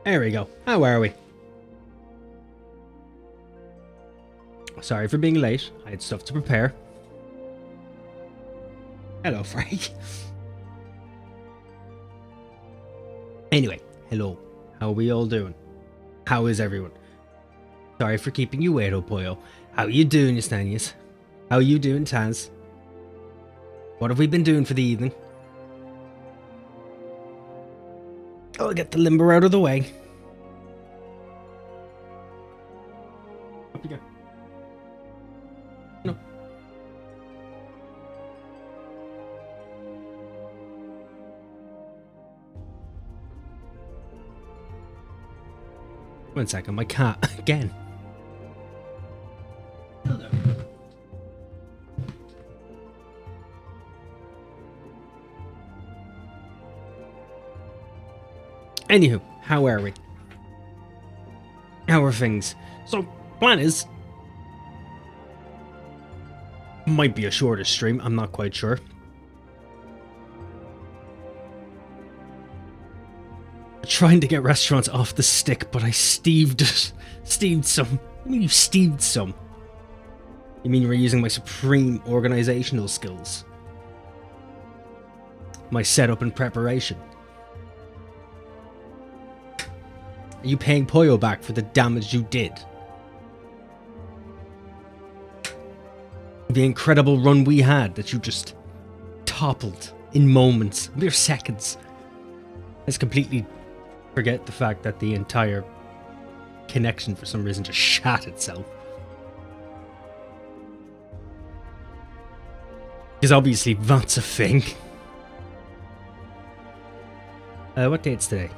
There we go. How are we? Sorry for being late. I had stuff to prepare. Hello, Frank. Anyway, hello. How are we all doing? How is everyone? Sorry for keeping you waiting, Pollo. How you doing, Yastanius? How you doing, Taz? What have we been doing for the evening? I'll get the limber out of the way. Up you go. No. One second, my cat again. Hello. Anywho, how are we? How are things? So, plan is... might be a shorter stream, I'm not quite sure. Trying to get restaurants off the stick, but I steved some. What do you mean you steved some? You mean you were using my supreme organizational skills? My setup and preparation? Are you paying Pollo back for the damage you did? The incredible run we had that you just toppled in moments, mere seconds. Let's completely forget the fact that the entire connection for some reason just shat itself. Because obviously that's a thing. What date's today?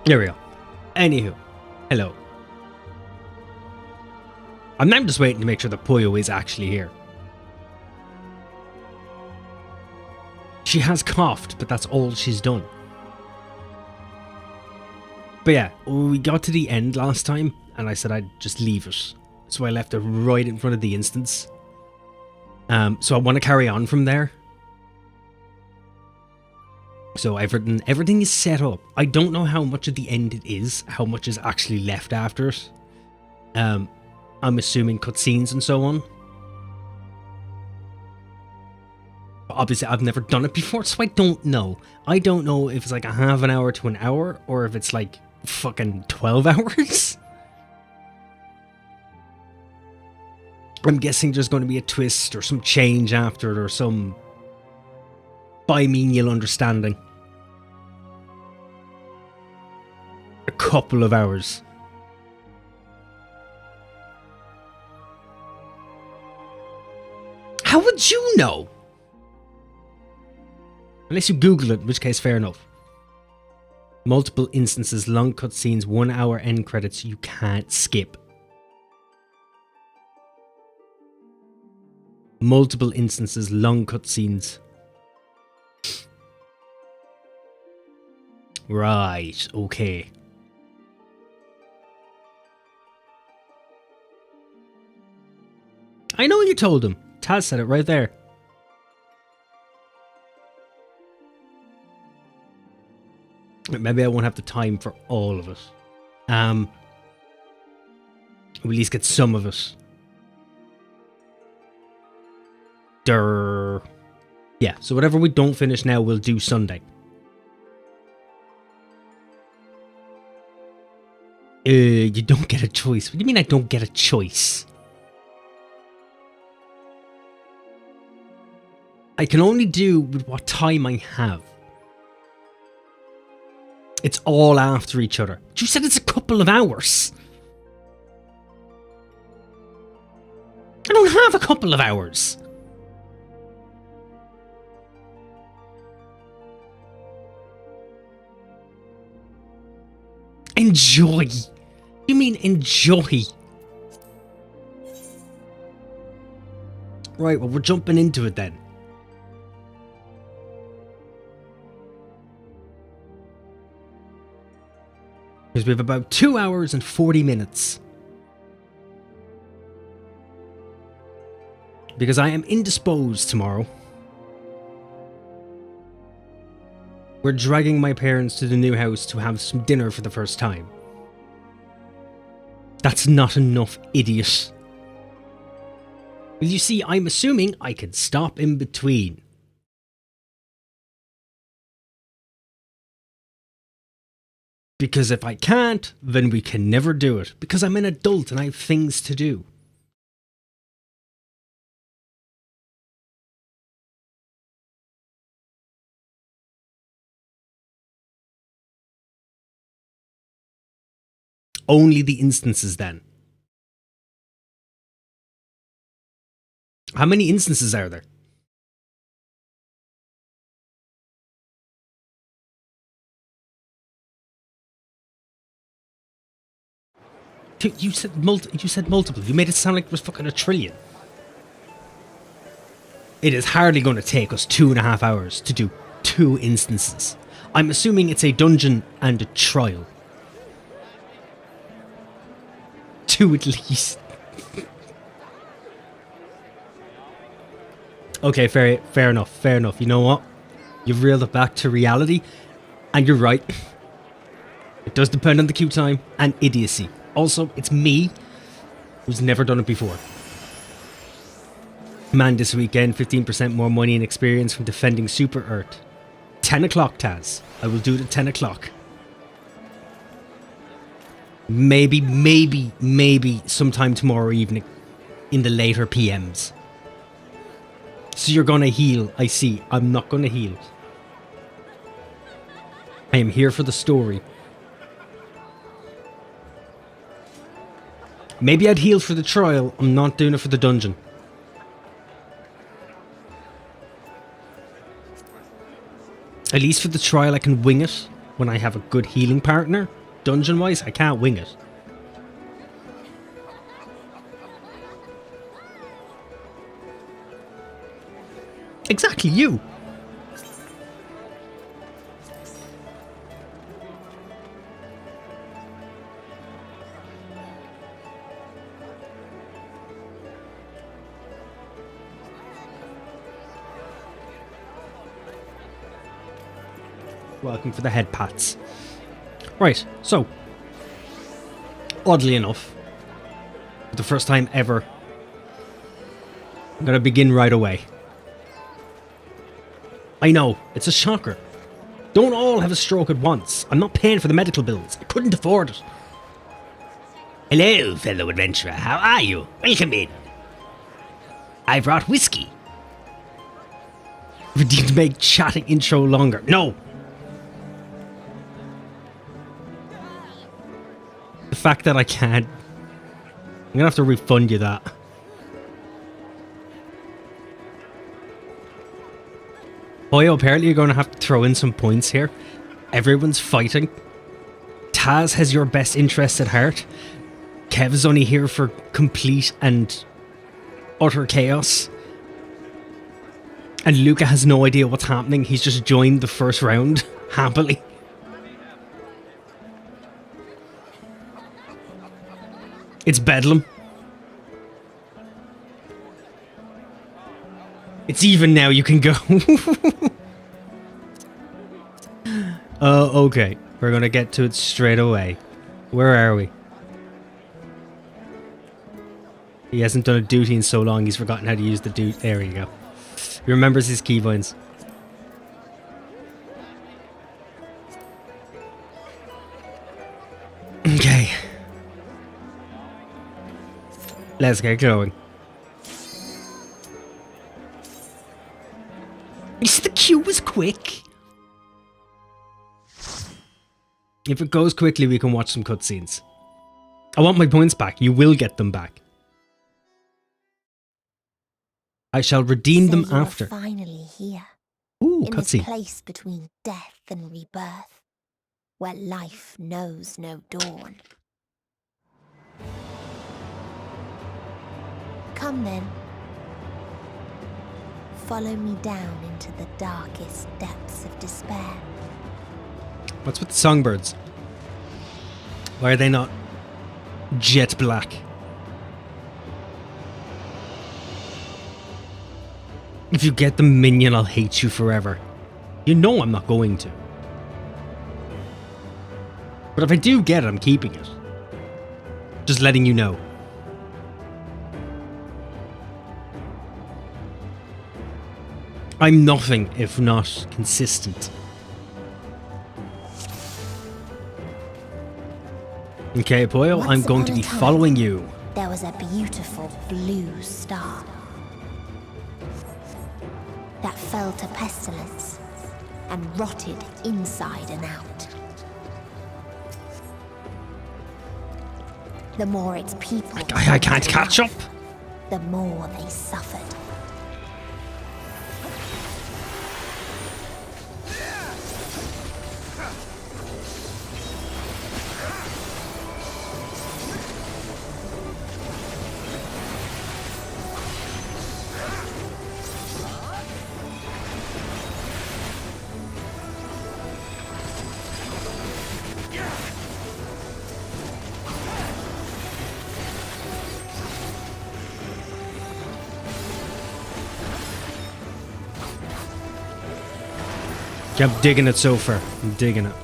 There we go. Anywho, hello. I'm just waiting to make sure that Pollo is actually here. She has coughed, but that's all she's done. But yeah, we got to the end last time, and I said I'd just leave it. So I left it right in front of the instance. So I want to carry on from there. So everything is set up. I don't know how much of the end it is, how much is actually left after it. I'm assuming cutscenes and so on. But obviously, I've never done it before, so I don't know. I don't know if it's like a half an hour to an hour, or if it's like fucking 12 hours. I'm guessing there's going to be a twist or some change after it, or some bimeanial understanding. A couple of hours. How would you know? Unless you Google it, in which case fair enough. Multiple instances, long cutscenes, 1 hour end credits you can't skip. Multiple instances, long cutscenes. Right, okay. I know you told him. Taz said it right there. Maybe I won't have the time for all of it. We'll at least get some of it. Durr. Yeah, so whatever we don't finish now, we'll do Sunday. You don't get a choice. What do you mean I don't get a choice? I can only do with what time I have. It's all after each other. You said it's a couple of hours. I don't have a couple of hours. Enjoy. You mean enjoy? Right, well, we're jumping into it then. Because we have about 2 hours and 40 minutes. because I am indisposed tomorrow. We're dragging my parents to the new house to have some dinner for the first time. That's not enough, idiot. Well, you see, I'm assuming I can stop in between. Because if I can't, then we can never do it. Because I'm an adult and I have things to do. Only the instances then. How many instances are there? You said multiple. You made it sound like it was fucking a trillion. It is hardly going to take us 2.5 hours to do 2 instances. I'm assuming it's a dungeon and a trial. 2 at least. Okay, fair enough. You know what? You've reeled it back to reality, and you're right. It does depend on the queue time and idiocy. Also, it's me who's never done it before. Man, this weekend, 15% more money and experience from defending Super Earth. 10 o'clock, Taz. I will do it at 10 o'clock. Maybe sometime tomorrow evening in the later PMs. So you're gonna heal, I see. I'm not gonna heal. I am here for the story. Maybe I'd heal for the trial. I'm not doing it for the dungeon. At least for the trial I can wing it when I have a good healing partner. Dungeon-wise, I can't wing it. Exactly, you! Welcome for the head pats. Right, so, oddly enough, for the first time ever, I'm gonna begin right away. I know, it's a shocker. Don't all have a stroke at once. I'm not paying for the medical bills. I couldn't afford it. Hello, fellow adventurer. How are you? Welcome in. I brought whiskey. We need to make chatting intro longer. No! The fact that I can't... I'm gonna have to refund you that. Boyo, apparently you're gonna have to throw in some points here. Everyone's fighting. Taz has your best interests at heart. Kev's only here for complete and utter chaos. And Luca has no idea what's happening. He's just joined the first round, happily. It's bedlam. It's even now, you can go. Okay. We're gonna get to it straight away. Where are we? He hasn't done a duty in so long, he's forgotten how to use the duty. There you go. He remembers his keybinds. Okay. Let's get going. The queue was quick. If it goes quickly, we can watch some cutscenes. I want my points back. You will get them back. I shall redeem them after. Finally here. Ooh, in this cutscene. Place between death and rebirth, where life knows no dawn. Come then. Follow me down into the darkest depths of despair. What's with the songbirds? Why are they not jet black? If you get the minion, I'll hate you forever. You know I'm not going to. But if I do get it, I'm keeping it. Just letting you know. I'm nothing if not consistent. Okay, Poyo, I'm going to be following you. There was a beautiful blue star that fell to pestilence and rotted inside and out. The more its people... I can't catch up. The more they suffered. I'm digging it so far. I'm digging it.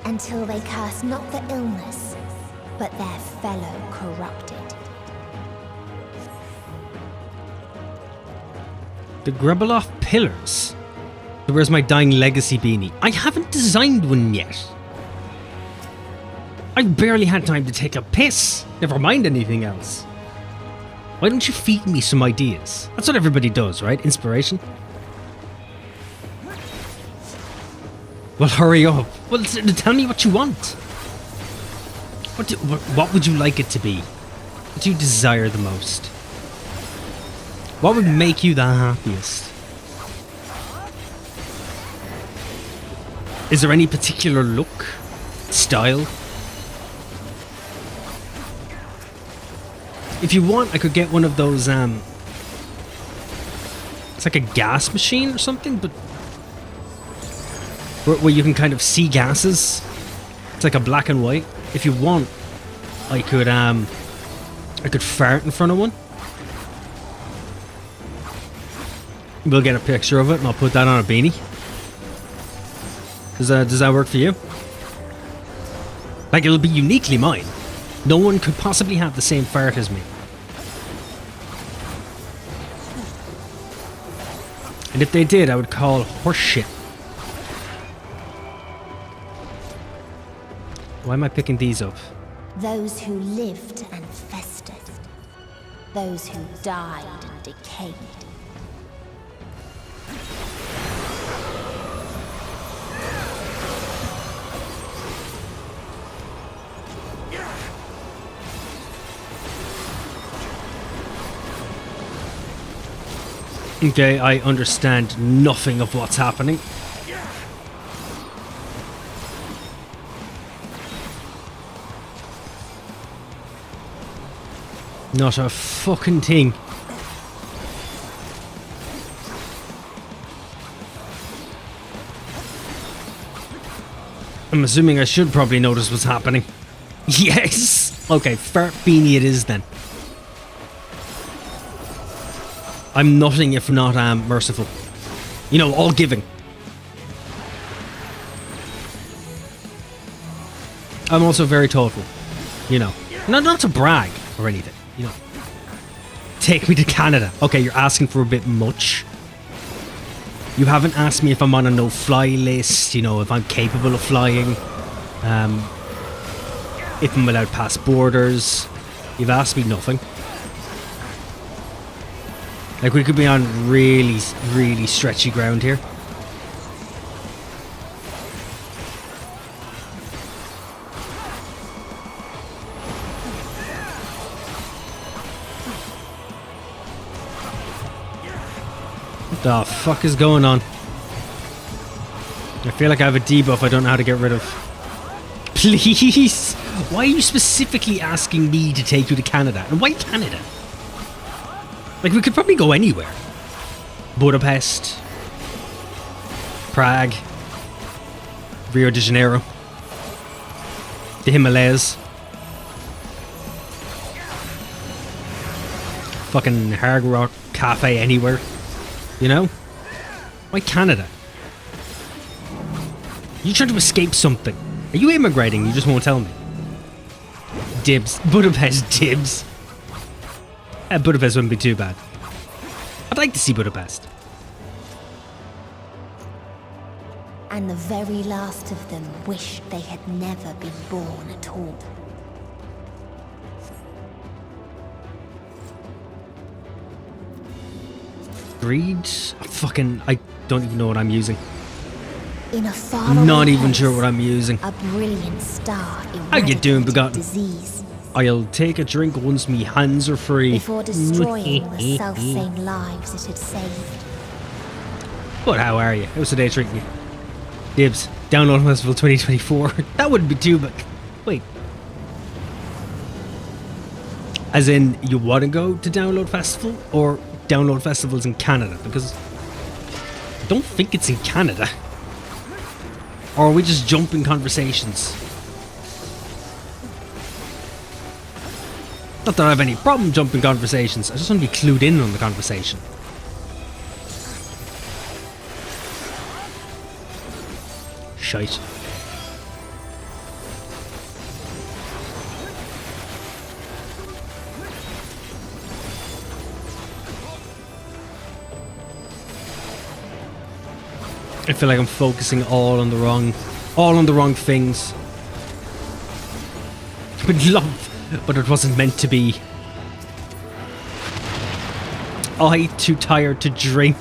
Until they curse not the illness, but their fellow corrupted. The Grubbeloff pillars. So where's my dying legacy beanie? I haven't designed one yet. I barely had time to take a piss. Never mind anything else. Why don't you feed me some ideas? That's what everybody does, right? Inspiration? Well, hurry up. Well, tell me what you want. What would you like it to be? What do you desire the most? What would make you the happiest? Is there any particular look? Style? If you want, I could get one of those, it's like a gas machine or something, but where you can kind of see gases. It's like a black and white. If you want, I could fart in front of one. We'll get a picture of it and I'll put that on a beanie. Does that work for you? Like, it'll be uniquely mine. No one could possibly have the same fart as me. And if they did, I would call horseshit. Why am I picking these up? Those who lived and festered. Those who died and decayed. Okay, I understand nothing of what's happening. Not a fucking thing. I'm assuming I should probably notice what's happening. Yes! Okay, fart beanie it is then. I'm nothing if not merciful. You know, all giving. I'm also very thoughtful. You know. Not to brag or anything. You know. Take me to Canada. Okay, you're asking for a bit much. You haven't asked me if I'm on a no-fly list, you know, if I'm capable of flying. If I'm allowed past borders. You've asked me nothing. Like, we could be on really, really stretchy ground here. What the fuck is going on? I feel like I have a debuff I don't know how to get rid of. Please! Why are you specifically asking me to take you to Canada? And why Canada? Like, we could probably go anywhere. Budapest. Prague. Rio de Janeiro. The Himalayas. fucking Hard Rock Cafe anywhere. You know? Why Canada? You trying to escape something? Are you immigrating? You just won't tell me. Dibs. Budapest dibs. Budapest wouldn't be too bad. I'd like to see Budapest. And the very last of them wished they had never been born at all. Greed? I don't even know what I'm using. In a far I'm not away even place, sure what I'm using. a brilliant star How you doing, eradicated Begotten? disease I'll take a drink once me hands are free. before destroying the self-same lives it had saved. But how are you? How's the day treating you? Dibs. Download Festival 2024. That wouldn't be too bad. Wait. As in, you want to go to Download Festival? Or Download Festivals in Canada? Because I don't think it's in Canada. Or are we just jumping conversations? Not that I have any problem jumping conversations. I just want to be clued in on the conversation. Shite. I feel like I'm focusing all on the wrong things. With love, but it wasn't meant to be. I too tired to drink.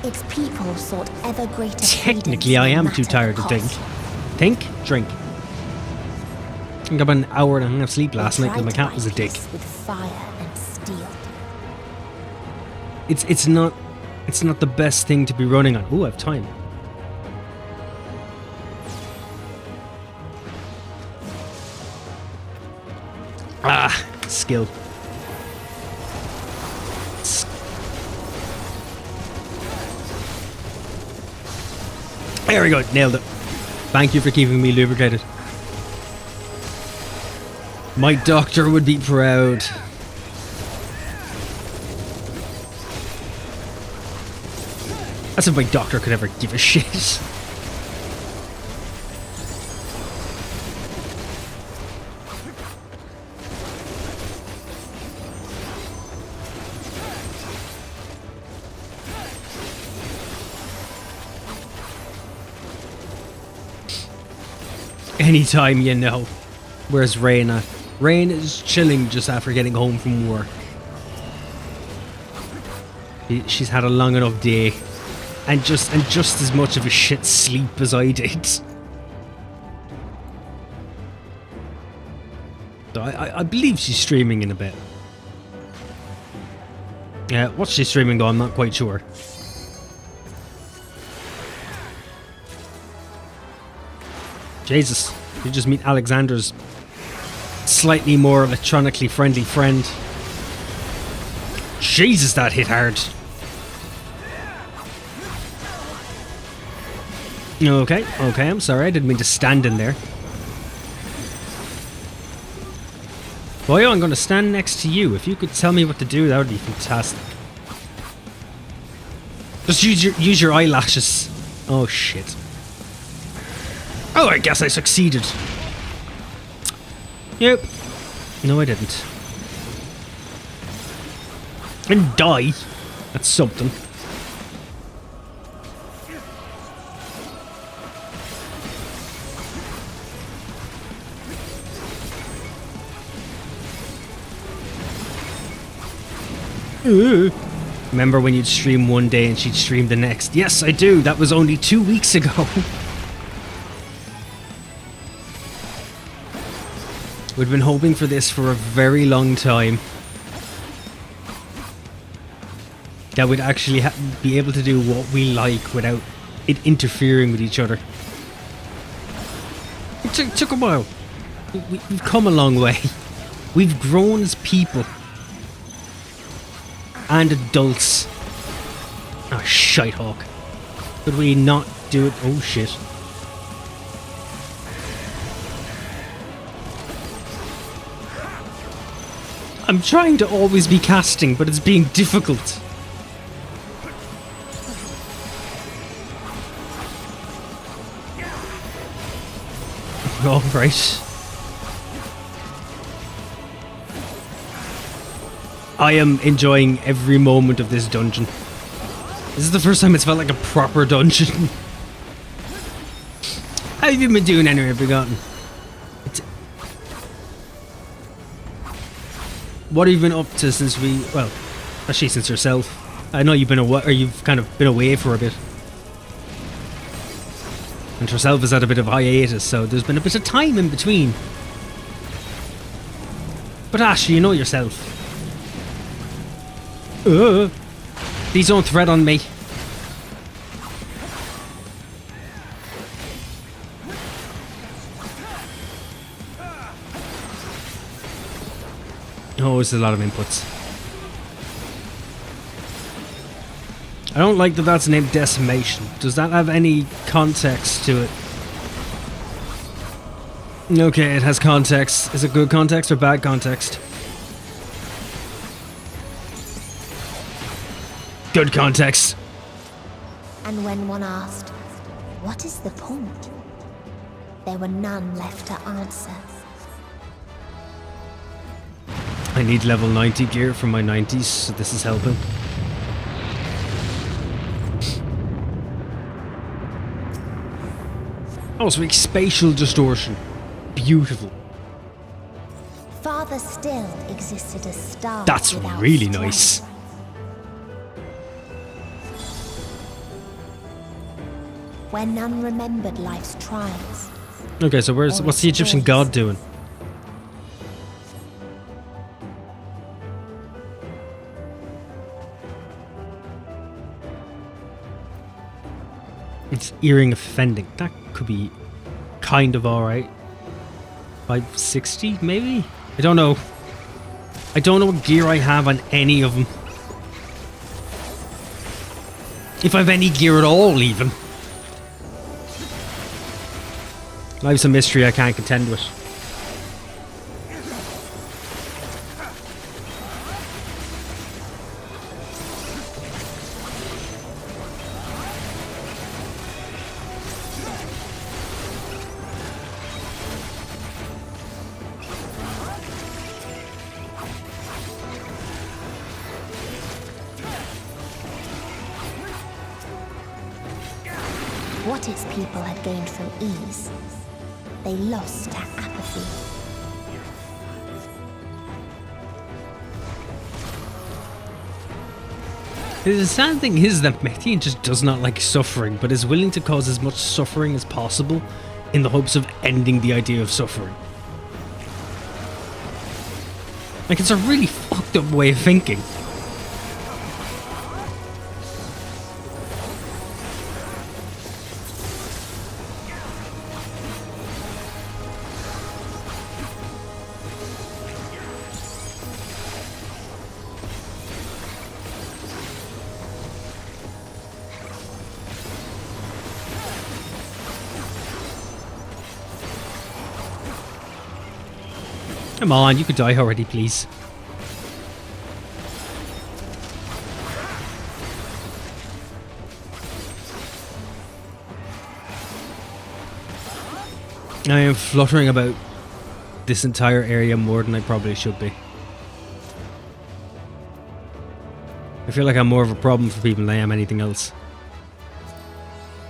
Its people sought ever greater Technically, I am too tired to think. Think? Drink. I think about an hour and a half sleep last night because my cat was a dick. With fire and steel. It's not the best thing to be running on. Ooh, I have time. Ah, skill. There we go, nailed it. Thank you for keeping me lubricated. My doctor would be proud. As if my doctor could ever give a shit. Anytime, you know. Where's Rain at? Rain is chilling just after getting home from work. She's had a long enough day. And just as much of a shit sleep as I did. So I believe she's streaming in a bit. Yeah, what's she streaming though? I'm not quite sure. Jesus, you just meet Alexander's slightly more electronically friendly friend. Jesus, that hit hard. Okay, I'm sorry, I didn't mean to stand in there. Boy, I'm gonna stand next to you. If you could tell me what to do, that would be fantastic. Just use your eyelashes. Oh shit. Oh, I guess I succeeded. Yep. No, I didn't. And die. That's something. Remember when you'd stream one day and she'd stream the next? Yes, I do. That was only 2 weeks ago. We'd been hoping for this for a very long time. That we'd actually be able to do what we like without it interfering with each other. It took a while. We've come a long way. We've grown as people. And adults. Oh, shite hawk. Could we not do it? Oh, shit. I'm trying to always be casting, but it's being difficult. All right. I am enjoying every moment of this dungeon. This is the first time it's felt like a proper dungeon. How have you been doing anyway, Forgotten? What have you been up to since we... Well, actually since yourself. I know you've been away, or you've kind of been away for a bit. And yourself has had a bit of hiatus, so there's been a bit of time in between. But Ashley, you know yourself. Please don't thread on me. Oh, this is a lot of inputs. I don't like that that's named Decimation. Does that have any context to it? Okay, it has context. Is it good context or bad context? Good context. And when one asked, what is the point? There were none left to answer. I need level 90 gear from my 90s, so this is helping. Oh, so like spatial distortion. Beautiful. Farther still existed a star. That's really nice. Where none remembered life's trials. Okay, so what's the Egyptian god doing? It's earring offending. That could be kind of alright. 560 maybe? I don't know. I don't know what gear I have on any of them. If I have any gear at all, even. Life's a mystery, I can't contend with. What its people had gained from ease, they lost to apathy. The sad thing is that Metian just does not like suffering, but is willing to cause as much suffering as possible in the hopes of ending the idea of suffering. Like, it's a really fucked up way of thinking. Come on, you could die already, please. I am fluttering about this entire area more than I probably should be. I feel like I'm more of a problem for people than I am anything else.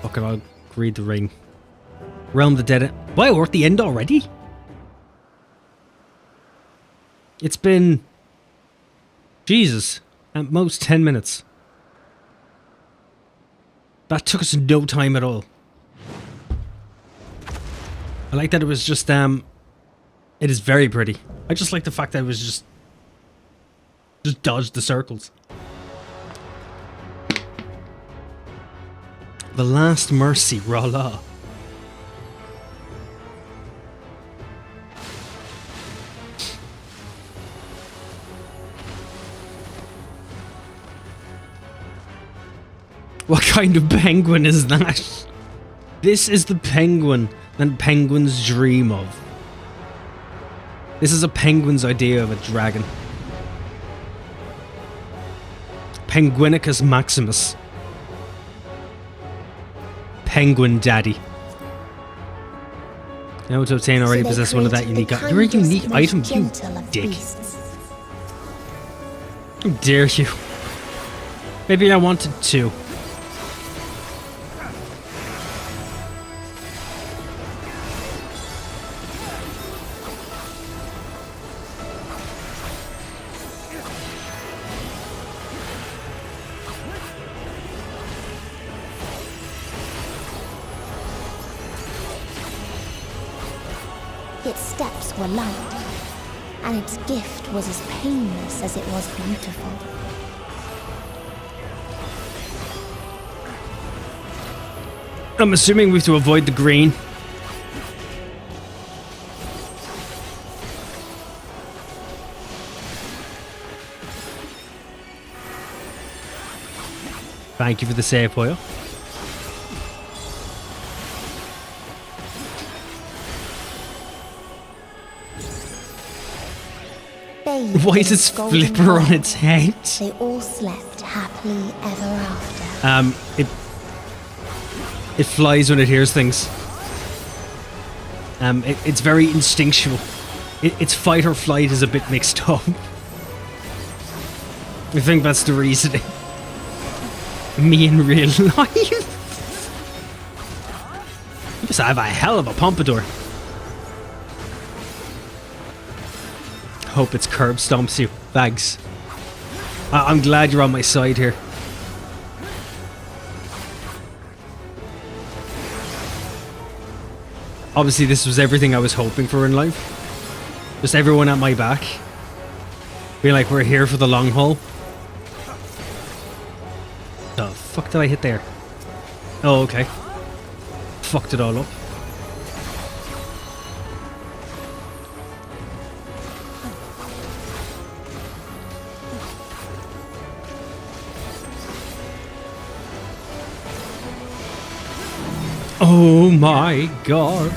Fuck it, I'll read the ring. Realm the Dead. Wow, we're at the end already? It's been... Jesus. At most 10 minutes. That took us no time at all. I like that it was just, it is very pretty. I just like the fact that it was just dodged the circles. The Last Mercy, Rala. What kind of penguin is that? This is the penguin that penguins dream of. This is a penguin's idea of a dragon. Penguinicus Maximus. Penguin Daddy. Now to obtain already possess one of that unique items. You're a unique item, you dick. How dare you? Maybe I wanted to. Its steps were light, and its gift was as painless as it was beautiful. I'm assuming we have to avoid the green. Thank you for the save, Poyo. Why is its flipper on its head? They all slept happily ever after. It flies when it hears things. It's very instinctual. Its fight or flight is a bit mixed up. I think that's the reasoning. Me in real life. Yes, I have a hell of a pompadour. Hope its curb stomps you. Bags. I'm glad you're on my side here. Obviously, this was everything I was hoping for in life. Just everyone at my back. Being like, we're here for the long haul. The fuck did I hit there? Oh, okay. Fucked it all up. Oh my god.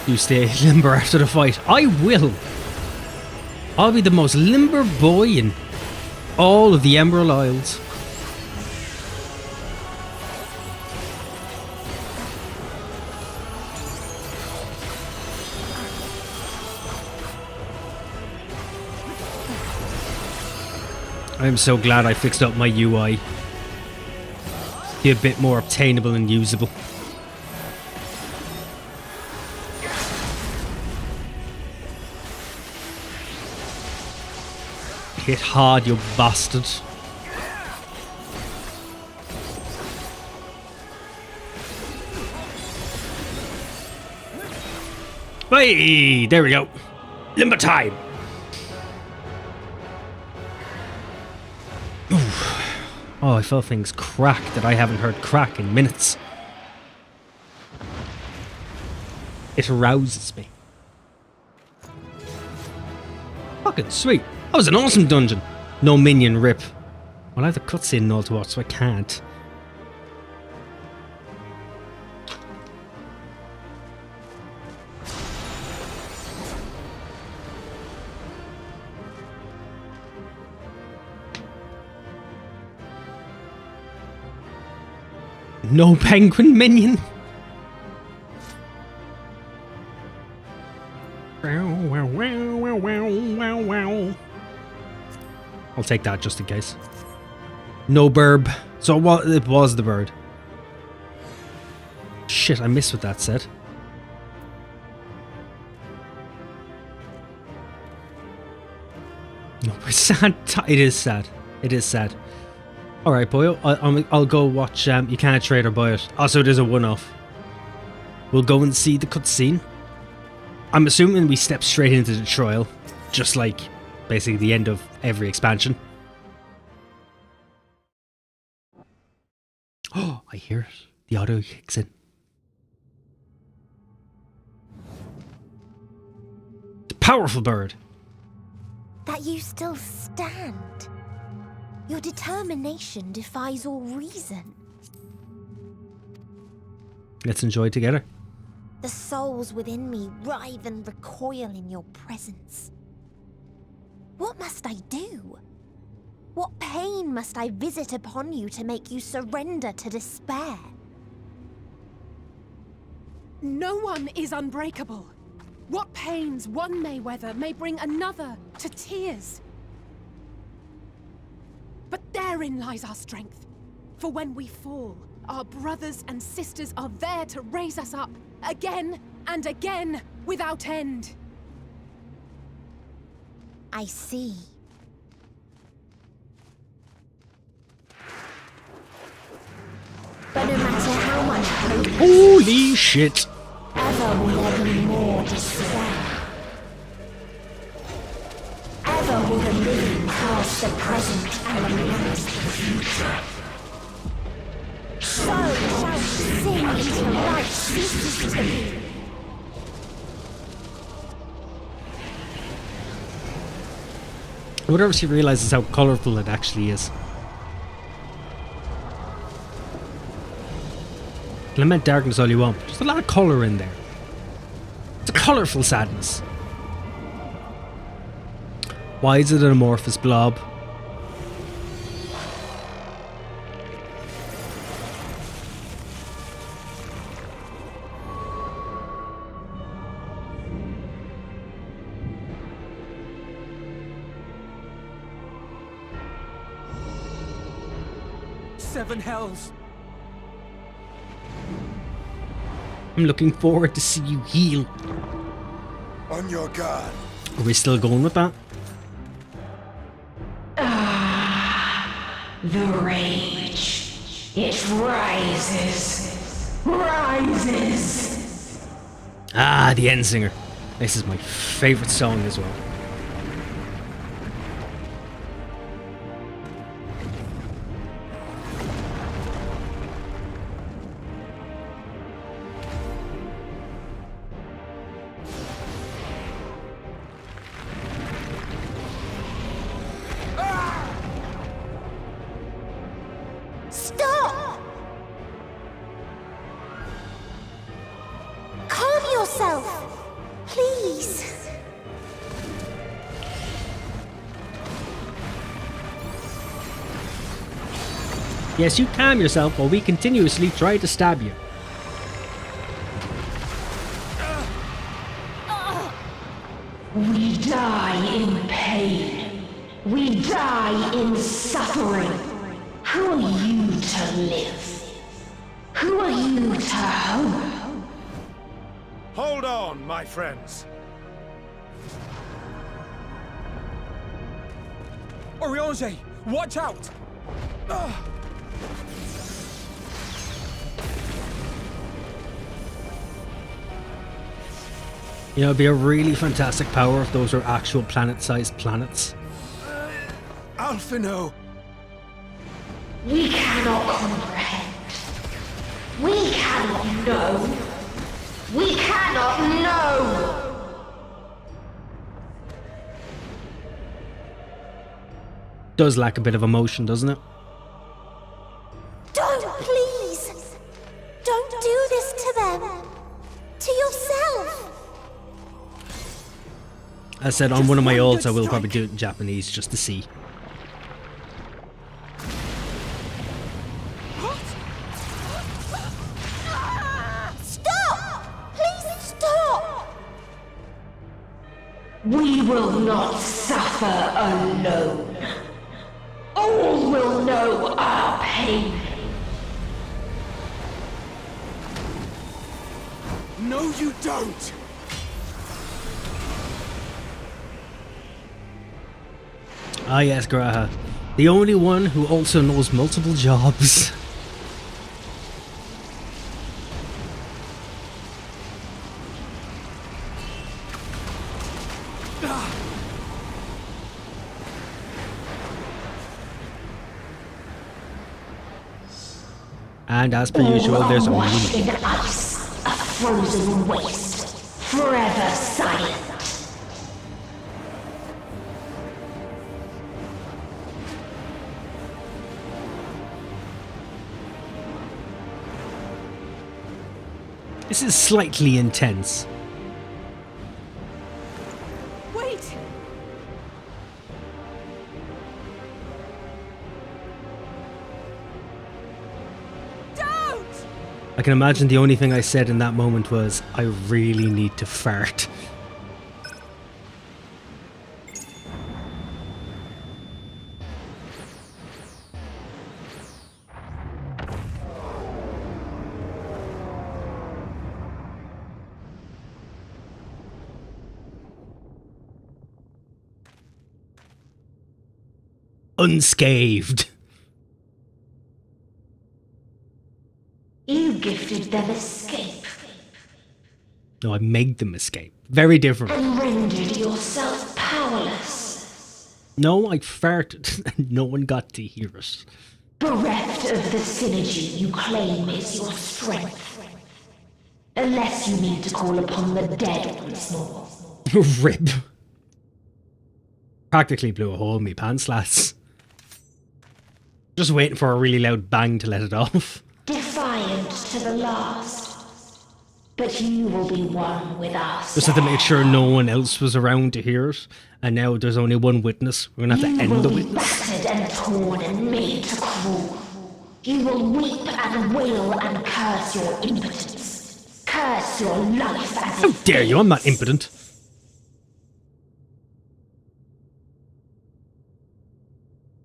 You stay limber after the fight. I will. I'll be the most limber boy in all of the Emerald Isles. I'm so glad I fixed up my UI. Be a bit more obtainable and usable. Hit hard, you bastard. Hey, there we go. Limber time. Oh, I felt things crack that I haven't heard crack in minutes. It arouses me. Fucking sweet. That was an awesome dungeon. No minion rip. Well, I have the cutscene and all to watch, so I can't. No penguin minion. I'll take that just in case. No burb. So it was the bird. Shit, I missed what that said. No, it's sad. It is sad. It is sad. Alright, boyo. I'll go watch. You can't trade or buy it. Also, it is a one-off. We'll go and see the cutscene. I'm assuming we step straight into the trial. Just like, basically, the end of every expansion. Oh, I hear it. The audio kicks in. The powerful bird. That you still stand. Your determination defies all reason. Let's enjoy it together. The souls within me writhe and recoil in your presence. What must I do? What pain must I visit upon you to make you surrender to despair? No one is unbreakable. What pains one may weather may bring another to tears. But therein lies our strength. For when we fall, our brothers and sisters are there to raise us up, again and again, without end. I see. But no matter how much hope, Holy shit! ever will there be more despair. Ever will the living cast the present and lament the future. So shall we sing until life ceases to be. I wonder if she realizes how colourful it actually is. Lament darkness all you want, but there's a lot of colour in there. It's a colourful sadness. Why is it an amorphous blob? Seven hells. I'm looking forward to see you heal. On your guard. Are we still going with that? The rage. It rises. Rises. Ah, the end singer. This is my favourite song as well. Stop! Calm yourself, please. Yes, you calm yourself while we continuously try to stab you. We die in pain. We die in suffering. Who are you to live? Who are you to hope? Hold on, my friends. Oriange, watch out! You know, it'd be a really fantastic power if those are actual planet-sized planets. Alphino. We cannot comprehend. We cannot know. We cannot know. Does lack a bit of emotion, doesn't it? Don't, please. Don't do this to them. To yourself. I said on one of my ults I will probably do it in Japanese just to see. Stop! Please stop! We will not suffer alone. All will know our pain. No, you don't! Ah yes, Graha. The only one who also knows multiple jobs. And as per usual, there's only Washed me. in ice, a frozen waste, forever silent. This is slightly intense. Wait! Don't! I can imagine the only thing I said in that moment was, I really need to fart. Unscathed. You gifted them escape No, I made them escape. Very different. and rendered yourself powerless. No, I farted and no one got to hear it. Bereft of the synergy you claim is your strength. Unless you need to call upon the dead once more. Rip. Practically blew a hole in me pants, lads. Just waiting for a really loud bang to let it off. Defiant to the last. But you will be one with us. Just had to make sure no one else was around to hear it. And now there's only one witness. We're gonna have to end the witness. Battered and torn and made to crawl. You will weep and wail and curse your impotence. Curse your life as How dare you? I'm not impotent.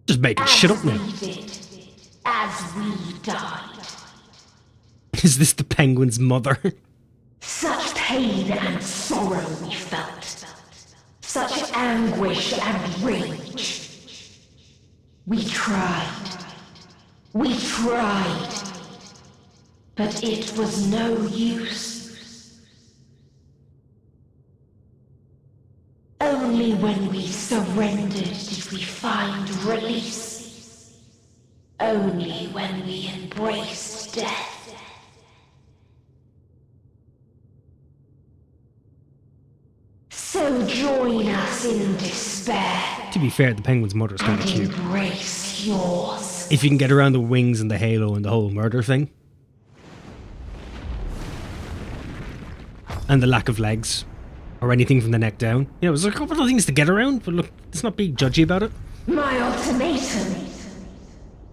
Just making shit up now. As we died. Is this the penguin's mother? Such pain and sorrow we felt. Such anguish and rage. We tried. We tried. But it was no use. Only when we surrendered did we find release. Only when we embraced death. So join us in despair To be fair, the penguin's mother's kind of and cute. embrace yours. If you can get around the wings and the halo and the whole murder thing. And the lack of legs. Or anything from the neck down. You know, there's a couple of things to get around, but look, let's not be judgy about it. My ultimatum.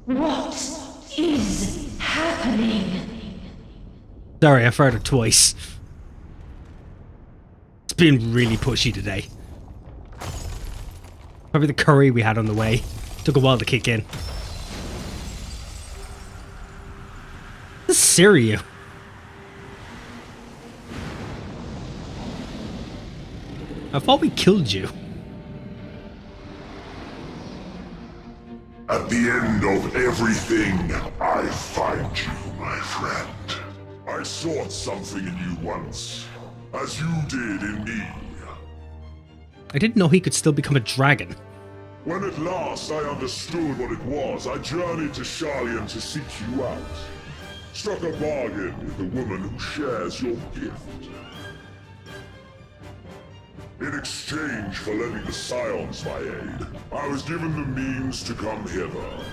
What is happening? Sorry, I farted twice. It's been really pushy today. Probably the curry we had on the way. Took a while to kick in. This is Syria. I thought we killed you. At the end of everything, I find you, my friend. I sought something in you once, as you did in me. I didn't know he could still become a dragon. When at last I understood what it was, I journeyed to Sharlian to seek you out. Struck a bargain with the woman who shares your gift. In exchange for lending the Scions my aid, I was given the means to come hither.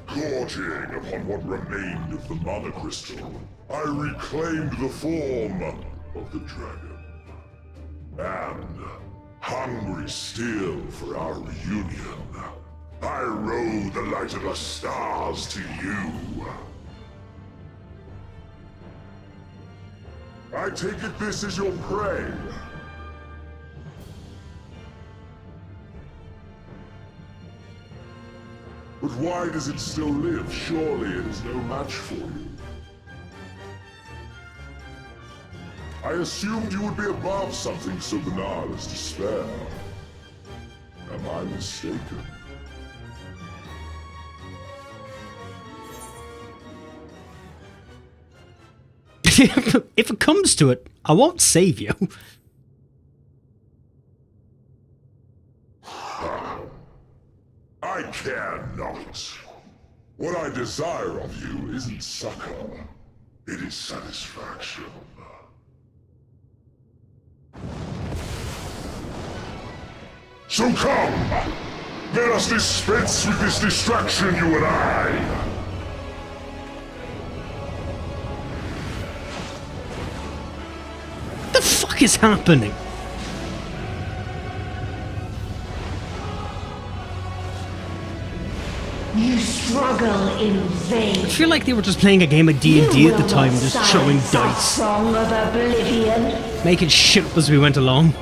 Gorging upon what remained of the Mother Crystal, I reclaimed the form of the dragon. And, hungry still for our reunion, I rode the light of the stars to you. I take it this is your prey. But why does it still live? Surely it is no match for you. I assumed you would be above something so banal as despair. Am I mistaken? If it comes to it, I won't save you. I care not. What I desire of you isn't succor, it is satisfaction. So come! Let us dispense with this distraction, you and I! is happening? You struggle in vain. I feel like they were just playing a game of D&D at the time, just throwing dice, Song of oblivion. making shit up as we went along.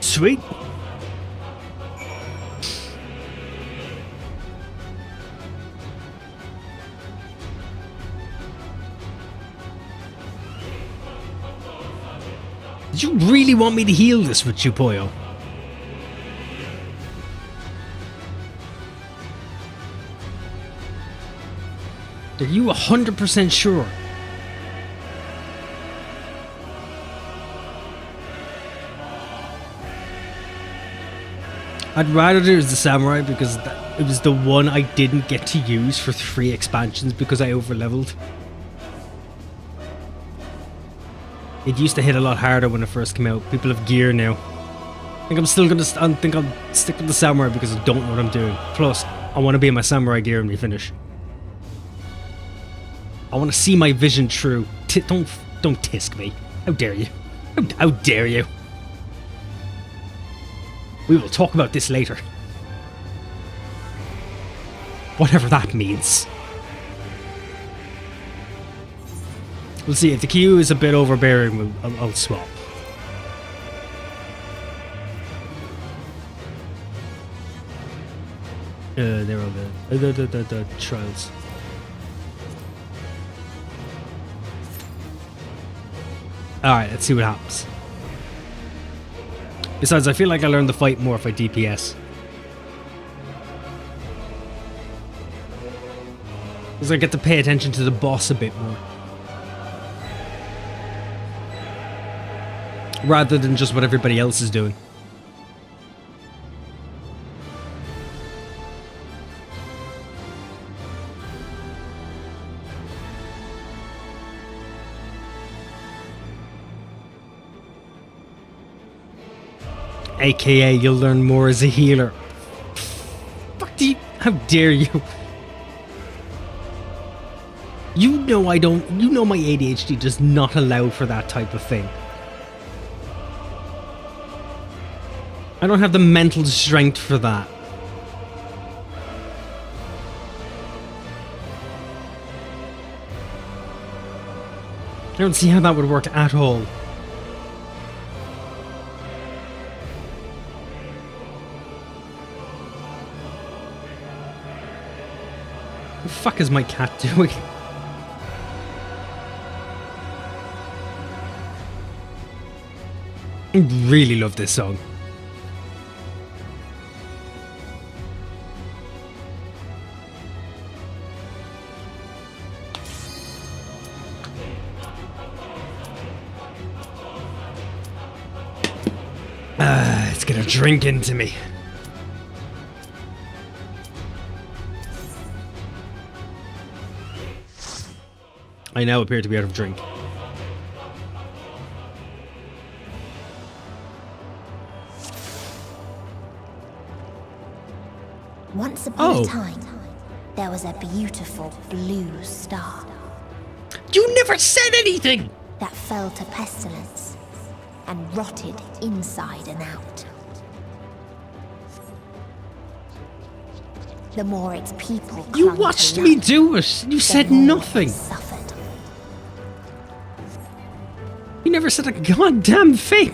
Sweet. Did you really want me to heal this with you, Poyo? Are you 100% sure? I'd rather do it as the samurai because it was the one I didn't get to use for 3 expansions because I overleveled. It used to hit a lot harder when it first came out. People have gear now. I think I'm still gonna. I think I'll stick with the samurai because I don't know what I'm doing. Plus, I want to be in my samurai gear when we finish. I want to see my vision through. Don't tisk me. How dare you? How dare you? We will talk about this later. Whatever that means. We'll see. If the queue is a bit overbearing, I'll swap. They're all the trials. Alright, let's see what happens. Besides, I feel like I learn the fight more if I DPS. Because I get to pay attention to the boss a bit more. Rather than just what everybody else is doing. AKA, you'll learn more as a healer. Fuck do you, how dare you? You know I don't, you know my ADHD does not allow for that type of thing. I don't have the mental strength for that. I don't see how that would work at all. What the fuck is my cat doing? I really love this song. It's gonna drink into me. I now appear to be out of drink. Once upon a time, there was a beautiful blue star You never said anything! that fell to pestilence and rotted inside and out. The more its people You clung to watched me life, do it! You the said more nothing! it suffered. You never said a goddamn thing!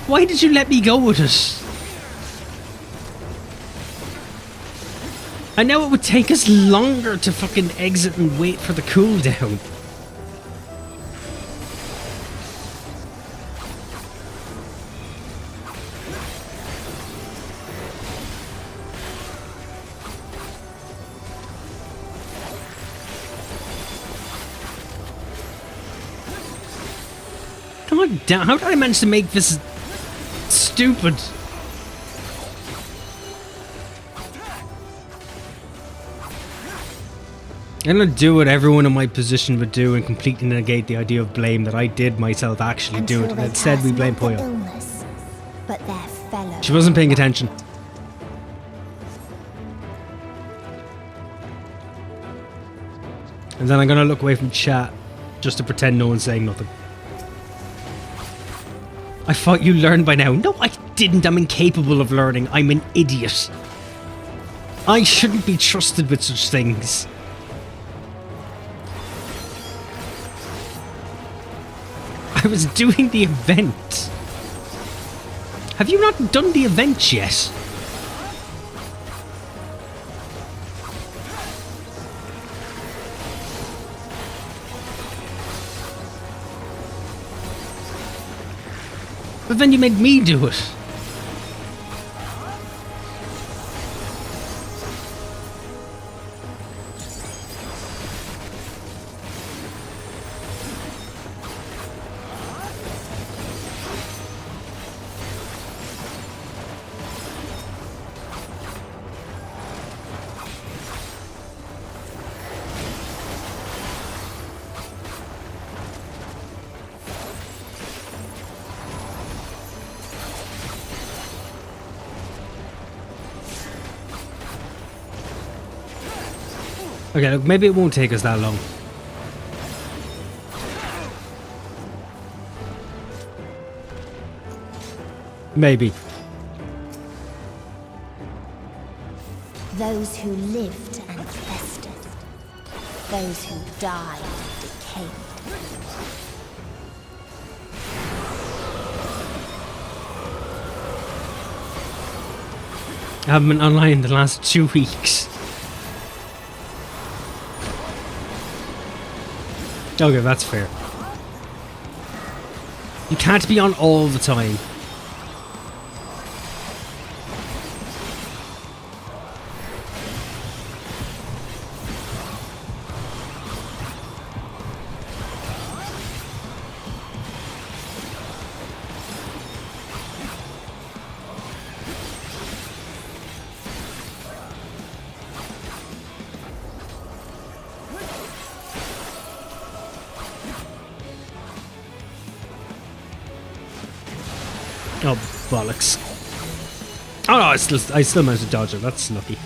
Why did you let me go with it? I know it would take us longer to fucking exit and wait for the cooldown. God damn, how did I manage to make this stupid? I'm gonna do what everyone in my position would do and completely negate the idea of blame that I did myself actually do it. Until they Instead, we curse blame not their Poyo. illness, but their fellow. She wasn't paying attention. And then I'm gonna look away from chat just to pretend no one's saying nothing. I thought you learned by now. No, I didn't. I'm incapable of learning. I'm an idiot. I shouldn't be trusted with such things. I was doing the event. Have you not done the event yet? But then you made me do it. Okay, look, maybe it won't take us that long. Maybe. Those who lived and festered. Those who died and decayed. I haven't been online in the last 2 weeks. Okay, that's fair. You can't be on all the time. Oh, bollocks. Oh no, I still managed to dodge it. That's lucky.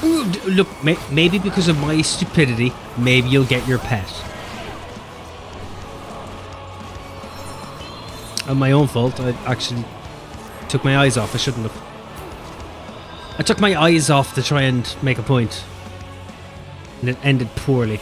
Ooh, look, maybe because of my stupidity, maybe you'll get your pet. On my own fault, I actually took my eyes off. I shouldn't have. I took my eyes off to try and make a point. And it ended poorly.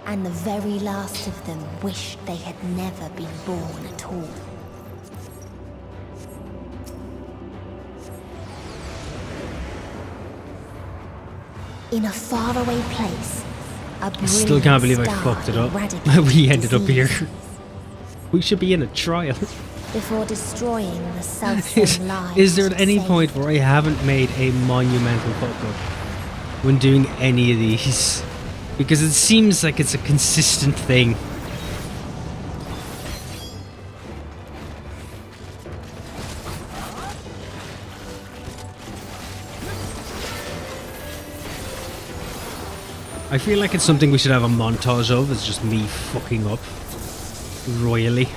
And the very last of them wished they had never been born at all. In a faraway place, I still can't believe I fucked it up. We ended up here. We should be in a trial. Before destroying the self-same lives. Is there at any point where I haven't made a monumental fuck up when doing any of these? Because it seems like it's a consistent thing. I feel like it's something we should have a montage of. It's just me fucking up royally.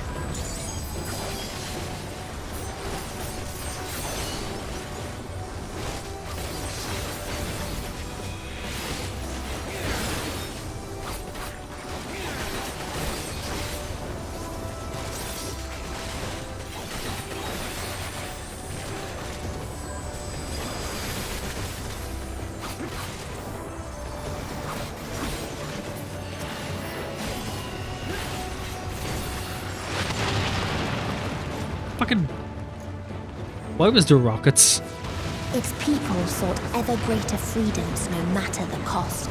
Why was there rockets? Its people sought ever greater freedoms no matter the cost.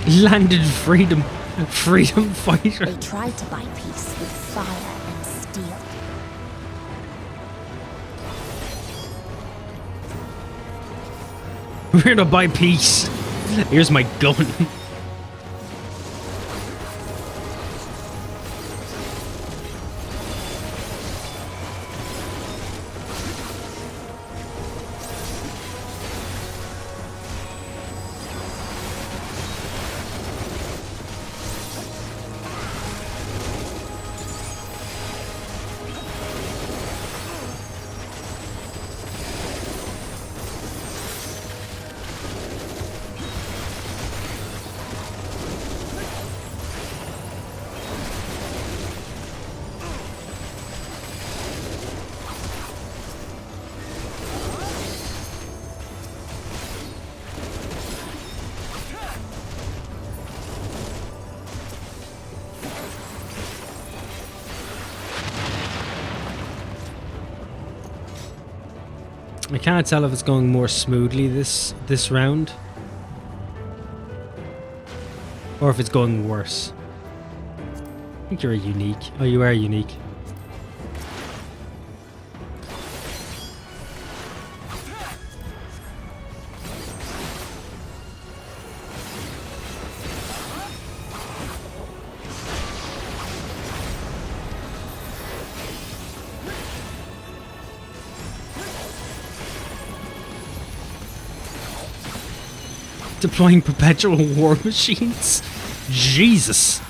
Landed freedom. Freedom fighter. They tried to buy peace with fire and steel. We're gonna buy peace. Here's my gun. I can't tell if it's going more smoothly this round, or if it's going worse. I think you're unique. Oh, you are unique. Deploying perpetual war machines? Jesus!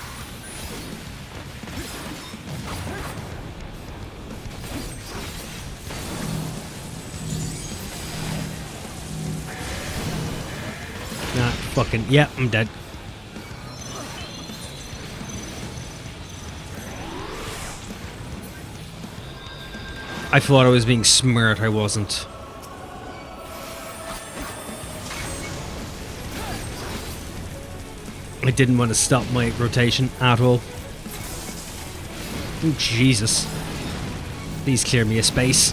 Nah, fucking, yeah, I'm dead. I thought I was being smart, I wasn't. I didn't want to stop my rotation at all. Oh, Jesus. Please clear me a space.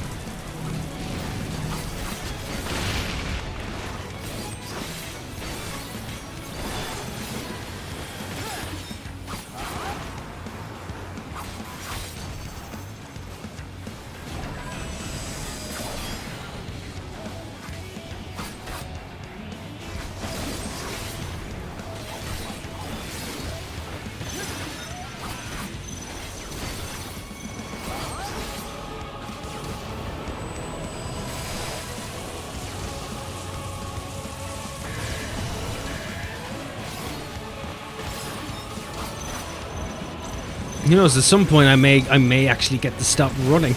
Who knows, at some point I may actually get to stop running.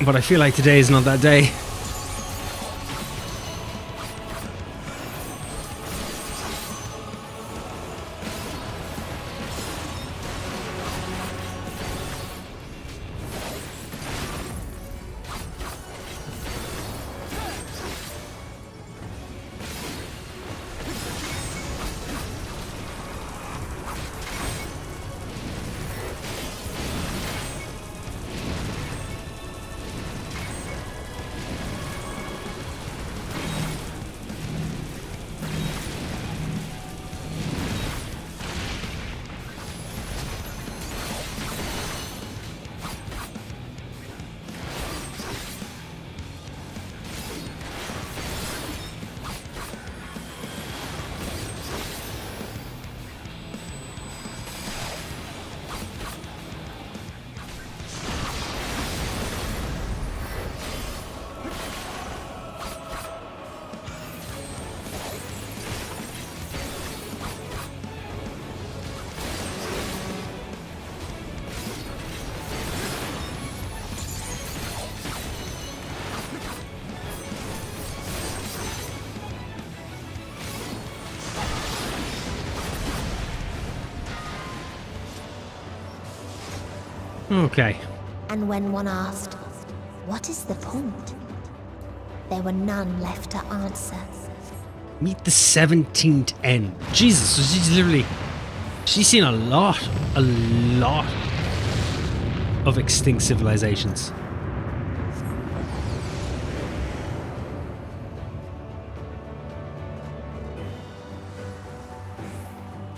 But I feel like today is not that day. Okay. And when one asked, what is the point? There were none left to answer. Meet the 17th end. Jesus, so she's literally She's seen a lot of extinct civilizations.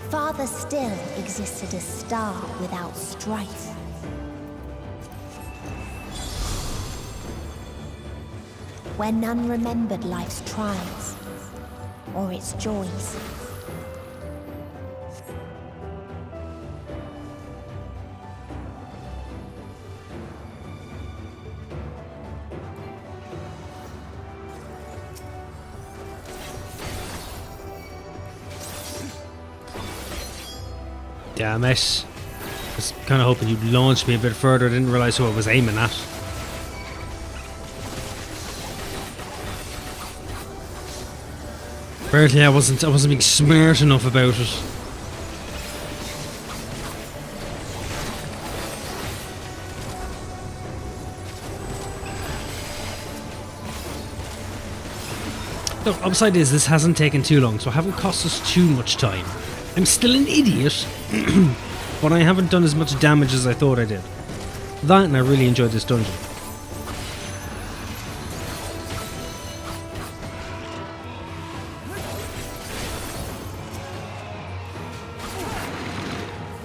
Farther still existed a star without strife. Where none remembered life's trials or its joys. Damn it. I was kind of hoping you'd launch me a bit further. I didn't realise who I was aiming at. Apparently I wasn't being smart enough about it. Look, upside is this hasn't taken too long, so I haven't cost us too much time. I'm still an idiot, but I haven't done as much damage as I thought I did. That, and I really enjoyed this dungeon.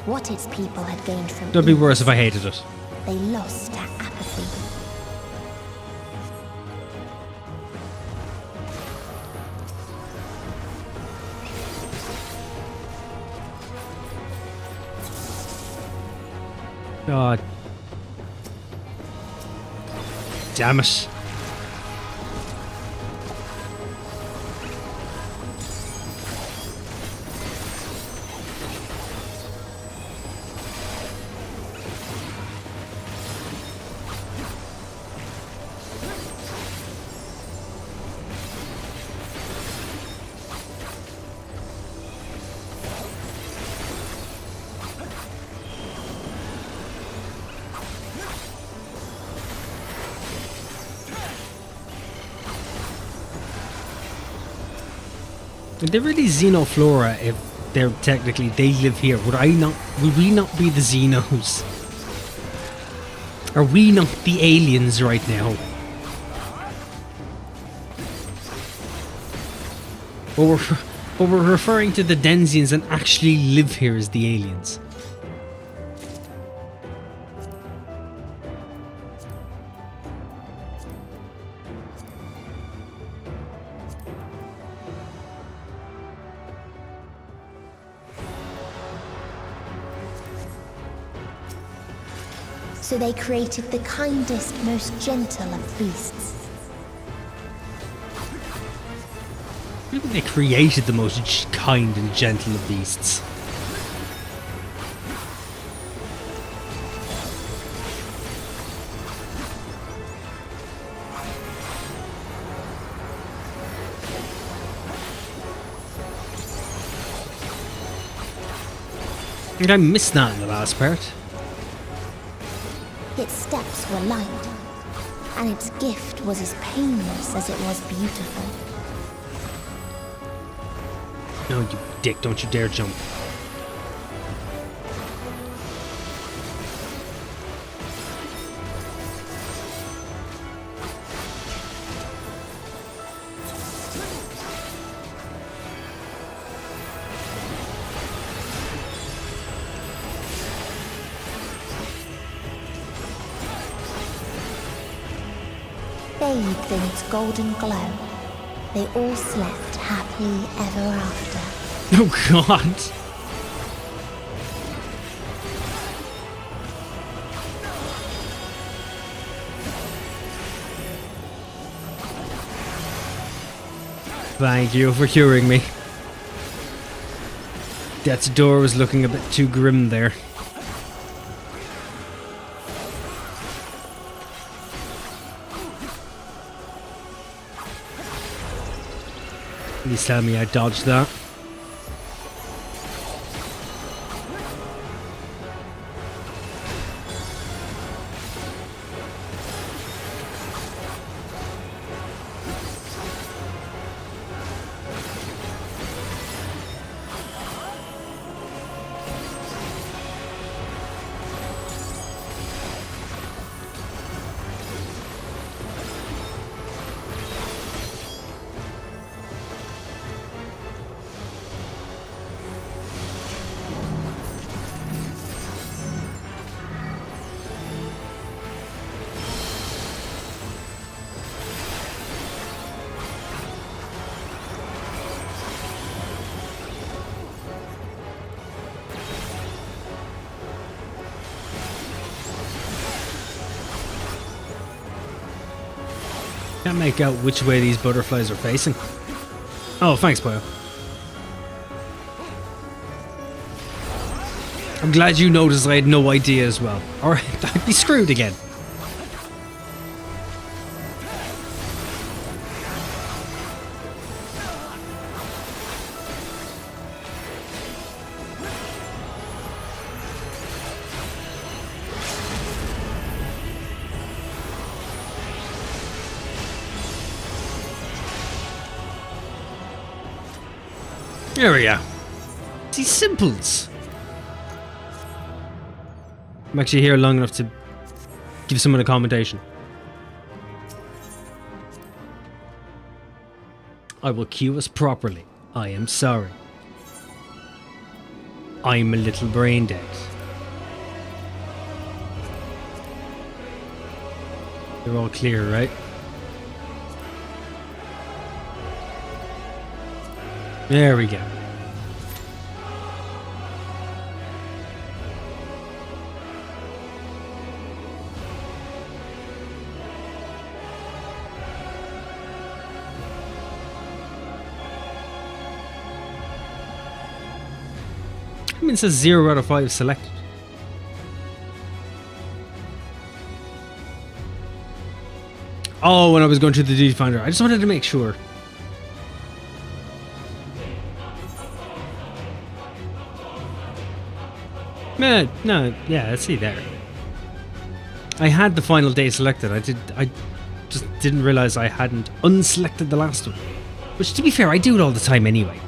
What its people had gained from It'd be worse ease, if I hated it. they lost to apathy. God. Damn it. Are they really Xenoflora if they're technically, they live here? Would we not be the Xenos? Are we not the aliens right now? But we're referring to the Denzians and actually live here as the aliens. So they created the kindest, most gentle of beasts. Maybe they created the most kind and gentle of beasts. I think I missed that in the last part. Its steps were light, and its gift was as painless as it was beautiful. No, you dick, don't you dare jump. Bathed in its golden glow, they all slept happily ever after. Oh God! Thank you for curing me. Death's door was looking a bit too grim there. Please tell me I dodged that. Can't make out which way these butterflies are facing. Oh, thanks, Boyle. I'm glad you noticed I had no idea as well. Alright, I'd be screwed again. There we go. These simples. I'm actually here long enough to give someone a commendation. I will cue us properly. I am sorry. I'm a little brain dead. They're all clear, right? There we go. I mean, it says 0 out of 5 selected. Oh, when I was going through the duty finder, I just wanted to make sure. No, yeah, I see there. I had the final day selected. I just didn't realize I hadn't unselected the last one. Which, to be fair, I do it all the time anyway.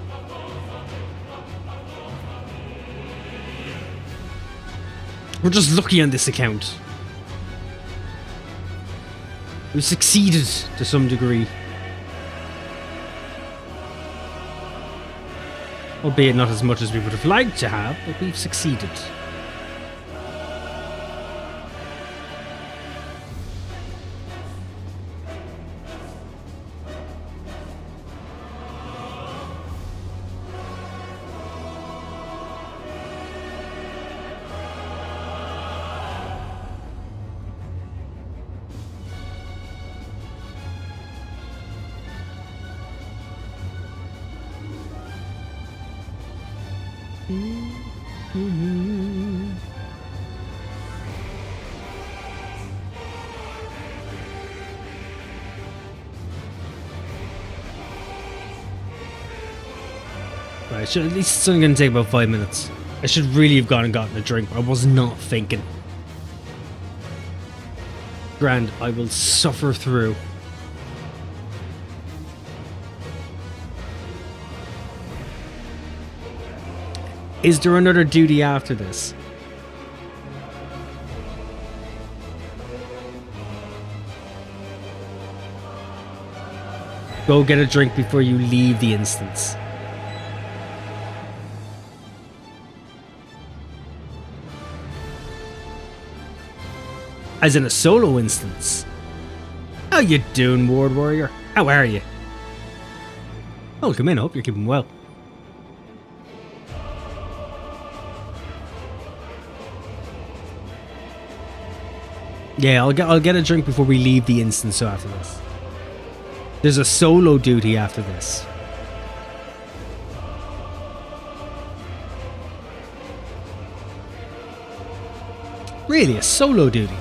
We're just lucky on this account. We succeeded to some degree. Albeit not as much as we would have liked to have, but we've succeeded. Right, at least it's only going to take about 5 minutes. I should really have gone and gotten a drink. I was not thinking. Grand, I will suffer through. Is there another duty after this? Go get a drink before you leave the instance. As in a solo instance. How you doing, Ward Warrior? How are you? Oh, come in. I hope you're keeping well. Yeah, I'll get a drink before we leave the instance. So after this, there's a solo duty after this. Really, a solo duty?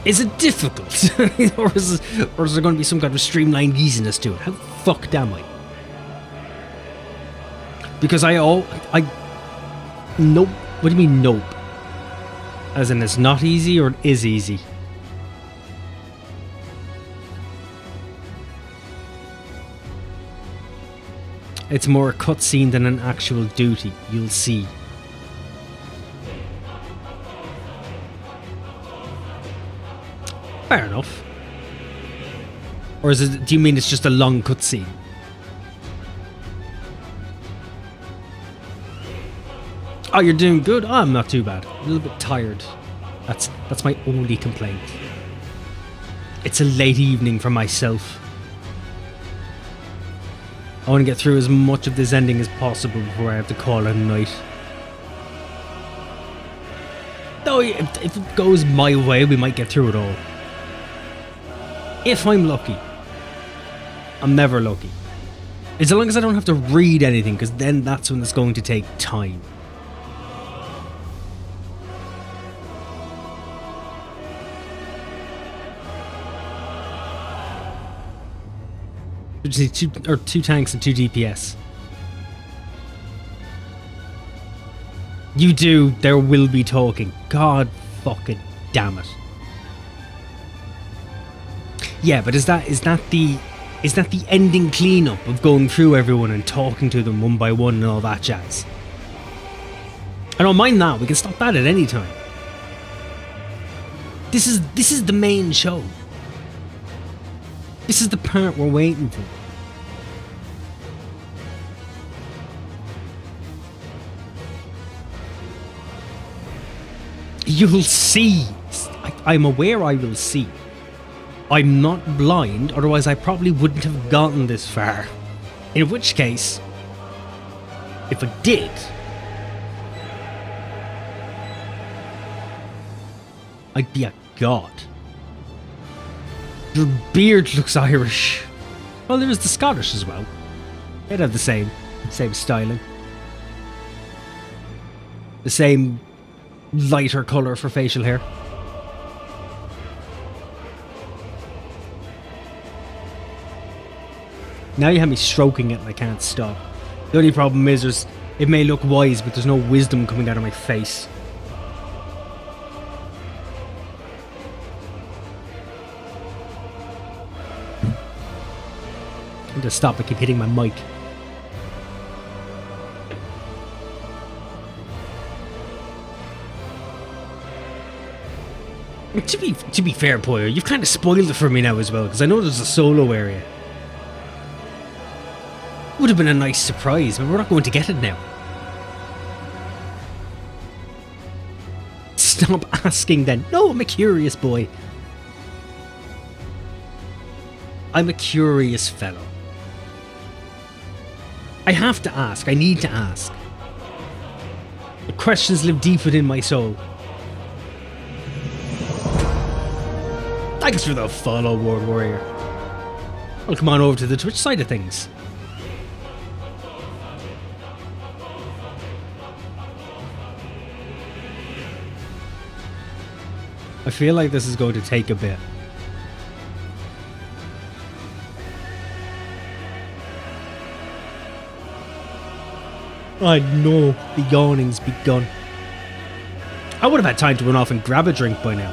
Is it difficult? or is there going to be some kind of streamlined easiness to it? How fucked am I? Because nope. What do you mean nope? As in it's not easy or it is easy? It's more a cutscene than an actual duty, you'll see. Fair enough. Or is it, do you mean it's just a long cutscene? Oh, you're doing good? Oh, I'm not too bad. A little bit tired. That's my only complaint. It's a late evening for myself. I want to get through as much of this ending as possible before I have to call it a night. No, if it goes my way, we might get through it all. If I'm lucky. I'm never lucky. As long as I don't have to read anything, because then that's when it's going to take time. We just need two tanks and 2 DPS. You do, there will be talking. God fucking damn it. Yeah, but is that the ending cleanup of going through everyone and talking to them one by one and all that jazz? I don't mind that. We can stop that at any time. This is the main show. This is the part we're waiting for. You'll see. I'm aware I will see. I'm not blind, otherwise I probably wouldn't have gotten this far. In which case, if I did, I'd be a god. Your beard looks Irish. Well, there's the Scottish as well. They'd have the same styling. The same lighter colour for facial hair. Now you have me stroking it and I can't stop. The only problem is it may look wise, but there's no wisdom coming out of my face. I need to stop, I keep hitting my mic. To be fair, Poyo, you've kind of spoiled it for me now as well, because I know there's a solo area. Would have been a nice surprise, but we're not going to get it now. Stop asking then. No, I'm a curious boy. I'm a curious fellow. I have to ask. I need to ask. The questions live deep within my soul. Thanks for the follow, Ward Warrior. Well, come on over to the Twitch side of things. I feel like this is going to take a bit. I know the yawning's begun. I would have had time to run off and grab a drink by now.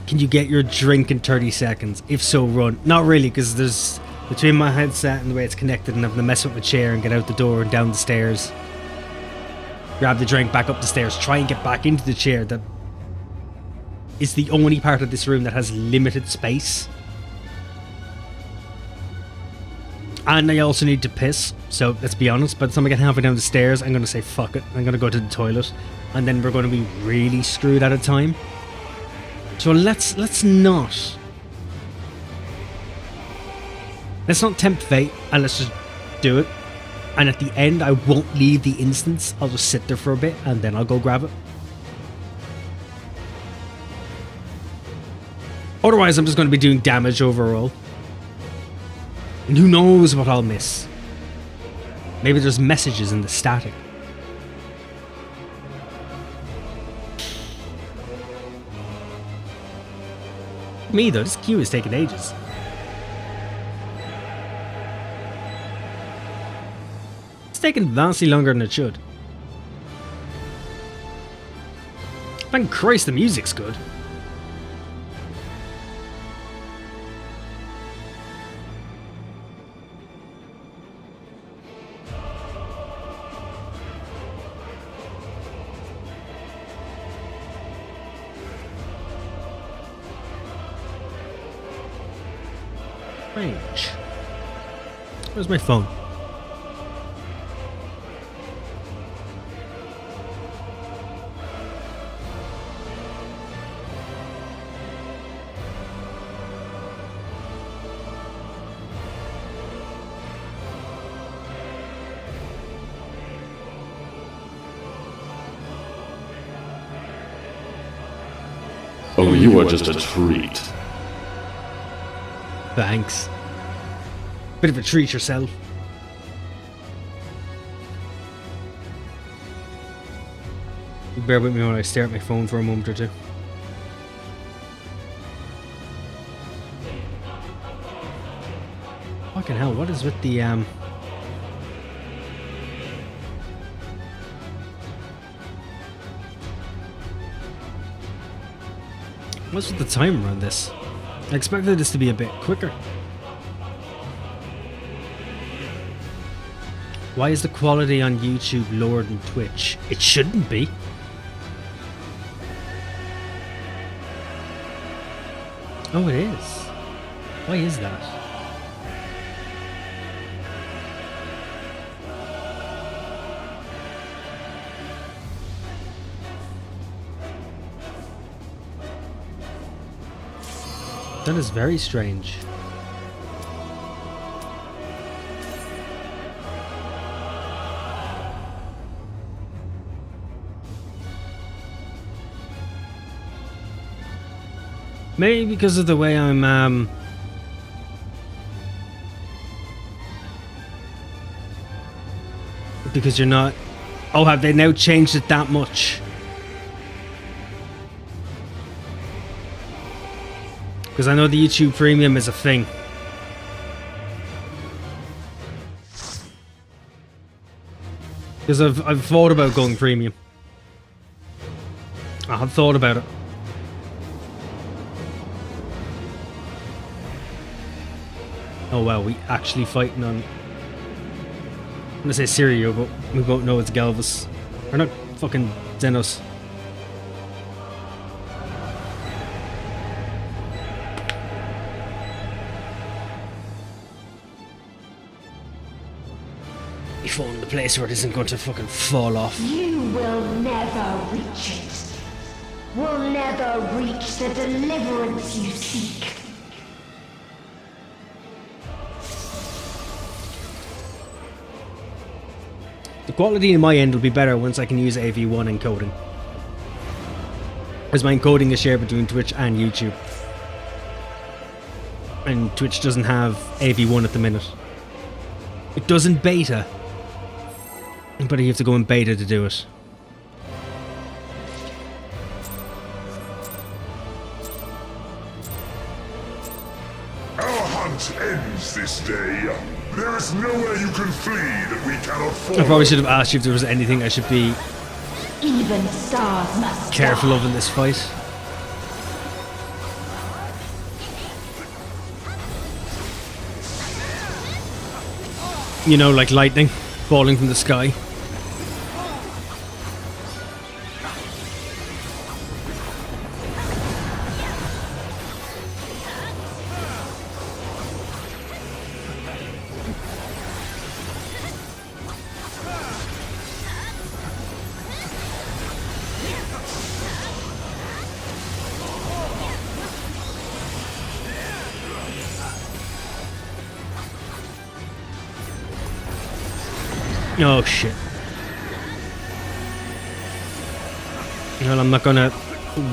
Can you get your drink in 30 seconds? If so, run. Not really, because there's between my headset and the way it's connected and having to mess up my chair and get out the door and down the stairs. Grab the drink, back up the stairs, try and get back into the chair. That is the only part of this room that has limited space. And I also need to piss, so let's be honest, by the time I get halfway down the stairs, I'm going to say fuck it, I'm going to go to the toilet, and then we're going to be really screwed out of time. So let's not tempt fate, and let's just do it. And at the end, I won't leave the instance. I'll just sit there for a bit and then I'll go grab it. Otherwise, I'm just going to be doing damage overall. And who knows what I'll miss. Maybe there's messages in the static. Me though, this queue is taking ages. Taking vastly longer than it should. Thank Christ the music's good. Range. Where's my phone? Oh, you are just a treat. Thanks. Bit of a treat yourself. Bear with me while I stare at my phone for a moment or two. Fucking hell, what is with the what's with the timer on this? I expected this to be a bit quicker. Why is the quality on YouTube lower than Twitch? It shouldn't be. Oh, it is. Why is that? That is very strange. Maybe because of the way I'm because you're not. Oh, have they now changed it that much? Because I know the YouTube Premium is a thing. Because I've thought about going Premium. I have thought about it. Oh wow, we actually fighting on... I'm gonna say Sirio, but we both know it's Galvus. Or not fucking Xenos. We found the place where it isn't going to fucking fall off. You will never reach it. Will never reach the deliverance you seek. The quality in my end will be better once I can use AV1 encoding. As my encoding is shared between Twitch and YouTube. And Twitch doesn't have AV1 at the minute. It does in beta. But you have to go in beta to do it. Our hunt ends this day. There is nowhere you can flee that we cannot follow. I probably should have asked you if there was anything I should be Even stars must careful die. of in this fight. You know, like lightning falling from the sky. Oh shit. Well, I'm not gonna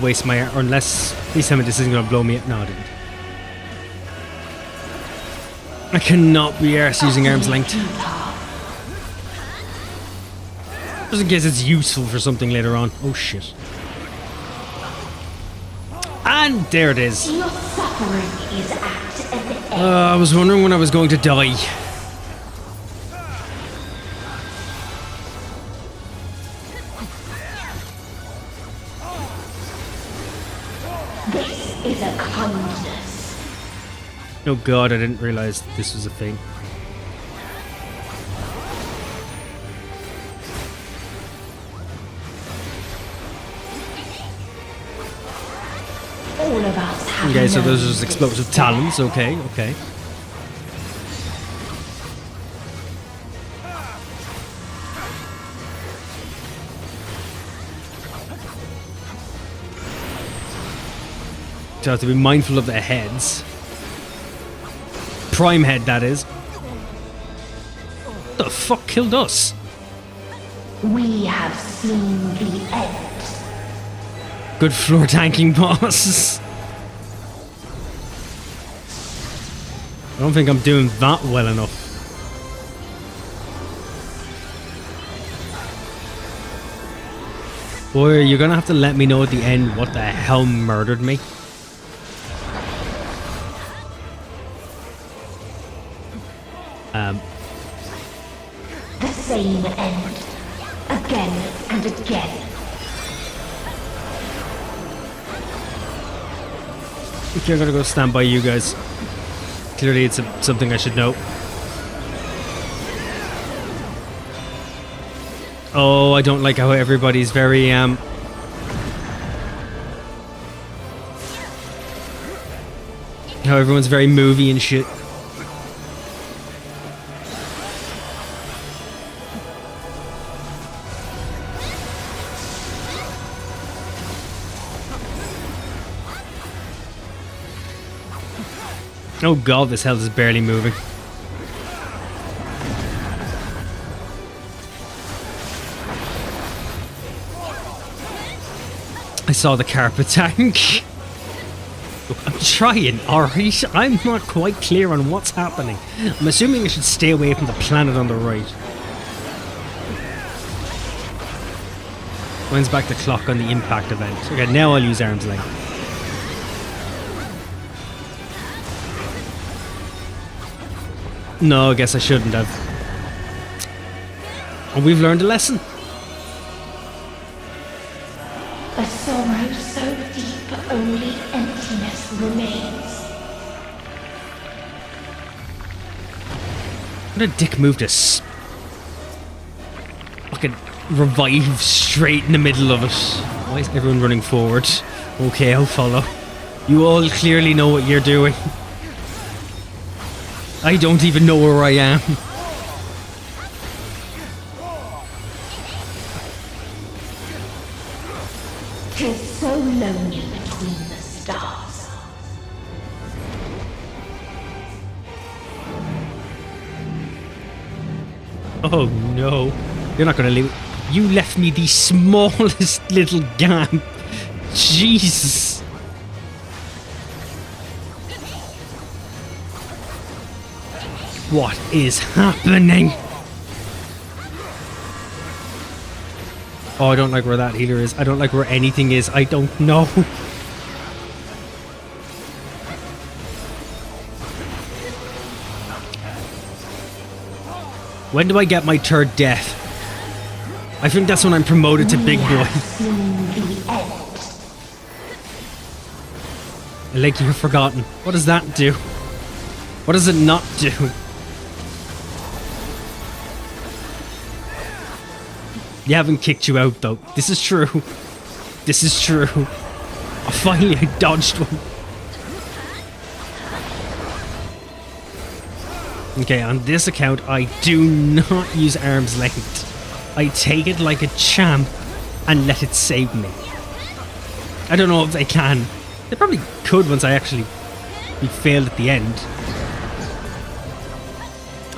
waste my... or unless... Please tell me this isn't gonna blow me up. No, it didn't. I cannot be arsed using arm's length. Just in case it's useful for something later on. Oh shit. And there it is. Your suffering is at an end. I was wondering when I was going to die. This is a kindness. Oh god, I didn't realize this was a thing. All of us have Okay, so known those are just explosive talons. Okay, okay. So I have to be mindful of their heads. Prime head, that is. What the fuck killed us? We have seen the end. Good floor tanking boss. I don't think I'm doing that well enough. Boy, you're gonna have to let me know at the end what the hell murdered me. The same end. Again and again. Okay, I'm gonna go stand by you guys. Clearly it's something I should know. Oh, I don't like how everybody's very, how everyone's very movie and shit. Oh god, this hell is barely moving. I saw the carpet tank. I'm trying, alright? I'm not quite clear on what's happening. I'm assuming I should stay away from the planet on the right. Mine's back the clock on the impact event. Okay, now I'll use arm's length. No, I guess I shouldn't have. And we've learned a lesson. A sorrow so deep only emptiness remains. What a dick move to fucking revive straight in the middle of it. Why is everyone running forward? Okay, I'll follow. You all clearly know what you're doing. I don't even know where I am. Tis so lonely between the stars. Oh no. You're not gonna leave. You left me the smallest little gap. Jesus. What is happening? Oh, I don't like where that healer is. I don't like where anything is. I don't know. When do I get my third death? I think that's when I'm promoted to big boy. Like you've forgotten. What does that do? What does it not do? You haven't kicked you out though. This is true. This is true. Oh, finally I dodged one. Okay, on this account, I do not use arm's length. I take it like a champ and let it save me. I don't know if they can. They probably could once I actually failed at the end.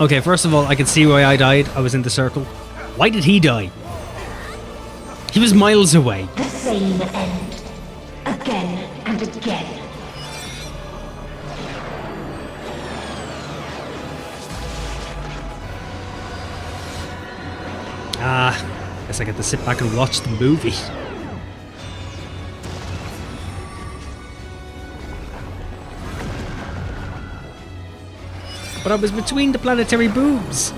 Okay, first of all, I can see why I died. I was in the circle. Why did he die? He was miles away. The same end. Again and again. Guess I get to sit back and watch the movie. But I was between the planetary boobs.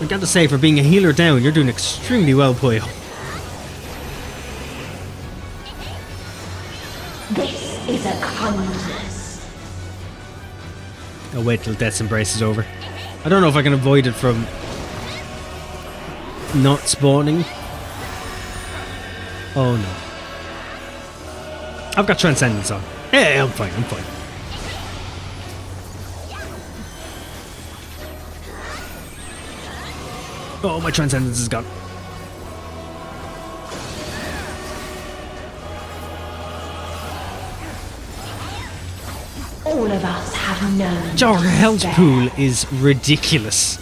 I got to say, for being a healer down, you're doing extremely well, Puyo. This is a kindness. I'll wait till Death's Embrace is over. I don't know if I can avoid it from not spawning. Oh no. I've got Transcendence on. Hey, I'm fine, I'm fine. Oh, my Transcendence is gone. all of us have known. Our health despair. pool is ridiculous.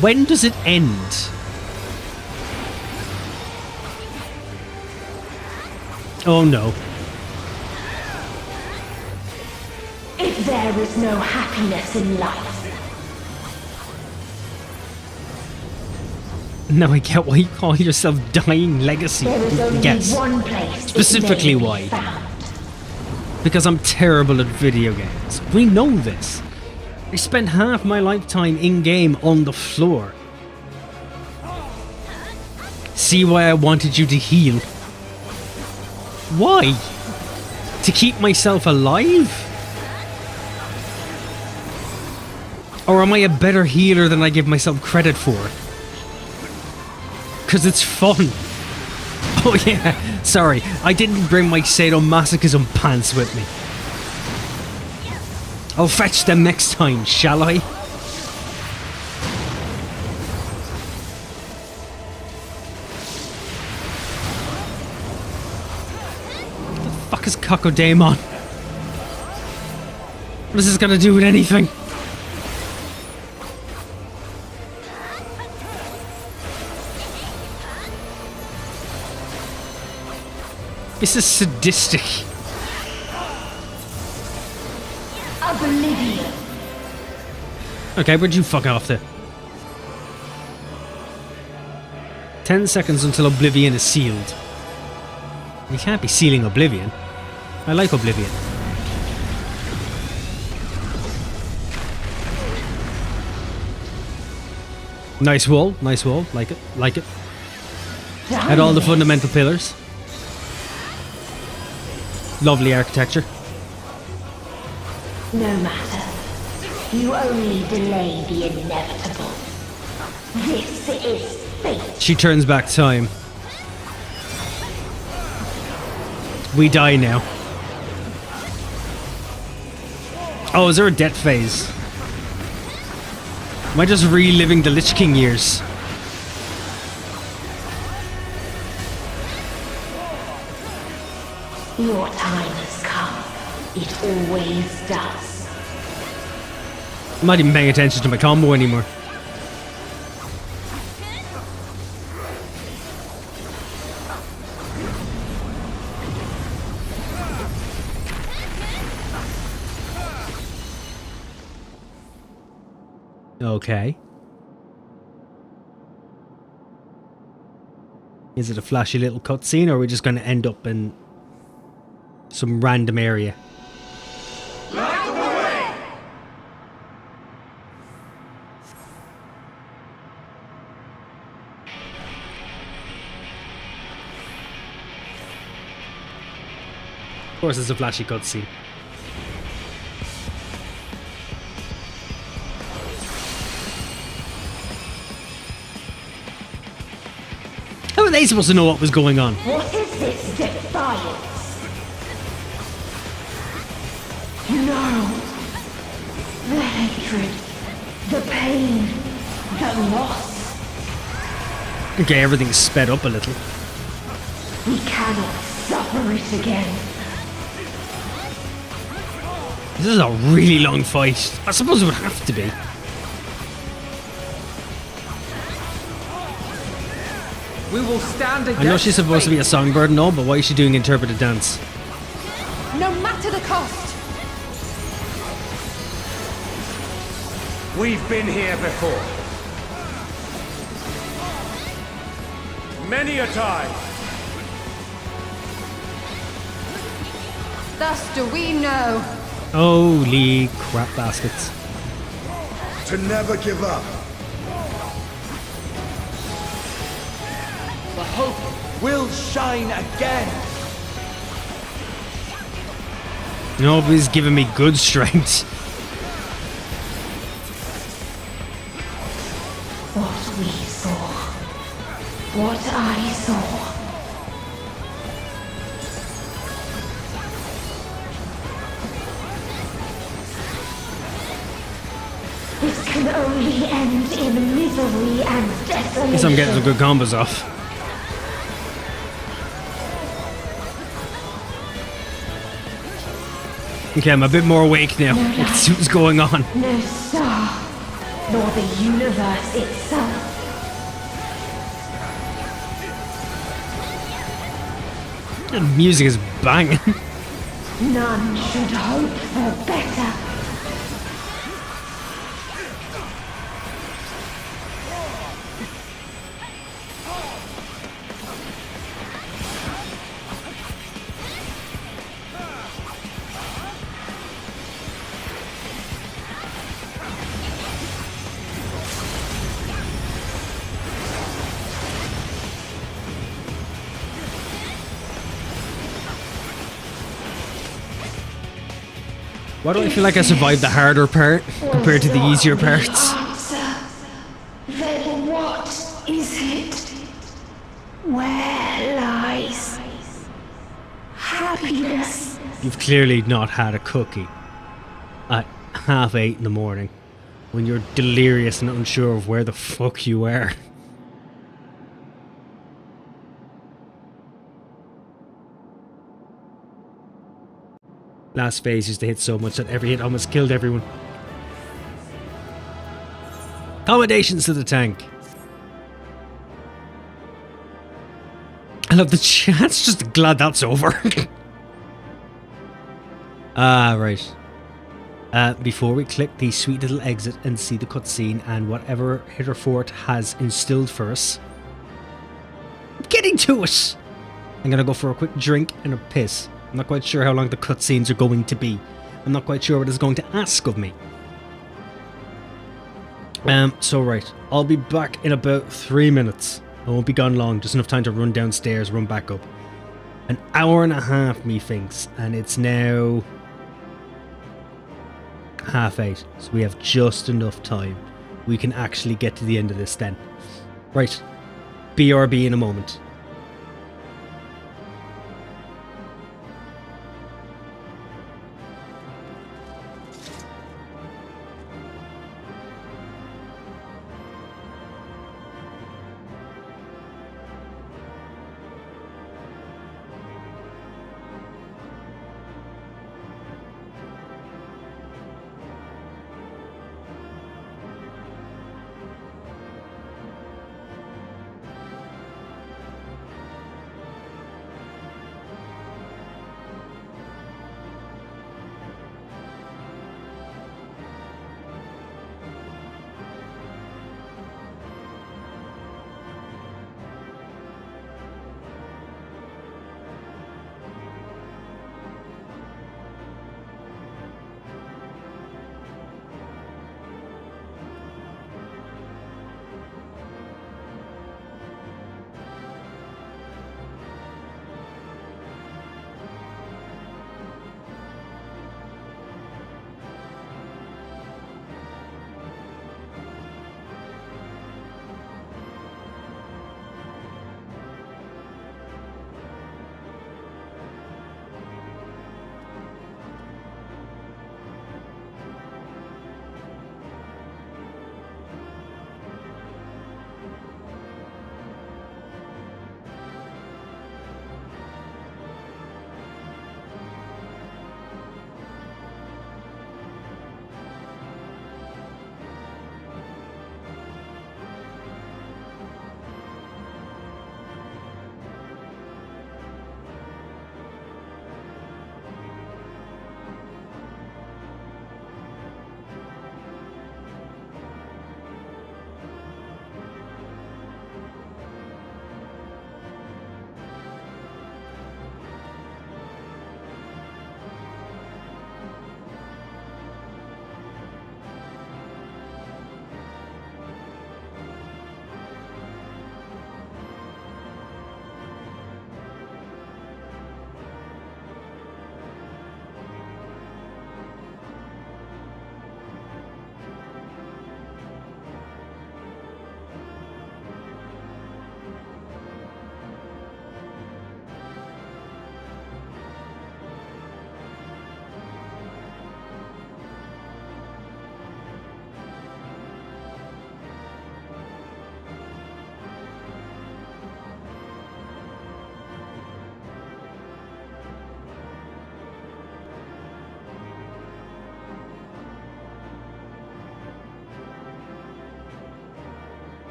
When does it end? Oh no. If there is no happiness in life, Now I get why you call yourself Dying Legacy. there is only Yes. one place. Specifically it may why? be found. Because I'm terrible at video games. We know this. I spent half my lifetime in-game on the floor. See why I wanted you to heal? Why? To keep myself alive? Or am I a better healer than I give myself credit for? Because it's fun. Oh yeah, sorry, I didn't bring my sadomasochism pants with me. I'll fetch them next time, shall I? What the fuck is Cocodamon? What is this gonna do with anything? This is sadistic. Oblivion. Okay, where'd you fuck off to? 10 seconds until Oblivion is sealed. You can't be sealing Oblivion. I like Oblivion. Nice wall, like it, like it. Had all the fundamental pillars. Lovely architecture. No matter. You only delay the inevitable. This is fate. She turns back time. We die now. Oh, is there a death phase? Am I just reliving the Lich King years? Your time has come. It always does. I'm not even paying attention to my combo anymore. Okay. Is it a flashy little cutscene, or are we just going to end up in some random area? Of course, it's a flashy cutscene. How are they supposed to know what was going on? What is this defiance? No. The hatred, the pain, the loss. Okay, everything's sped up a little. We cannot suffer it again. This is a really long fight. I suppose it would have to be. We will stand against I know she's supposed to be a songbird and all, but why is she doing interpreted dance? No matter the cost. We've been here before. Many a time. Thus do we know. Holy crap baskets. To never give up. The hope will shine again. Nobody's giving me good strength. What we saw. What I saw. This can only end in misery and desolation. Guess I'm getting some good combos off. Okay, I'm a bit more awake now. Let's see what's going on. No star, nor the universe itself. The music is banging. None should hope for better. Why do I feel like I survived the harder part compared to the easier parts? Answer. Then what is it? Where lies happiness? You've clearly not had a cookie at 8:30 in the morning when you're delirious and unsure of where the fuck you are. Last phase used to hit so much that every hit almost killed everyone. Accommodations to the tank. I love the chat's just glad that's over. Right. Before we click the sweet little exit and see the cutscene and whatever Hitterfort has instilled for us. I'm getting to it! I'm gonna go for a quick drink and a piss. I'm not quite sure how long the cutscenes are going to be. I'm not quite sure what it's going to ask of me. So right, I'll be back in about 3 minutes. I won't be gone long, just enough time to run downstairs, run back up. An hour and a half, methinks, and it's now 8:30, so we have just enough time. We can actually get to the end of this then. Right, BRB in a moment.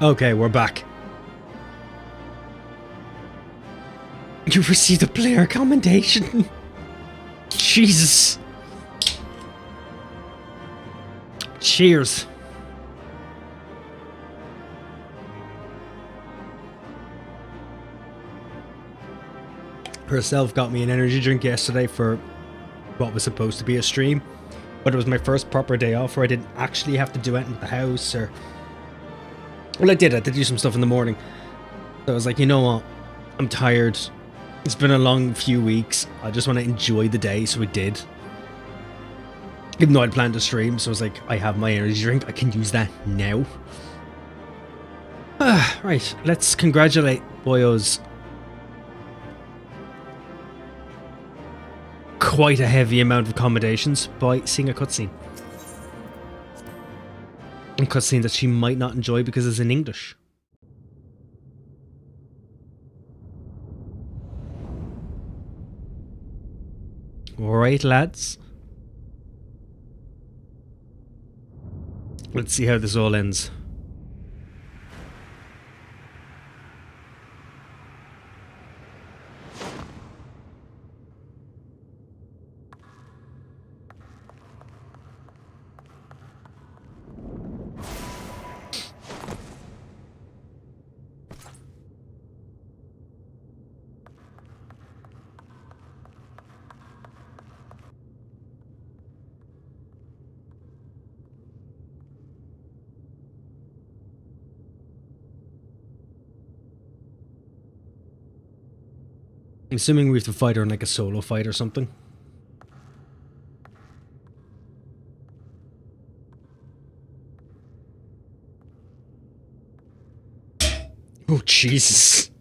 Okay, we're back. You received a player commendation. Jesus. Cheers. Herself got me an energy drink yesterday for what was supposed to be a stream, but it was my first proper day off where I didn't actually have to do anything at the house, or... Well, I did do some stuff in the morning. So I was like, you know what? I'm tired. It's been a long few weeks. I just want to enjoy the day, so I did. Even though I'd planned to stream, so I was like, I have my energy drink. I can use that now. Right, let's congratulate Boyo's quite a heavy amount of accommodations by seeing a cutscene. A cutscene that she might not enjoy because it's in English. Alright, lads. Let's see how this all ends. I'm assuming we have to fight her in like a solo fight or something. Oh, Jesus.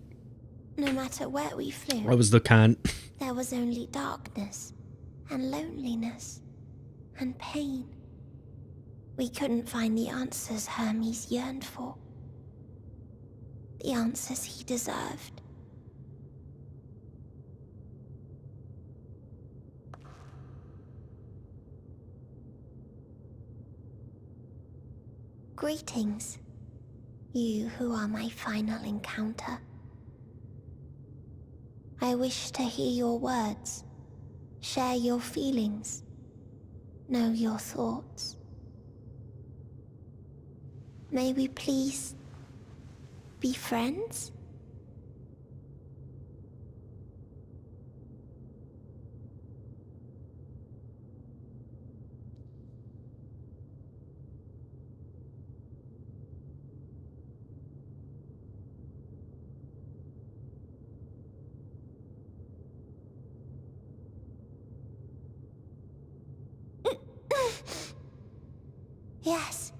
No matter where we flew, I was the can. there was only darkness and loneliness and pain. We couldn't find the answers Hermes yearned for. The answers he deserved. Greetings, you who are my final encounter. I wish to hear your words, share your feelings, know your thoughts. May we please be friends? Yes,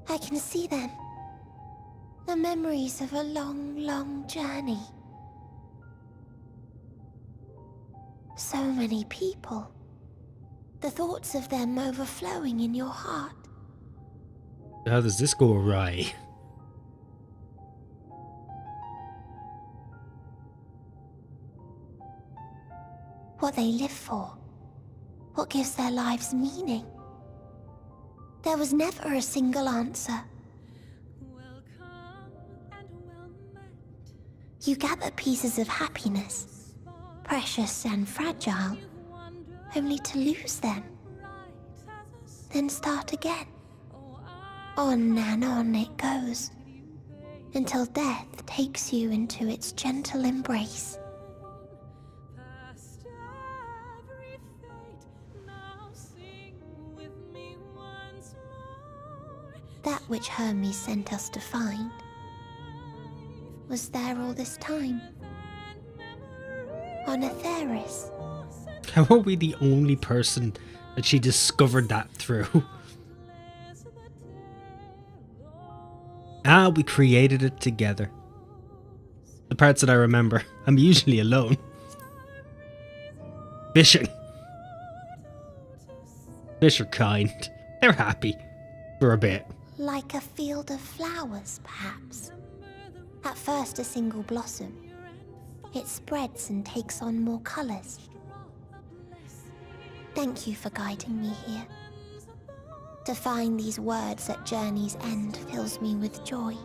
I can see them. The memories of a long, long journey. So many people. The thoughts of them overflowing in your heart. How does this go awry? What they live for. What gives their lives meaning. There was never a single answer. You gather pieces of happiness, precious and fragile, only to lose them. Then start again. On and on it goes, until death takes you into its gentle embrace. That which Hermes sent us to find was there all this time. On Atheris. How are we the only person that she discovered that through? Ah, we created it together. The parts that I remember. I'm usually alone. Fishing. Fish are kind. They're happy. For a bit. Like a field of flowers, perhaps. At first a single blossom. It spreads and takes on more colors. Thank you for guiding me here. To find these words at journey's end fills me with joy.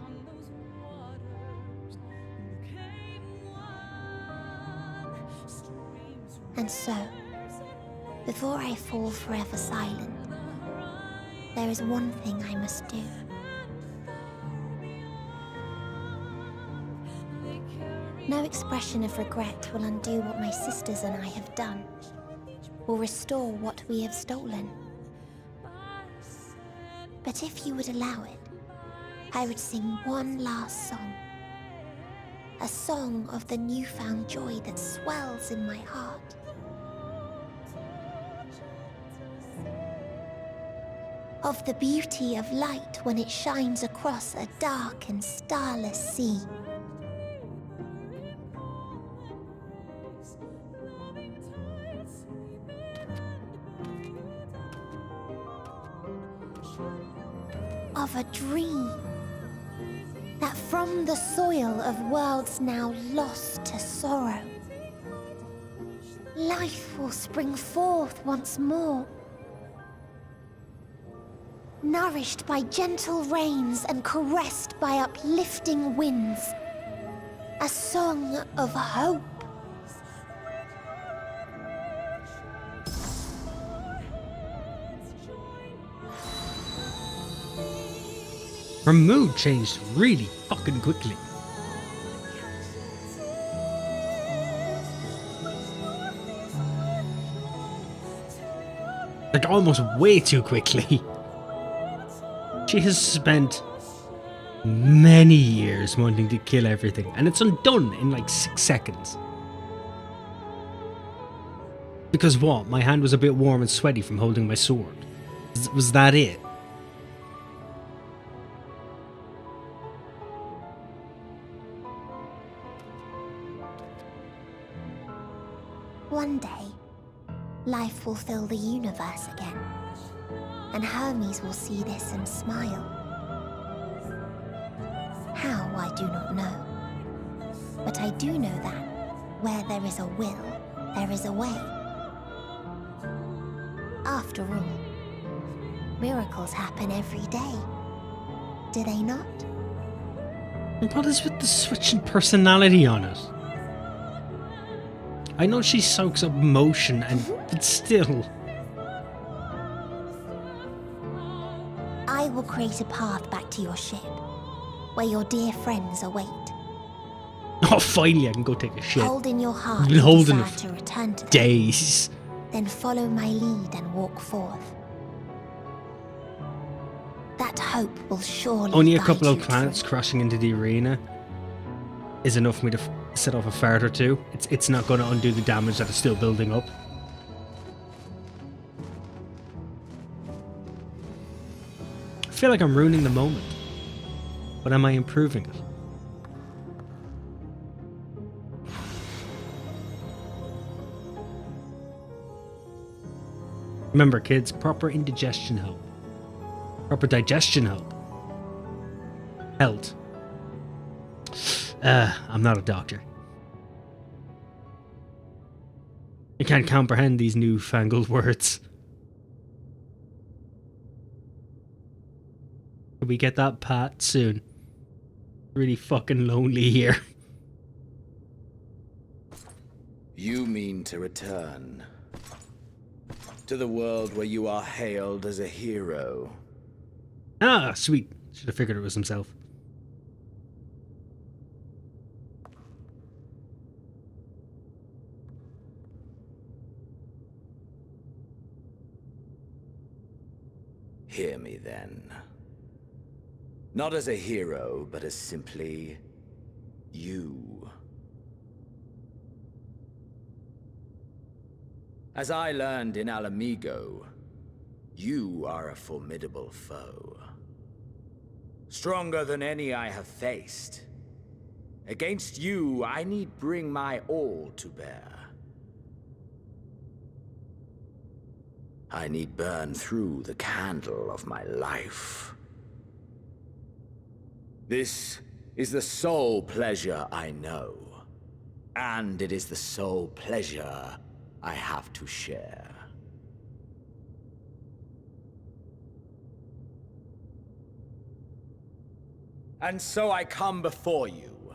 And so, before I fall forever silent, there is one thing I must do. No expression of regret will undo what my sisters and I have done, or restore what we have stolen. But if you would allow it, I would sing one last song. A song of the newfound joy that swells in my heart. Of the beauty of light when it shines across a dark and starless sea. Of a dream that from the soil of worlds now lost to sorrow, life will spring forth once more. Nourished by gentle rains and caressed by uplifting winds. A song of hope. Her mood changed really fucking quickly. Like almost way too quickly. She has spent many years wanting to kill everything, and it's undone in like 6 seconds. Because what? My hand was a bit warm and sweaty from holding my sword. Was that it? One day, life will fill the universe again, and Hermes will see this and smile. How, I do not know. But I do know that where there is a will, there is a way. After all, miracles happen every day, do they not? And what is with the switch in personality on it? I know she soaks up emotion, but still. I will create a path back to your ship, where your dear friends await. Oh, finally I can go take a shit. Hold in your heart I've been the holding desire it to return to them. Days. Then follow my lead and walk forth. That hope will surely Only a guide couple of you planets through. crashing into the arena is enough for me to set off a fart or two. It's not going to undo the damage that is still building up. I feel like I'm ruining the moment. But am I improving it? Remember kids, proper indigestion help. Proper digestion help. Health. I'm not a doctor. I can't comprehend these newfangled words. Can we get that pat soon? Really fucking lonely here. You mean to return to the world where you are hailed as a hero. Ah, sweet. Should have figured it was himself. Hear me then. Not as a hero, but as simply you. As I learned in Alamigo, you are a formidable foe. Stronger than any I have faced. Against you, I need bring my all to bear. I need burn through the candle of my life. This is the sole pleasure I know, and it is the sole pleasure I have to share. And so I come before you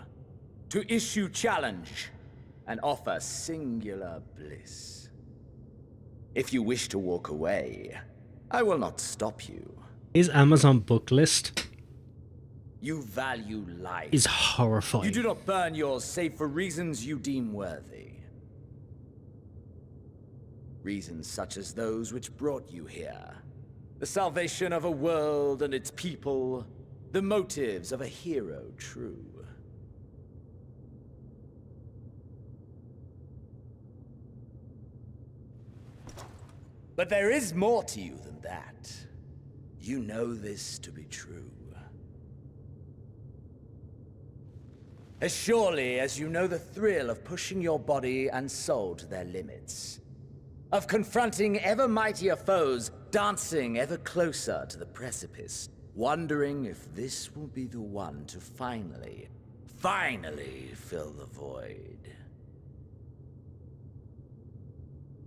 to issue challenge and offer singular bliss. If you wish to walk away, I will not stop you. His Amazon book list You value life. is horrifying. You do not burn yours save for reasons you deem worthy. Reasons such as those which brought you here. The salvation of a world and its people. The motives of a hero true. But there is more to you than that. You know this to be true. As surely as you know the thrill of pushing your body and soul to their limits. Of confronting ever mightier foes, dancing ever closer to the precipice, wondering if this will be the one to finally fill the void.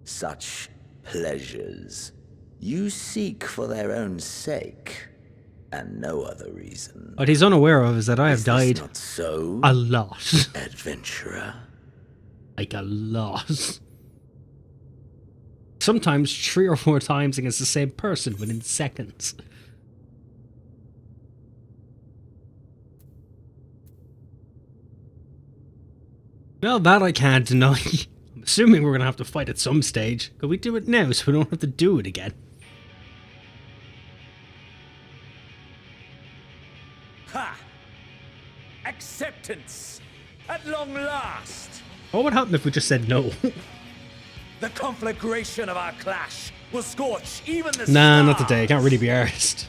Such pleasures you seek for their own sake, and no other reason. What he's unaware of is that I have Is this died not so, a lot. adventurer? Like a lot. Sometimes 3 or 4 times against the same person within seconds. Well, that I can't deny. I'm assuming we're going to have to fight at some stage. Could we do it now so we don't have to do it again? Ha! Acceptance! At long last! What would happen if we just said no? The conflagration of our clash will scorch even the Nah, not stars. today. I can't really be arsed.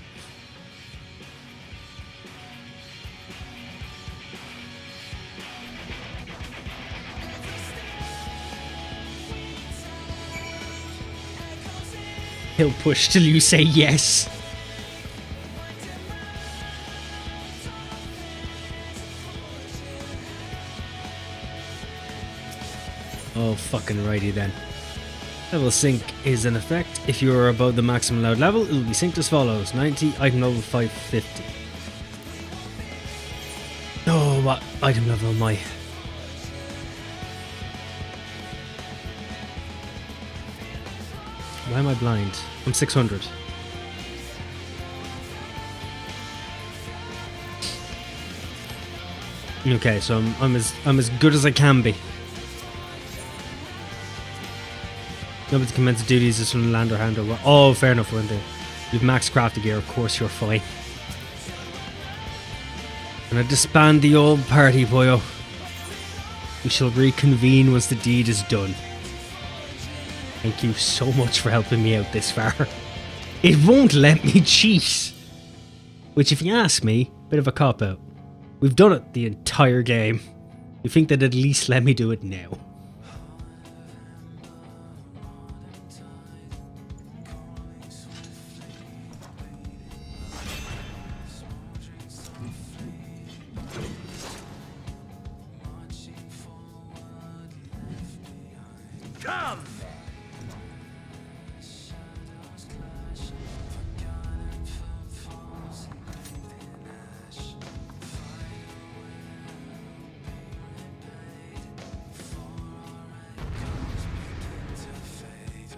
He'll push till you say yes. Oh, fucking righty then. Level sync is in effect. If you are above the maximum allowed level, it will be synced as follows. 90, item level 550. Oh, what item level am I? Why am I blind? I'm 600. Okay, so I'm as good as I can be. Nobody to commence duties is from the land or hand or what? Oh, fair enough, we're in there. You've max crafted gear, of course you're fine. Gonna disband the old party, boyo. We shall reconvene once the deed is done. Thank you so much for helping me out this far. It won't let me cheat. Which, if you ask me, bit of a cop-out. We've done it the entire game. You think they'd at least let me do it now? Come!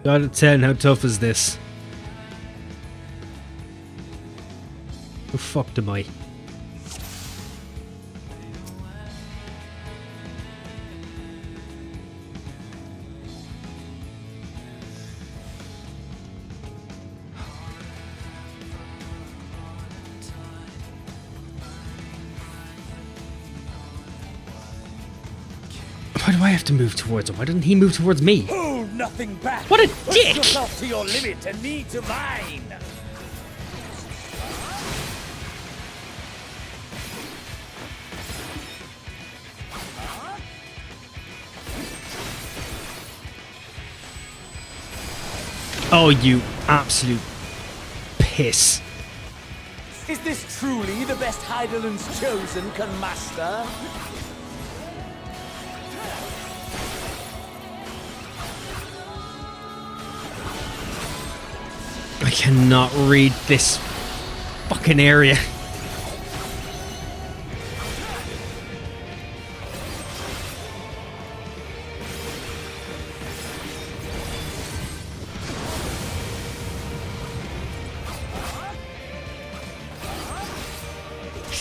Out of 10, how tough is this? How fucked am I? Why do I have to move towards him? Why didn't he move towards me? Hold nothing back! What a Push dick! yourself to your limit and me to mine! Oh, you absolute piss. Is this truly the best Heideland's chosen can master? I cannot read this fucking area.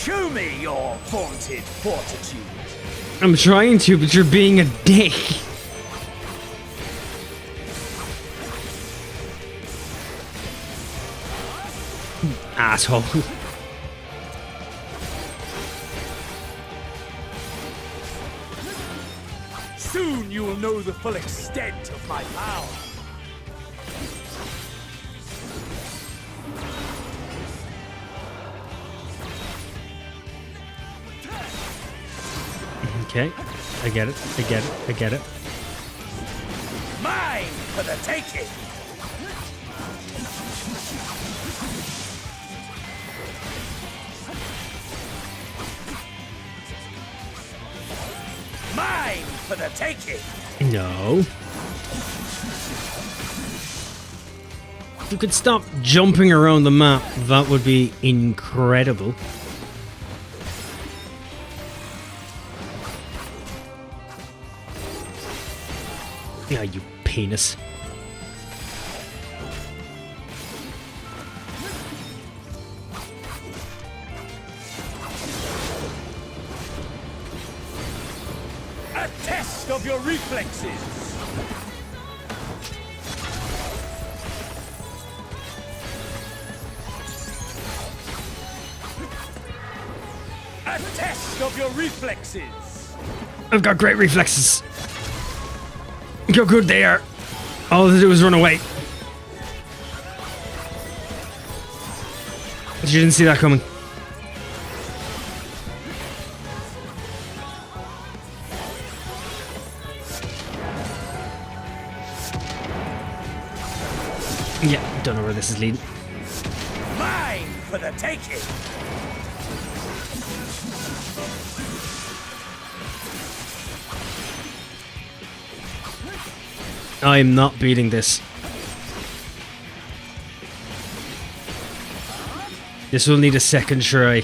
Show me your vaunted fortitude. I'm trying to, but you're being a dick. Asshole. Soon you will know the full extent of my power. Okay, I get it, I get it, I get it. Mine for the taking! Mine for the taking! No. If you could stop jumping around the map, that would be incredible. Yeah, you penis. A test of your reflexes! A test of your reflexes! I've got great reflexes. You're good there. All to do is run away. You didn't see that coming. Yeah, don't know where this is leading. Mine for the taking! I'm not beating this. This will need a second try.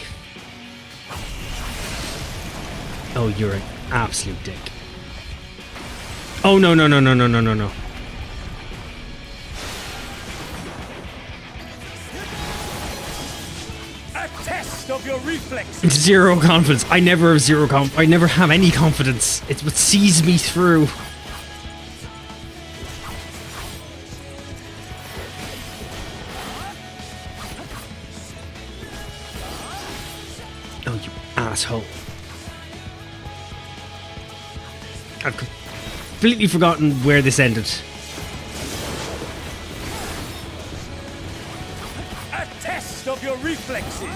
Oh, you're an absolute dick. Oh, no, no, no, no, no, no, no, no. A test of your reflexes! Zero confidence. I never have I never have any confidence. It's what sees me through. Oh, you asshole. I've completely forgotten where this ended. A test of your reflexes!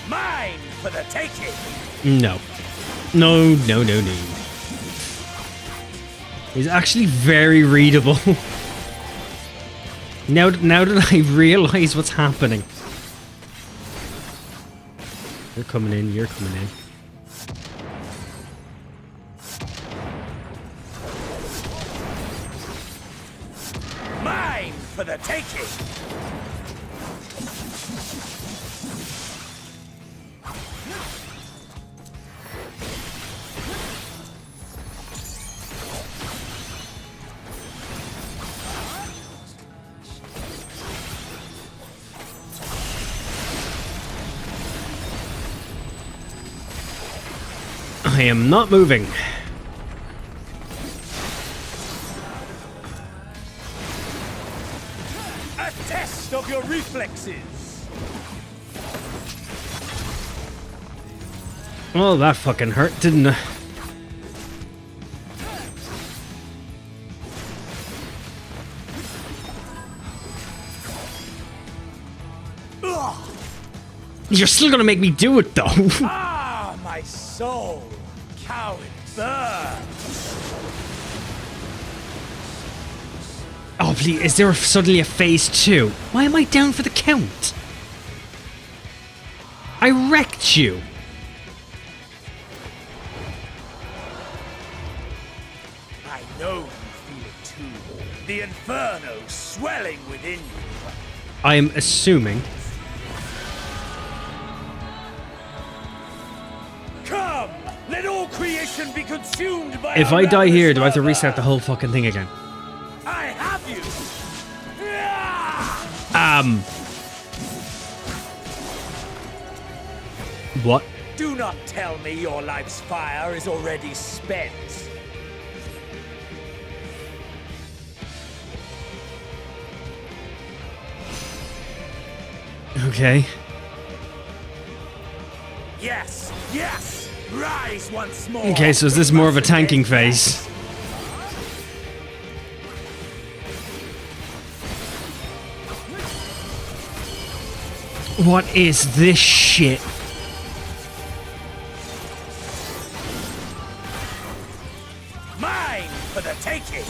Mine for the taking! No. No, no, no, no. He's actually very readable. now that I realize what's happening. You're coming in, you're coming in. Mine for the taking! I am not moving. A test of your reflexes! Well, that fucking hurt, didn't it? You're still gonna make me do it, though. Ah, my soul! How it burns! Oh, please, is there suddenly a phase 2? Why am I down for the count? I wrecked you. I know you feel it too. The inferno swelling within you. I am assuming. Come! Let all creation be consumed by If our I die here, ravenous do I have to murder. restart the whole fucking thing again? I have you! What? Do not tell me your life's fire is already spent. Okay. Yes! Yes! Rise once more! Okay, so is this more of a tanking phase? What is this shit? Mine for the taking!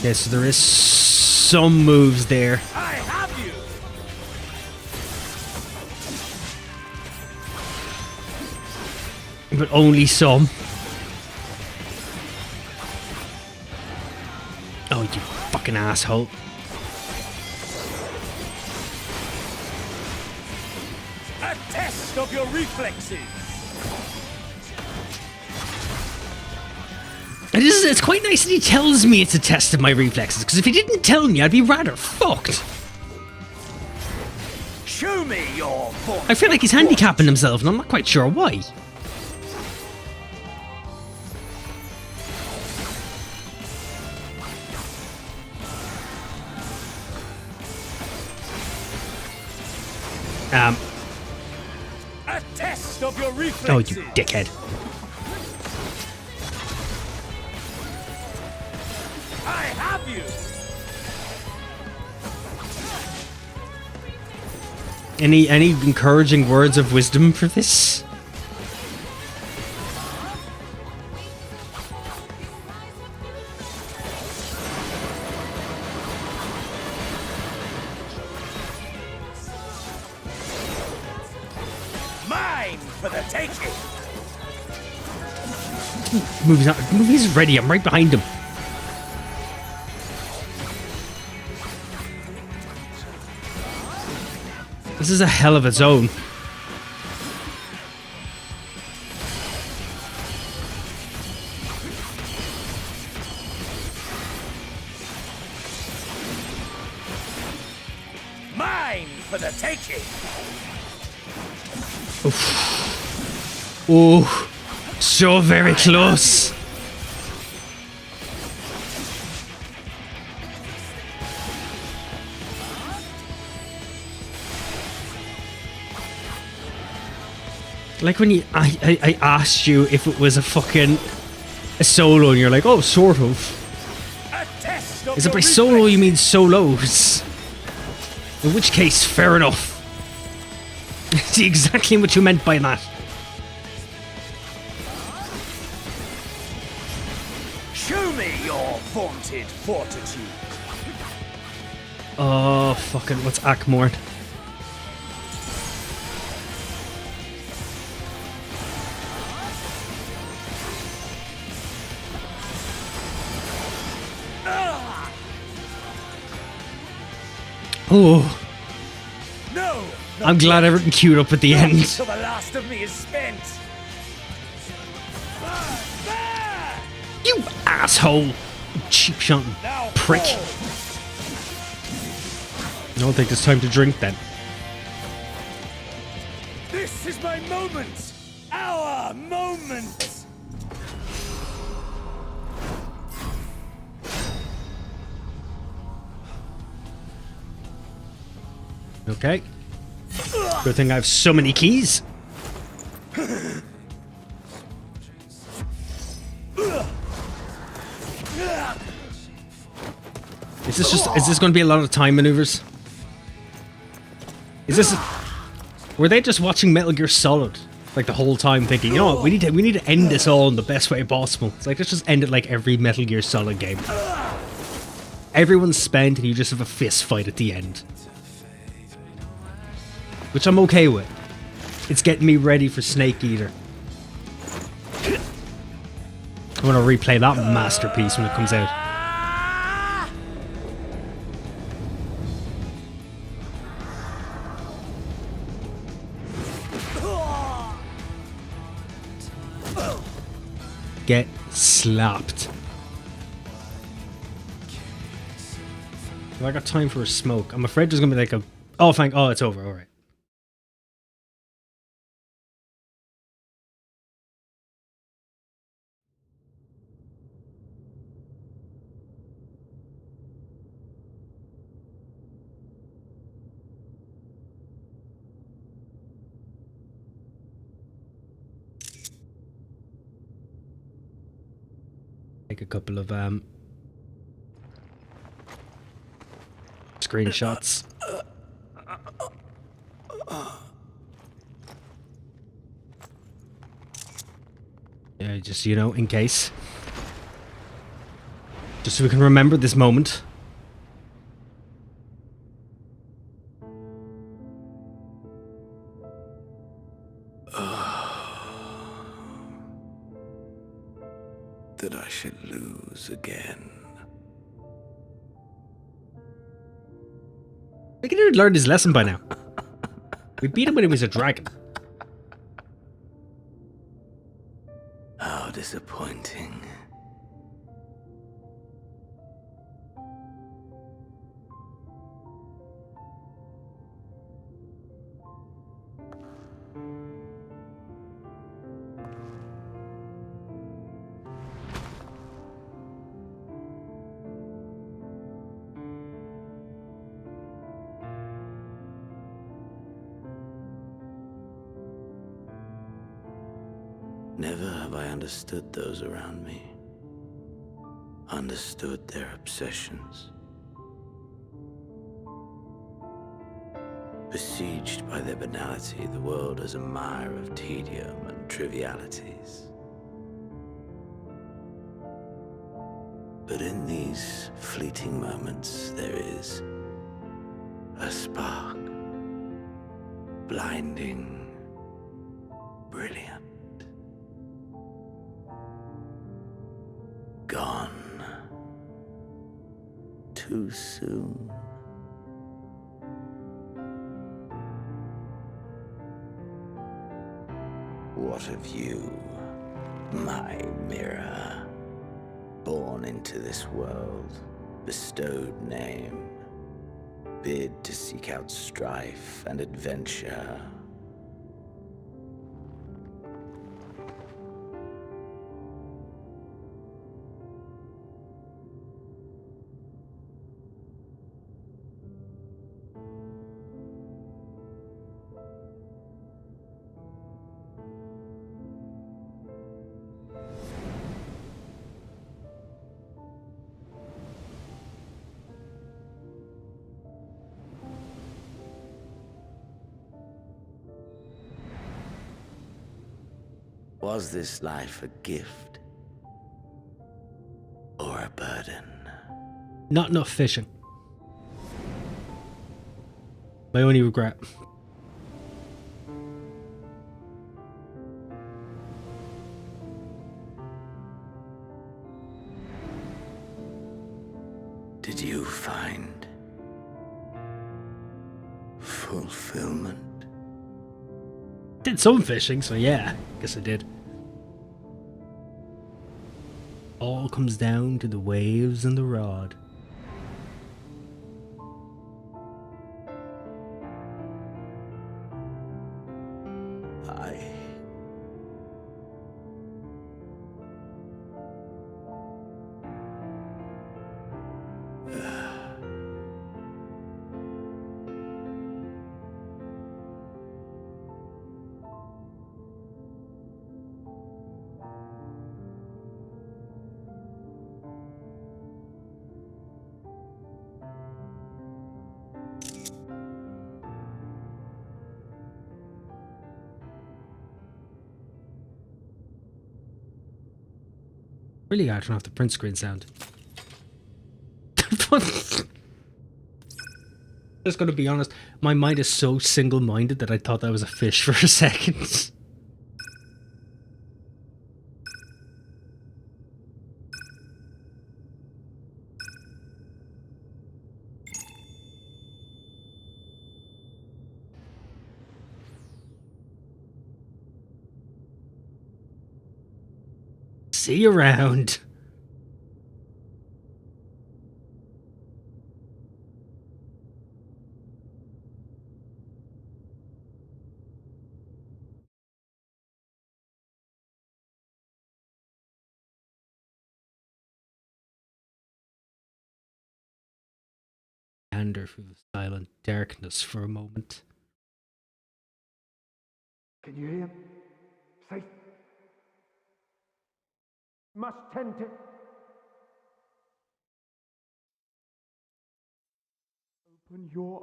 Okay, so there is some moves there. I have you! But only some. Oh, you fucking asshole. A test of your reflexes! It's quite nice that he tells me it's a test of my reflexes, because if he didn't tell me, I'd be rather fucked. Show me your force! I feel like he's handicapping himself, and I'm not quite sure why. A test of your Oh, reflexes! you dickhead. I have you! Any encouraging words of wisdom for this? Mine for the taking! Movie's ready, I'm right behind him. This is a hell of its own. Mine for the taking! Oh, so very close. Like when I asked you if it was a solo and you're like, oh, sort of. A test of Is it your by solo reflexes. you mean solos? In which case, fair enough. See exactly what you meant by that. Show me your vaunted fortitude! Oh, fucking, what's Akmord? Oh, No! I'm glad everything queued up at the end. Until the last of me is spent! There! You asshole! Cheap shot Now prick. fall. I don't think it's time to drink then. This is my moment! Our moment! Okay. Good thing I have so many keys. Is this going to be a lot of time maneuvers? Is this... Were they just watching Metal Gear Solid like the whole time thinking, you know what, we need to end this all in the best way possible. It's like, let's just end it like every Metal Gear Solid game. Everyone's spent and you just have a fist fight at the end. Which I'm okay with. It's getting me ready for Snake Eater. I want to replay that masterpiece when it comes out. Get slapped. Have I got time for a smoke? I'm afraid there's gonna be like a... Oh, thank... Oh, it's over. All right. Take a couple of screenshots. Yeah, just, you know, in case. Just so we can remember this moment. That I should lose again. I think he had learned his lesson by now. We beat him when he was a dragon. How disappointing. Never have I understood those around me. Understood their obsessions. Besieged by their banality, the world is a mire of tedium and trivialities. But in these fleeting moments, there is a spark. Blinding, brilliant. Gone too soon. What of you, my mirror? Born into this world, bestowed name, bid to seek out strife and adventure. Was this life a gift or a burden? Not enough fishing. My only regret. Did you find fulfillment? Did some fishing, so yeah, guess I did. All comes down to the waves and the rod. Really gotta turn off the print screen sound. Just gonna be honest, my mind is so single-minded that I thought that was a fish for a second. See you around. Wander through the silent darkness for a moment. Can you hear? Safe. Must tend to. Open your.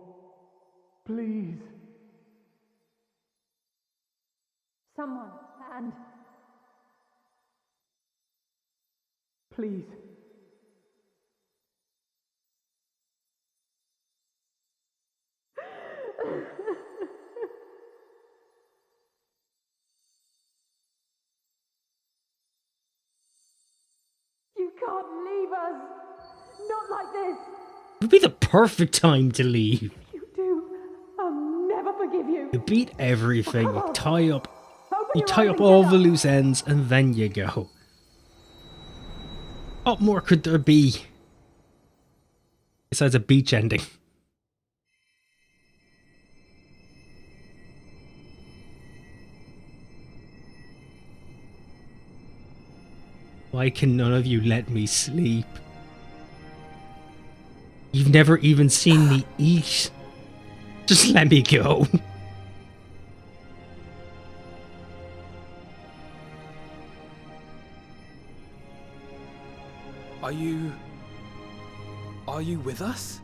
Please. Someone, and Please. you can't leave us. Not like this. It would be the perfect time to leave. If you do, I'll never forgive you. You beat everything, you tie up Open your tie eyes up and all get the up. loose ends, and then you go. What more could there be? Besides a beach ending. Why can none of you let me sleep? You've never even seen me eat. Just let me go. Are you with us?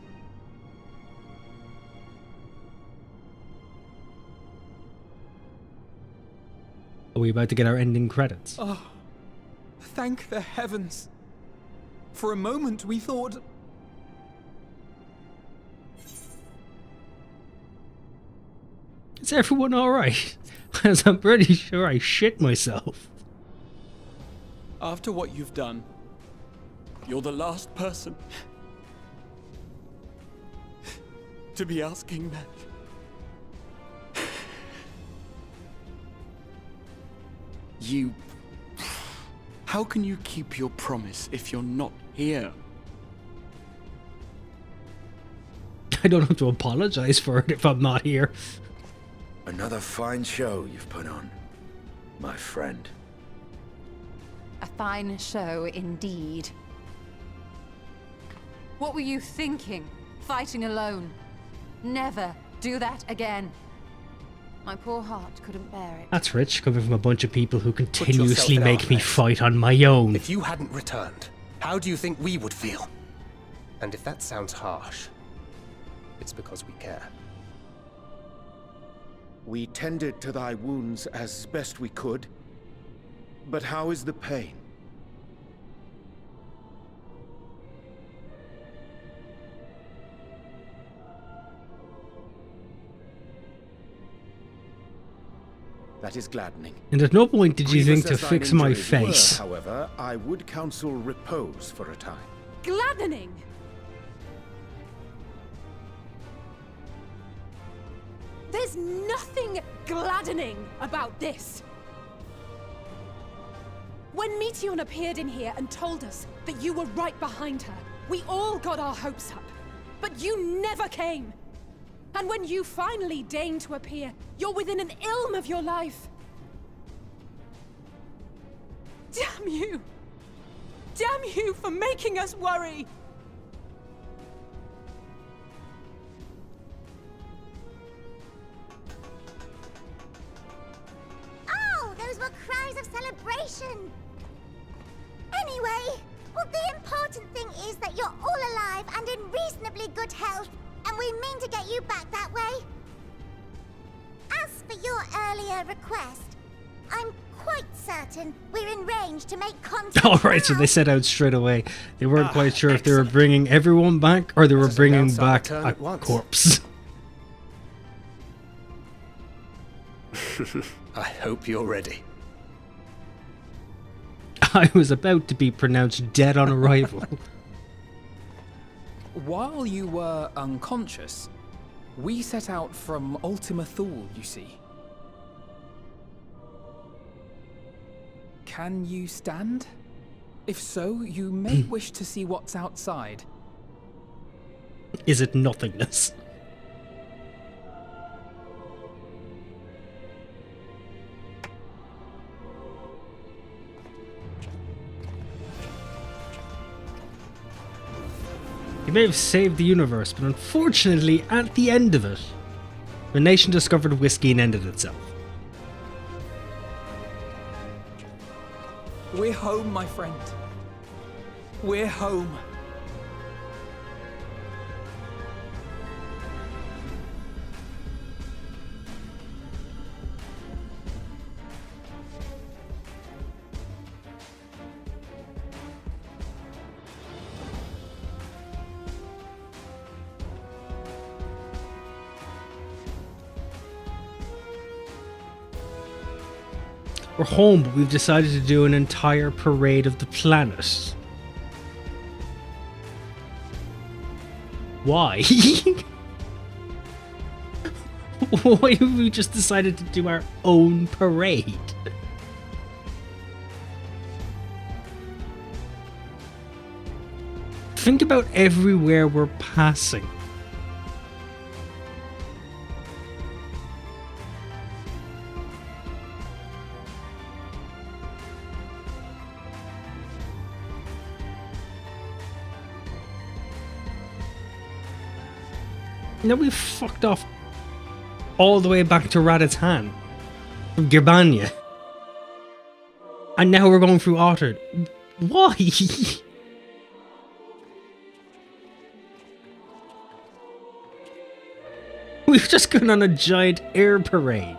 Are we about to get our ending credits? Oh, thank the heavens. For a moment we thought... Is everyone alright? Because I'm pretty sure I shit myself. After what you've done, you're the last person to be asking that. You... How can you keep your promise if you're not here? I don't have to apologize for it if I'm not here. Another fine show you've put on, my friend. A fine show indeed. What were you thinking? Fighting alone? Never do that again. My poor heart couldn't bear it. That's rich, coming from a bunch of people who yourself continuously in our make me place. fight on my own. If you hadn't returned, how do you think we would feel? And if that sounds harsh, it's because we care. We tended to thy wounds as best we could, but how is the pain? That is gladdening. And at no point did you Grievous think to as thine fix my injuries were, face. however, I would counsel repose for a time. Gladdening! There's nothing gladdening about this! When Meteion appeared in here and told us that you were right behind her, we all got our hopes up. But you never came! And when you finally deign to appear, you're within an ilm of your life! Damn you! Damn you for making us worry! Oh, those were cries of celebration! Anyway, well, the important thing is that you're all alive and in reasonably good health, and we mean to get you back that way. As for your earlier request, I'm quite certain we're in range to make contact. Alright, so they set out straight away. They weren't quite sure if they were bringing everyone back or they were bringing back a corpse. I hope you're ready. I was about to be pronounced dead on arrival. While you were unconscious, we set out from Ultima Thule, you see. Can you stand? If so, you may wish to see what's outside. Is it nothingness? You may have saved the universe, but unfortunately, at the end of it, the nation discovered whiskey and ended itself. We're home, my friend. We're home. We're home, but we've decided to do an entire parade of the planet. Why? Why have we just decided to do our own parade? Think about everywhere we're passing. Now we've fucked off all the way back to Radatan from Gerbania. And now we're going through Ottered. Why? We've just gone on a giant air parade.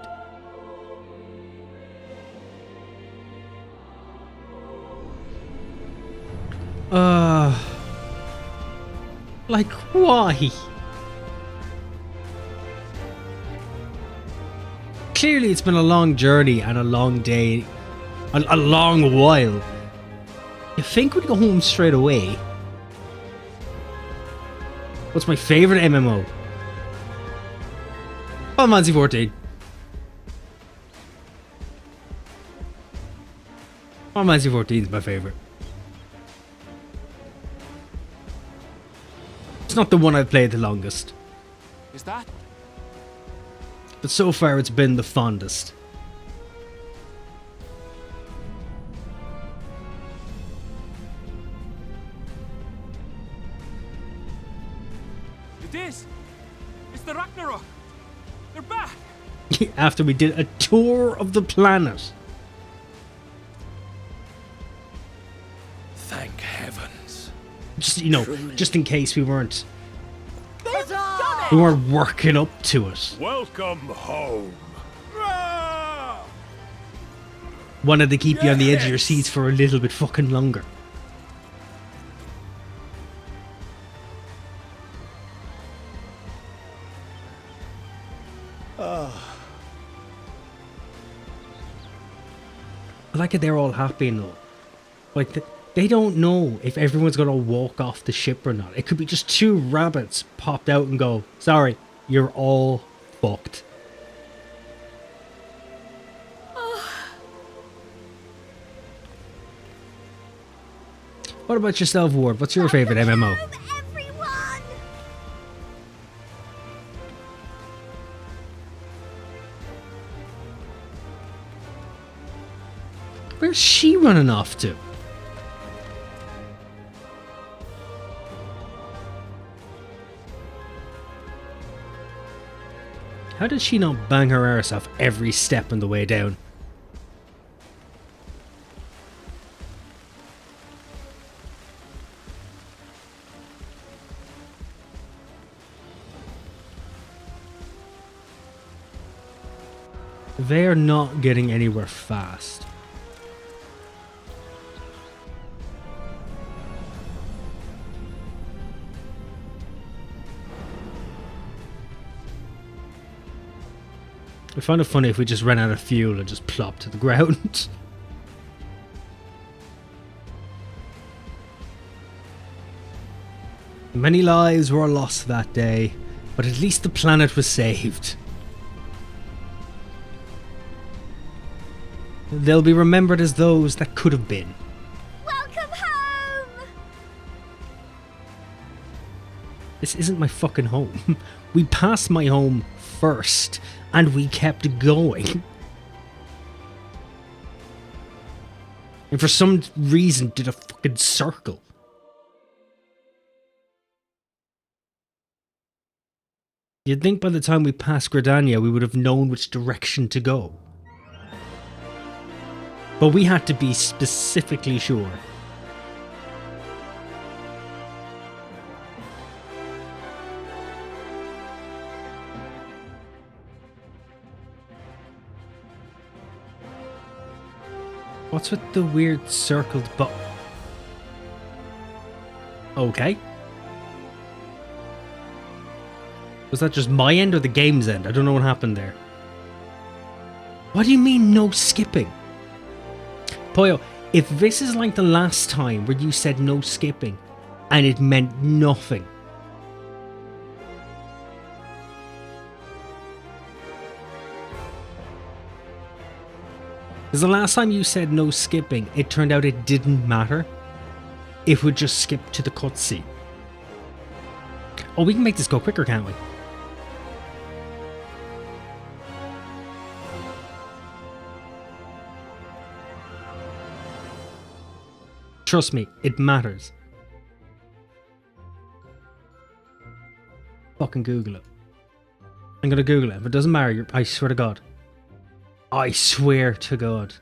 Like, why? Clearly it's been a long journey and a long day, a long while. You think we'd go home straight away? What's my favourite MMO? Final Fantasy XIV. Final Fantasy XIV is my favourite. It's not the one I've played the longest. Is that? But so far it's been the fondest. It is! It's the Ragnarok! They're back! After we did a tour of the planet. Thank heavens. Just, you know, just in case we weren't Huzzah! we weren't working up to it. Welcome home. Wanted to keep you on the edge of your seats for a little bit fucking longer. I like it, they're all happy and all. Like, they don't know if everyone's gonna walk off the ship or not. It could be just two rabbits popped out and go, sorry, you're all fucked. What about yourself, Ward? What's your favourite MMO? Everyone! Where's she running off to? How did she not bang her arse off every step on the way down? They are not getting anywhere fast. I find it funny if we just ran out of fuel and just plopped to the ground. Many lives were lost that day, but at least the planet was saved. They'll be remembered as those that could have been. Welcome This isn't my fucking home. We passed my home first, and we kept going. And for some reason did a fucking circle. You'd think by the time we passed Gridania we would have known which direction to go. But we had to be specifically sure. What's with the weird circled but okay. Was that just my end or the game's end? I don't know what happened there. What do you mean no skipping? Poyo, if this is like the last time where you said no skipping and it meant nothing. Because the last time you said no skipping, it turned out it didn't matter. It would just skip to the cutscene. Oh, we can make this go quicker, can't we? Trust me, it matters. Fucking Google it. I'm gonna Google it. If it doesn't matter, I swear to God. I swear to God.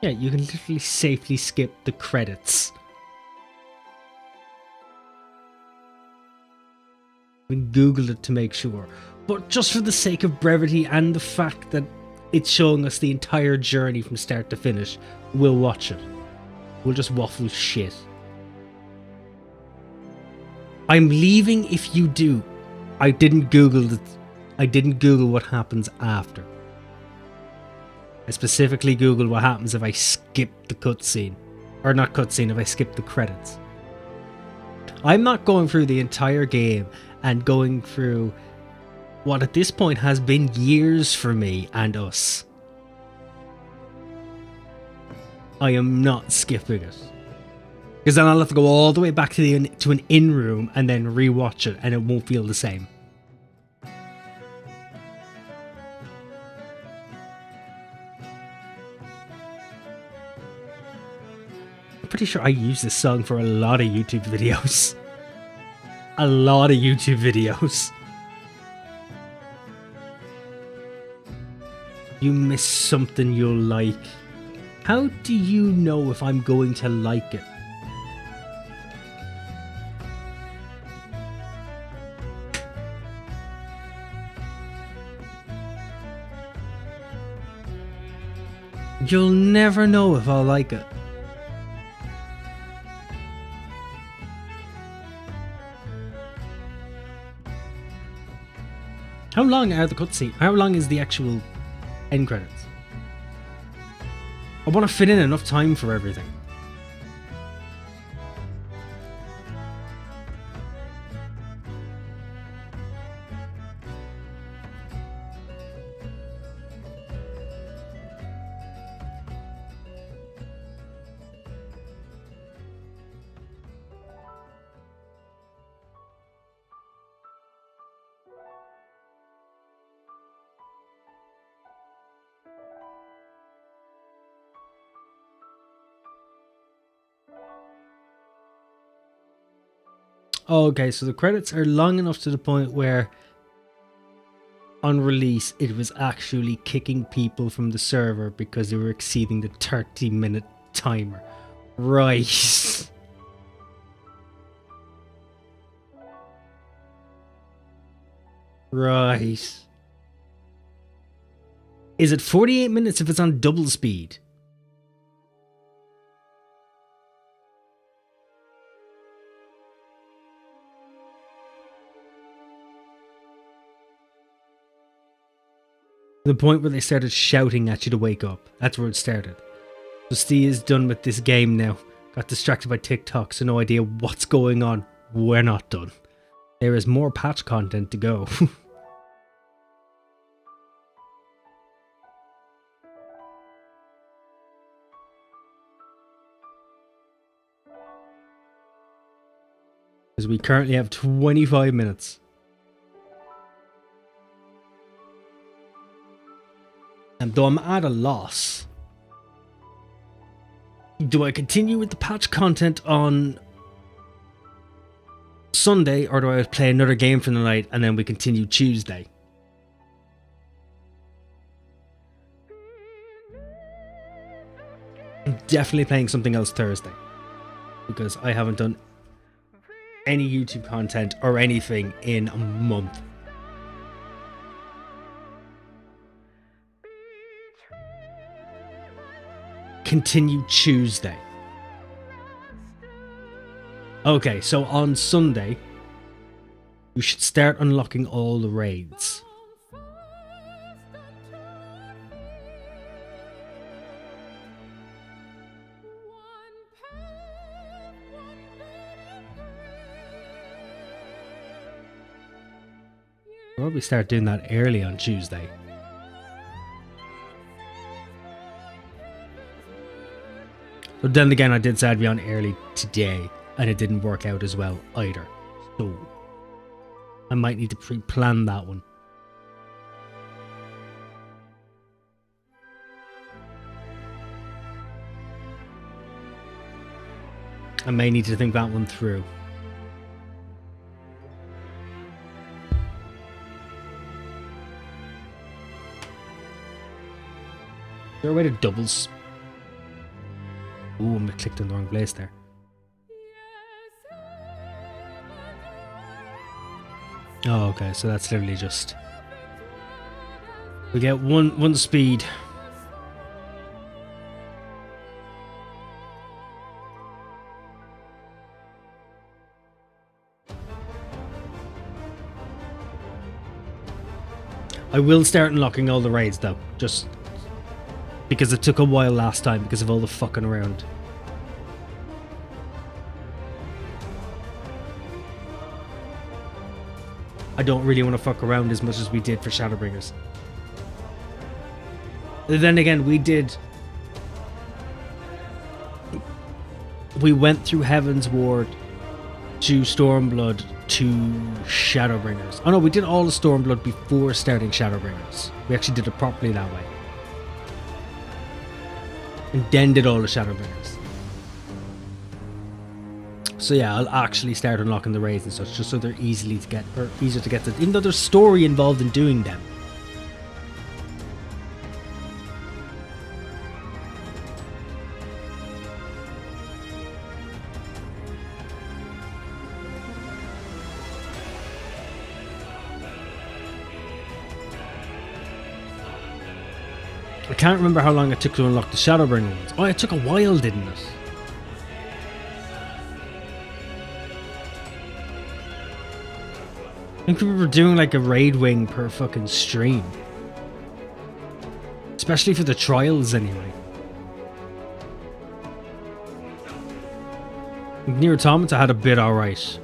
Yeah, you can literally safely skip the credits. We googled it to make sure. But just for the sake of brevity and the fact that it's showing us the entire journey from start to finish, we'll watch it. We'll just waffle shit. I'm leaving if you do. I didn't Google what happens after. I specifically Googled what happens if I skip the cutscene. Or not cutscene, if I skip the credits. I'm not going through the entire game and going through what at this point has been years for me and us. I am not skipping it. Because then I'll have to go all the way back to an in-room and then rewatch it and it won't feel the same. I'm pretty sure I use this song for a lot of YouTube videos. A lot of YouTube videos. You miss something you'll like. How do you know if I'm going to like it? You'll never know if I'll like it. How long are the cutscenes? How long is the actual end credits? I want to fit in enough time for everything. Oh, okay, so the credits are long enough to the point where on release it was actually kicking people from the server because they were exceeding the 30-minute timer. Right. Right. Is it 48 minutes if it's on double speed? The point where they started shouting at you to wake up. That's where it started. So Steve is done with this game now. Got distracted by TikTok, so no idea what's going on. We're not done. There is more patch content to go. Because we currently have 25 minutes. And though I'm at a loss, do I continue with the patch content on Sunday, or do I play another game for the night and then we continue Tuesday? I'm definitely playing something else Thursday, because I haven't done any YouTube content or anything in a month. Continue Tuesday. Okay, so on Sunday, you should start unlocking all the raids. Probably start doing that early on Tuesday. But then again, I did say I'd be on early today, and it didn't work out as well either. So I might need to pre-plan that one. I may need to think that one through. Is there a way to doubles? Ooh, I clicked in the wrong place there. Oh, okay, so that's literally just... We get one speed. I will start unlocking all the raids though, just because it took a while last time because of all the fucking around. I don't really want to fuck around as much as we did for Shadowbringers. Then again, we went through Heaven's Ward to Stormblood to Shadowbringers. Oh no, we did all the Stormblood before starting Shadowbringers. We actually did it properly that way. And then did all the Shadowbringers. So yeah, I'll actually start unlocking the raids and such, just so they're easier to get to, even though there's story involved in doing them. I can't remember how long it took to unlock the Shadowbringer ones. Oh, it took a while, didn't it? I think we were doing like a raid wing per fucking stream. Especially for the trials anyway. Near Automata had a bit alright.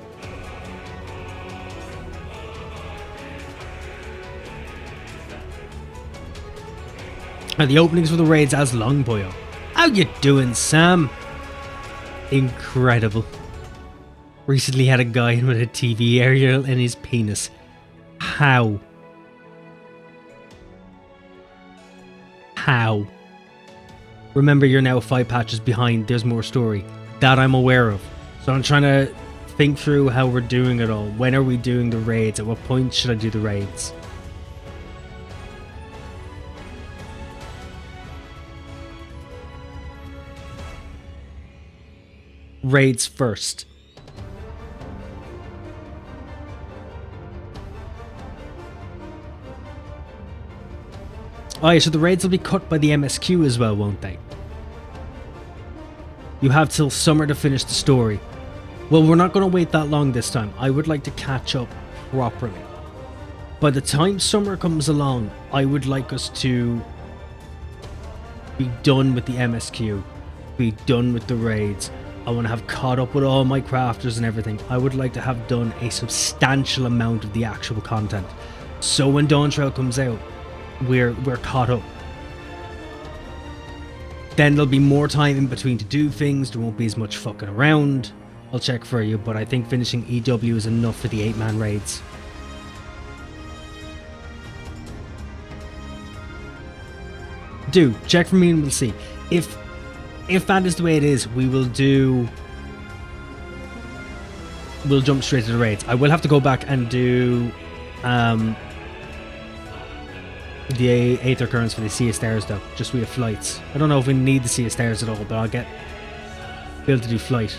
Are the openings for the raids as long, boyo? How you doing, Sam? Incredible. Recently had a guy with a TV aerial in his penis. How? How? Remember, you're now 5 patches behind. There's more story. That I'm aware of. So I'm trying to think through how we're doing it all. When are we doing the raids? At what point should I do the raids? Raids first. Oh yeah, so the raids will be cut by the MSQ as well, won't they? You have till summer to finish the story. Well, we're not going to wait that long this time. I would like to catch up properly. By the time summer comes along, I would like us to be done with the MSQ, be done with the raids. I want to have caught up with all my crafters and everything. I would like to have done a substantial amount of the actual content. So when Dawn Trail comes out, we're caught up. Then there'll be more time in between to do things. There won't be as much fucking around. I'll check for you, but I think finishing EW is enough for the 8-man raids. Do check for me and we'll see. If that is the way it is, we'll jump straight to the raids. I will have to go back and do the 8th occurrence for the Sea of Stars though, just via flights. I don't know if we need the Sea of Stars at all, but I'll be able to do flight.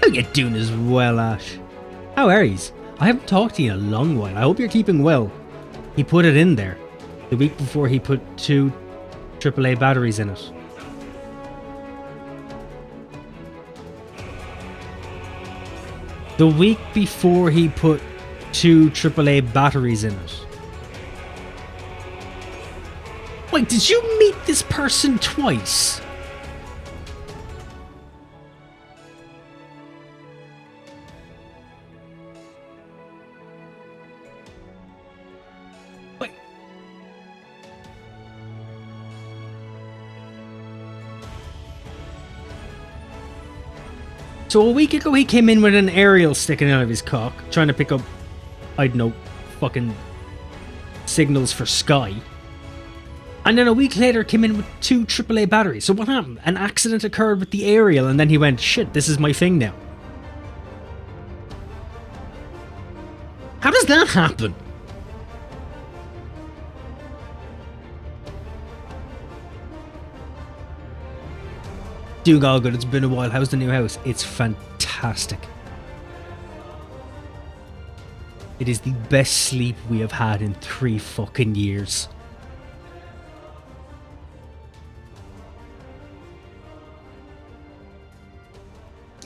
How you doing as well, Ash? How are yous? I haven't talked to you in a long while. I hope you're keeping well. He put it in there. The week before he put 2 AAA batteries in it. The week before he put 2 AAA batteries in it. Wait, did you meet this person twice? Wait. So a week ago he came in with an aerial sticking out of his cock, trying to pick up, I don't know, fucking signals for Sky. And then a week later came in with 2 AAA batteries. So what happened? An accident occurred with the aerial and then he went, shit, this is my thing now. How does that happen? Doing all good, it's been a while. How's the new house? It's fantastic. It is the best sleep we have had in 3 fucking years.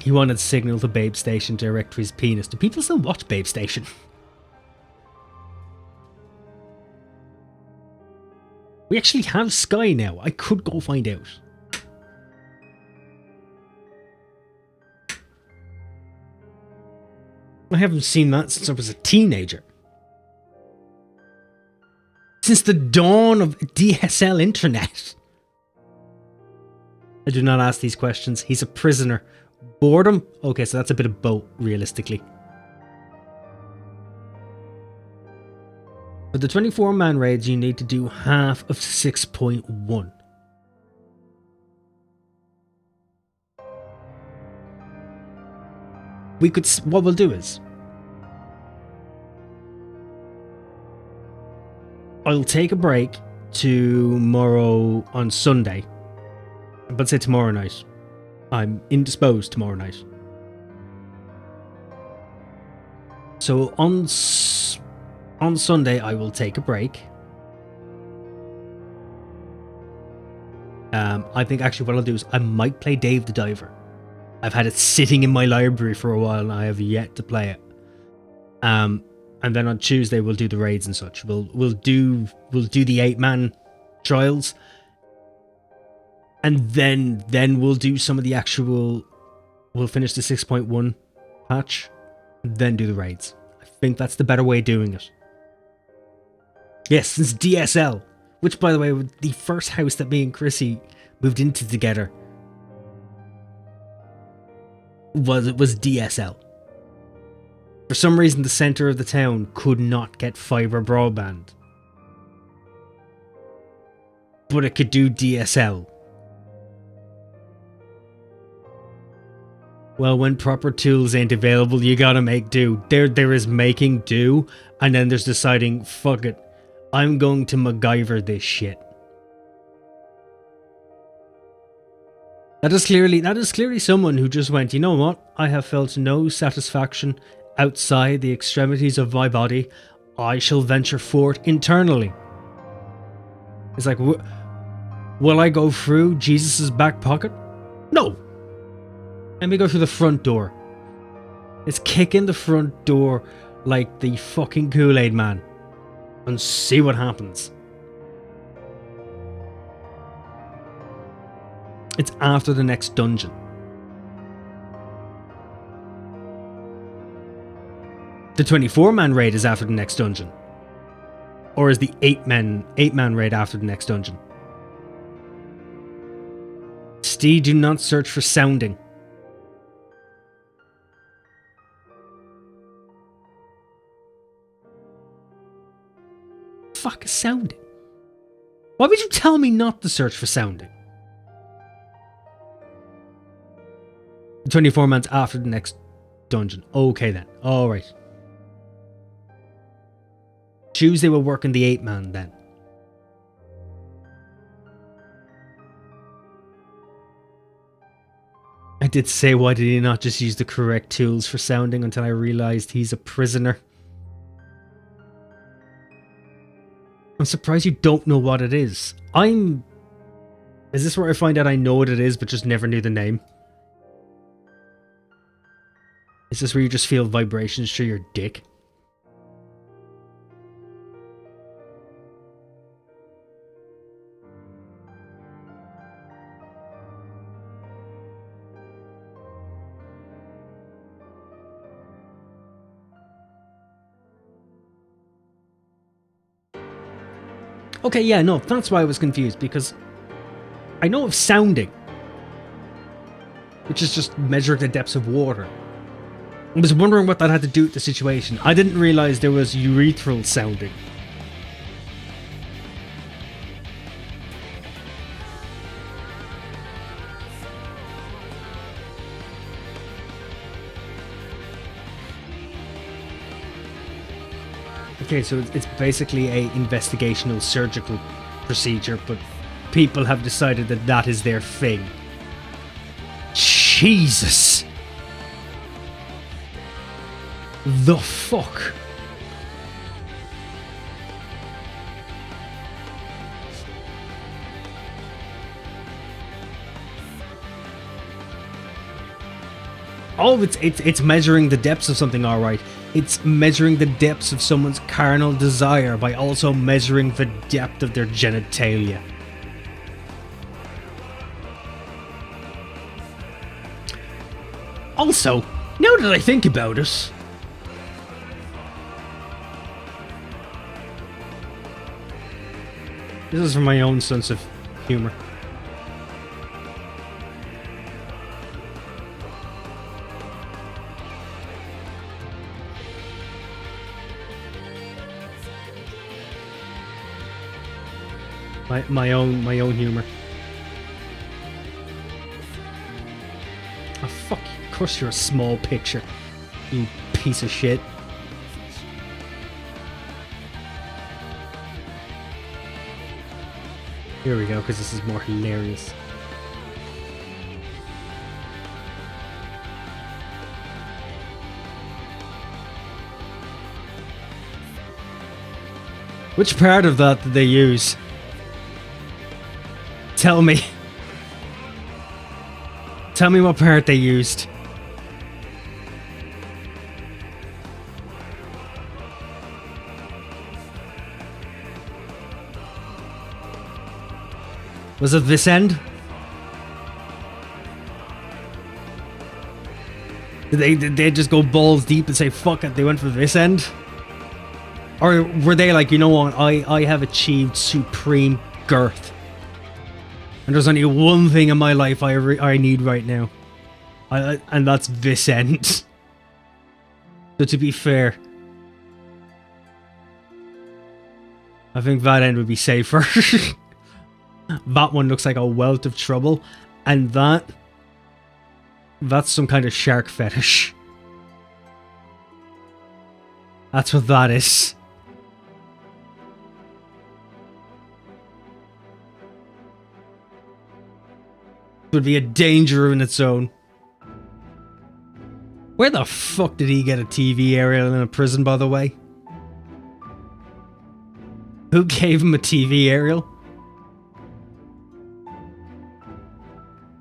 He wanted signal to Babe Station direct to his penis. Do people still watch Babe Station? We actually have Sky now. I could go find out. I haven't seen that since I was a teenager. Since the dawn of DSL internet. I do not ask these questions. He's a prisoner. Boredom? Okay, so that's a bit of both, realistically. For the 24-man raids, you need to do half of 6.1. We could... What we'll do is... I'll take a break tomorrow on Sunday. But say tomorrow night. I'm indisposed tomorrow night. So on Sunday I will take a break. I think actually what I'll do is I might play Dave the Diver. I've had it sitting in my library for a while and I have yet to play it. And then on Tuesday we'll do the raids and such. We'll do the 8-man trials. And then we'll do some of the actual... We'll finish the 6.1 patch, then do the raids. I think that's the better way of doing it. Yes, it's DSL. Which, by the way, was the first house that me and Chrissy moved into together. Was DSL. For some reason, the centre of the town could not get fibre broadband. But it could do DSL. Well, when proper tools ain't available, you gotta make do. There is making do, and then there's deciding, fuck it, I'm going to MacGyver this shit. That is clearly someone who just went, you know what? I have felt no satisfaction outside the extremities of my body. I shall venture forth internally. It's like, will I go through Jesus' back pocket? No. Let me go through the front door. Let's kick in the front door like the fucking Kool-Aid man and see what happens. It's after the next dungeon. The 24-man raid is after the next dungeon. Or is the 8-man raid after the next dungeon? Steve, do not search for sounding. Fuck is sounding? Why would you tell me not to search for sounding? The 24-man's after the next dungeon. Okay then. Alright. Tuesday will work in the 8-man then. I did say, why did he not just use the correct tools for sounding until I realized he's a prisoner. I'm surprised you don't know what it is. Is this where I find out I know what it is but just never knew the name? Is this where you just feel vibrations through your dick? Okay, yeah, no, that's why I was confused, because I know of sounding, which is just measuring the depths of water. I was wondering what that had to do with the situation. I didn't realize there was urethral sounding. Okay, so it's basically a investigational surgical procedure, but people have decided that that is their thing. Jesus! The fuck? Oh, it's measuring the depths of something, alright. It's measuring the depths of someone's carnal desire by also measuring the depth of their genitalia. Also, now that I think about it, this is from my own sense of humor. My own humor. Oh fuck! Of course you're a small picture, you piece of shit. Here we go, because this is more hilarious. Which part of that did they use? Tell me. Tell me what part they used. Was it this end? Did they just go balls deep and say fuck it, they went for this end? Or were they like, you know what, I have achieved supreme girth. And there's only one thing in my life I need right now. And that's this end. So to be fair, I think that end would be safer. That one looks like a wealth of trouble. And that That's some kind of shark fetish. That's what that is. It would be a danger in its own. Where the fuck did he get a TV aerial in a prison, by the way? Who gave him a TV aerial?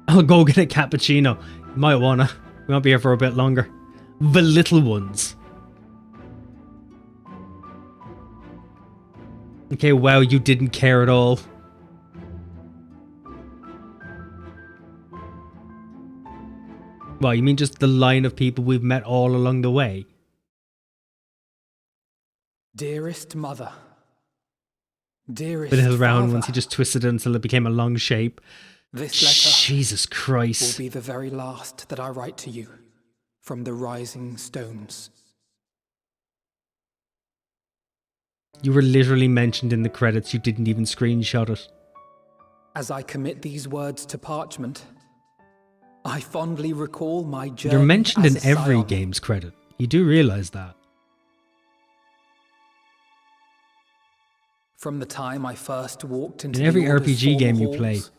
I'll go get a cappuccino. You might wanna. We might be here for a bit longer. The little ones. Okay, wow, you didn't care at all. Well, you mean just the line of people we've met all along the way? Dearest mother. Dearest But his round father. ones, he just twisted it until it became a long shape. This letter Jesus Christ. will be the very last that I write to you from the rising stones. You were literally mentioned in the credits, you didn't even screenshot it. As I commit these words to parchment, I fondly recall my journey. You're mentioned as in a every scion. game's credit. You do realize that. From the time I first walked into In every the Order's RPG game you formal play, halls,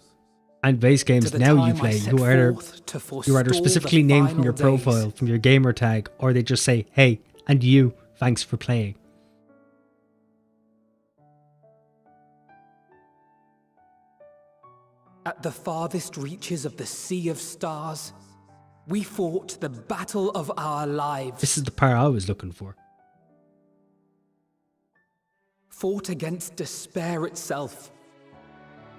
and base games to the now you time I play, set you are forth to either forestall specifically the named from your final days. profile, from your gamer tag, or they just say, hey, and you, thanks for playing. At the farthest reaches of the Sea of Stars, we fought the battle of our lives. This is the part I was looking for. Fought against despair itself.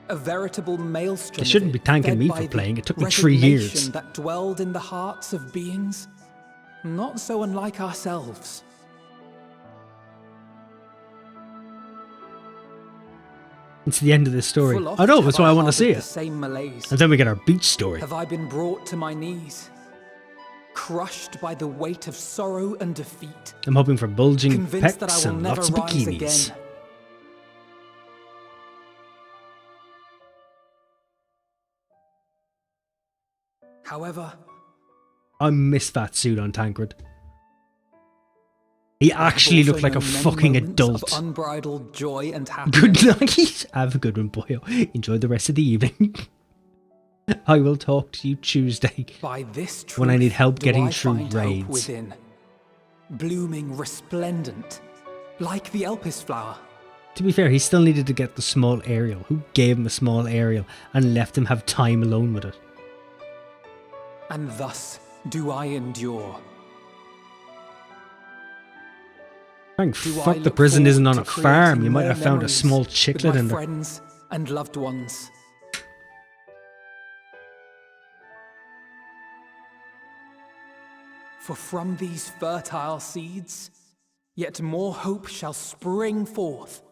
A veritable maelstrom. They shouldn't of be it, thanking fed me by for the playing. It took me 3 years. resignation that dwelled in the hearts of beings not so unlike ourselves. It's the end of this story. Full oft I know, have that's why I want to harbored see the it. same malaise. And then we get our beach story. Have I been brought to my knees, crushed by the weight of sorrow and defeat, I'm hoping for bulging convinced that I pecs will and never lots of rise bikinis. again. However, I miss that suit on Tancred. He actually looked like a fucking adult. of unbridled joy and Good happiness. night. Have a good one, boyo. Enjoy the rest of the evening. I will talk to you Tuesday By this truth, when I need help do getting I through find hope raids. within, blooming resplendent, like the Elpis flower. To be fair, he still needed to get the small aerial. Who gave him a small aerial and left him have time alone with it? And thus do I endure. Thank Do I fuck the look prison isn't forward on a to farm. creating You might more have found a memories small with chicklet my in there. friends and loved ones. For from these fertile seeds, yet more hope shall spring forth.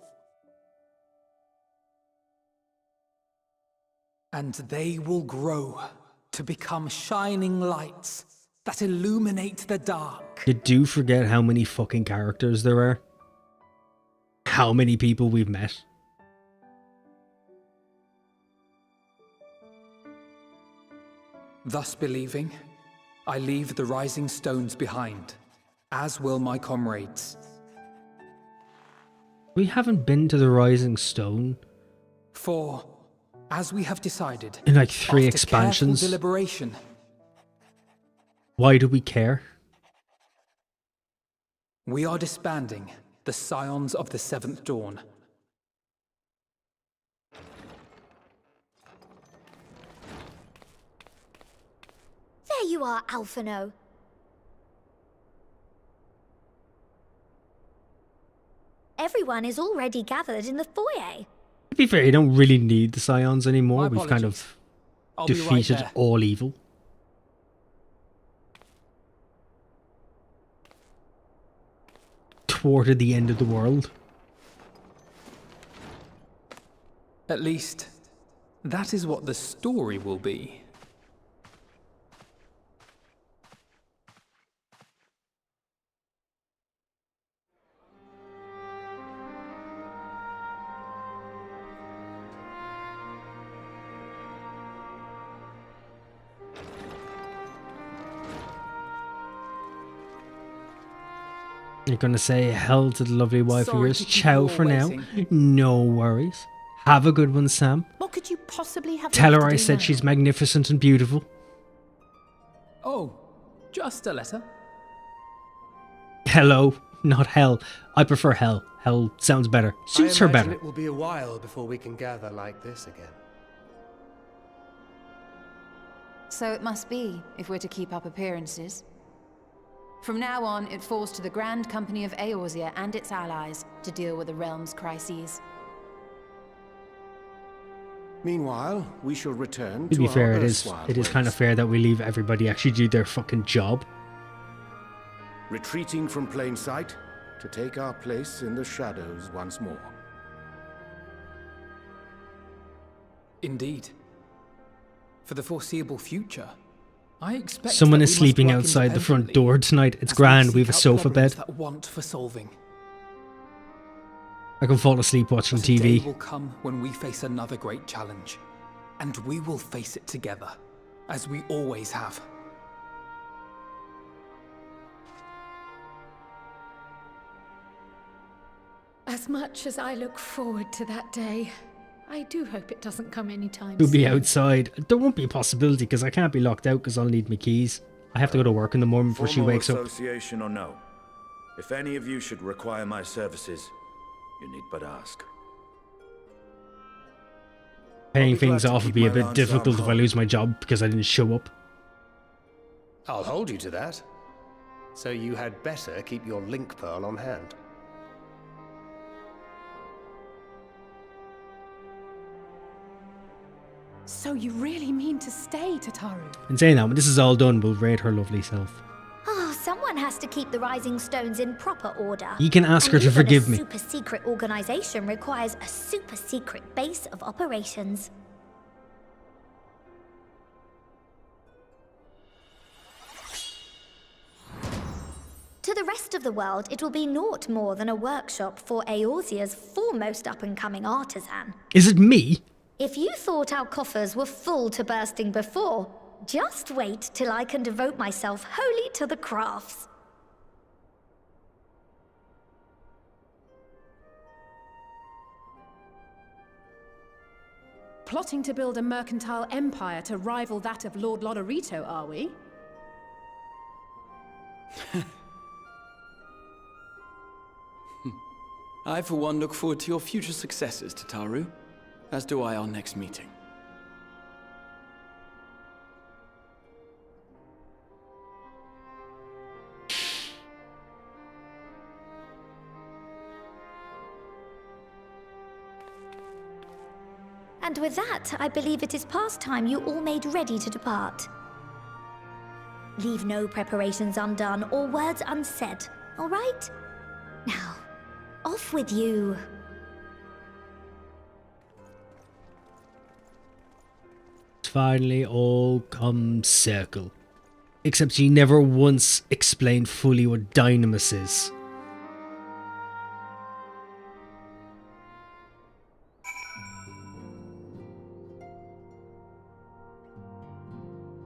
And they will grow to become shining lights that illuminate the dark. You do forget how many fucking characters there are? How many people we've met? Thus believing, I leave the rising stones behind, as will my comrades. We haven't been to the Rising Stone For, as we have decided, in like 3 after expansions. careful deliberation, Why do we care? we are disbanding the Scions of the Seventh Dawn. There you are, Alphino. Everyone is already gathered in the foyer. To be fair, you don't really need the Scions anymore. My We've kind apologies. of I'll be right defeated there. all evil. Thwarted the end of the world. At least, that is what the story will be. You're gonna say hell to the lovely wife of Sorry yours. to keep Ciao you all for now. waiting. No worries. Have a good one, Sam. What could you possibly have Tell left her to I do said now? she's magnificent and beautiful. Oh, just a letter. Hello, not hell. I prefer hell. Hell sounds better. Suits I her imagine better. it will be a while before we can gather like this again. So it must be, if we're to keep up appearances. From now on, it falls to the Grand Company of Eorzea and its allies to deal with the realm's crises. Meanwhile, we shall return To to be our fair, it is erstwhile kind of ways. fair that we leave everybody actually do their fucking job. Retreating from plain sight to take our place in the shadows once more. Indeed. For the foreseeable future, I expect Someone that is we must sleeping work outside the front independently door tonight. It's as grand. We seek have a out sofa bed. problems that want for solving. I can fall asleep watching But a day TV. will come when we face another great challenge, and we will face it together, as we always have. As much as I look forward to that day, I do hope it doesn't come anytime We'll be soon. outside. There won't be a possibility because I can't be locked out because I'll need my keys. I have to go to work in the morning before she Formal wakes up. association or no, if any of you should require my services, you need but ask. Paying I'll be things glad to off would keep be a my bit lance difficult arm if I lose my job because I didn't show up. I'll hold you to that. So you had better keep your link pearl on hand. So you really mean to stay, Tataru? And saying that, when this is all done, we'll raid her lovely self. Oh, someone has to keep the Rising Stones in proper order. You can ask her And to even forgive a me. super secret organization requires a super secret base of operations. To the rest of the world, it will be naught more than a workshop for Eorzea's foremost up-and-coming artisan. Is it me? If you thought our coffers were full to bursting before, just wait till I can devote myself wholly to the crafts. Plotting to build a mercantile empire to rival that of Lord Lodorito, are we? I, for one, look forward to your future successes, Tataru. As do I our next meeting. And with that, I believe it is past time you all made ready to depart. Leave no preparations undone or words unsaid, all right? Now, off with you. Finally all come circle. Except she never once explained fully what Dynamis is.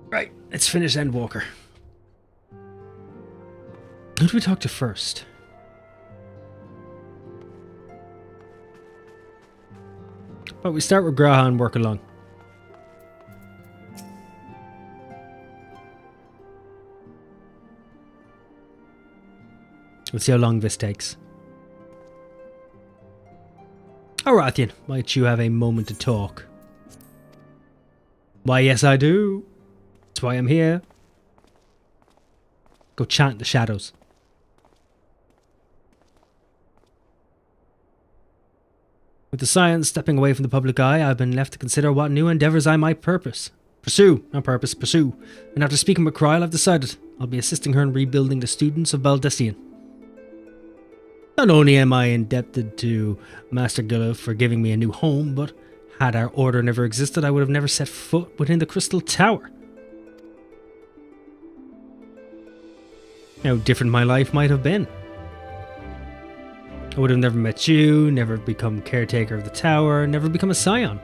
Right, let's finish Endwalker. Who do we talk to first? But we start with Graha and work along. We'll see how long this takes. Arathian, might you have a moment to talk? Why, yes I do. That's why I'm here. Go chant in the shadows. With the science stepping away from the public eye, I've been left to consider what new endeavours I might pursue. And after speaking with Kryl, I've decided I'll be assisting her in rebuilding the students of Baldessian. Not only am I indebted to Master Gilla for giving me a new home, but had our order never existed, I would have never set foot within the Crystal Tower. How different my life might have been. I would have never met you, never become caretaker of the tower, never become a scion.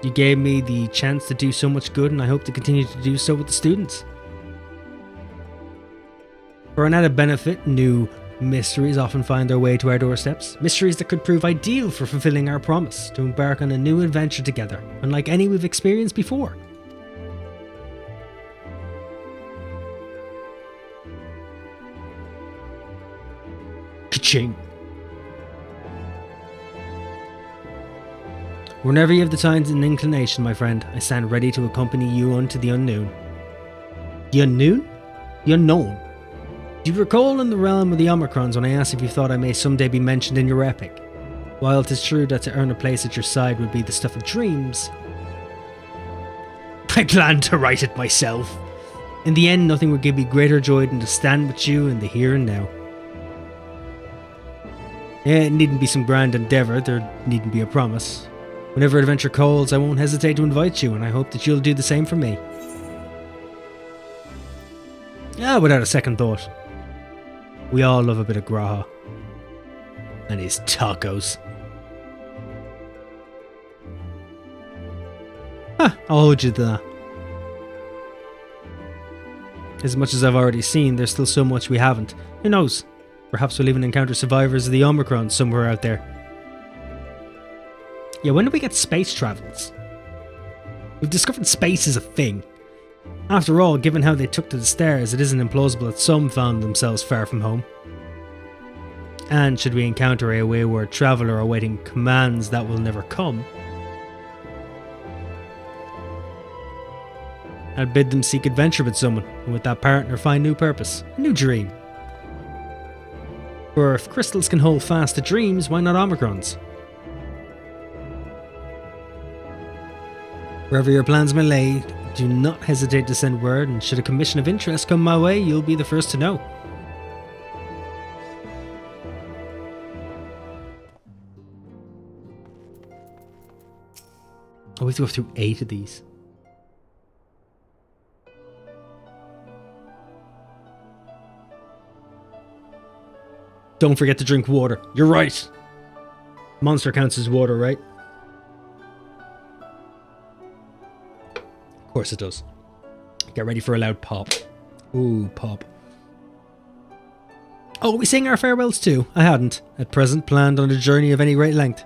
You gave me the chance to do so much good, and I hope to continue to do so with the students. For an added benefit, new mysteries often find their way to our doorsteps. Mysteries that could prove ideal for fulfilling our promise to embark on a new adventure together, unlike any we've experienced before. Ka-ching. Whenever you have the time and inclination, my friend, I stand ready to accompany you unto the unknown. The unknown? The unknown. Do you recall in the realm of the Omicrons when I asked if you thought I may someday be mentioned in your epic? While it is true that to earn a place at your side would be the stuff of dreams, I planned to write it myself. In the end, nothing would give me greater joy than to stand with you in the here and now. It needn't be some grand endeavour, there needn't be a promise. Whenever adventure calls, I won't hesitate to invite you, and I hope that you'll do the same for me. Without a second thought. We all love a bit of Graha. And his tacos. I'll hold you to that. As much as I've already seen, there's still so much we haven't. Who knows? Perhaps we'll even encounter survivors of the Omicron somewhere out there. Yeah, when do we get space travels? We've discovered space is a thing. After all, given how they took to the stars, it isn't implausible that some found themselves far from home. And should we encounter a wayward traveller awaiting commands that will never come, I'll bid them seek adventure with someone, and with that partner find new purpose, a new dream. For if crystals can hold fast to dreams, why not Omicrons? Wherever your plans may lay, do not hesitate to send word, and should a commission of interest come my way, you'll be the first to know. Oh, we have to go through 8 of these. Don't forget to drink water. You're right. Monster counts as water, right? Of course it does. Get ready for a loud pop. Ooh, pop. Oh, we sing our farewells too? I hadn't, at present, planned on a journey of any great length.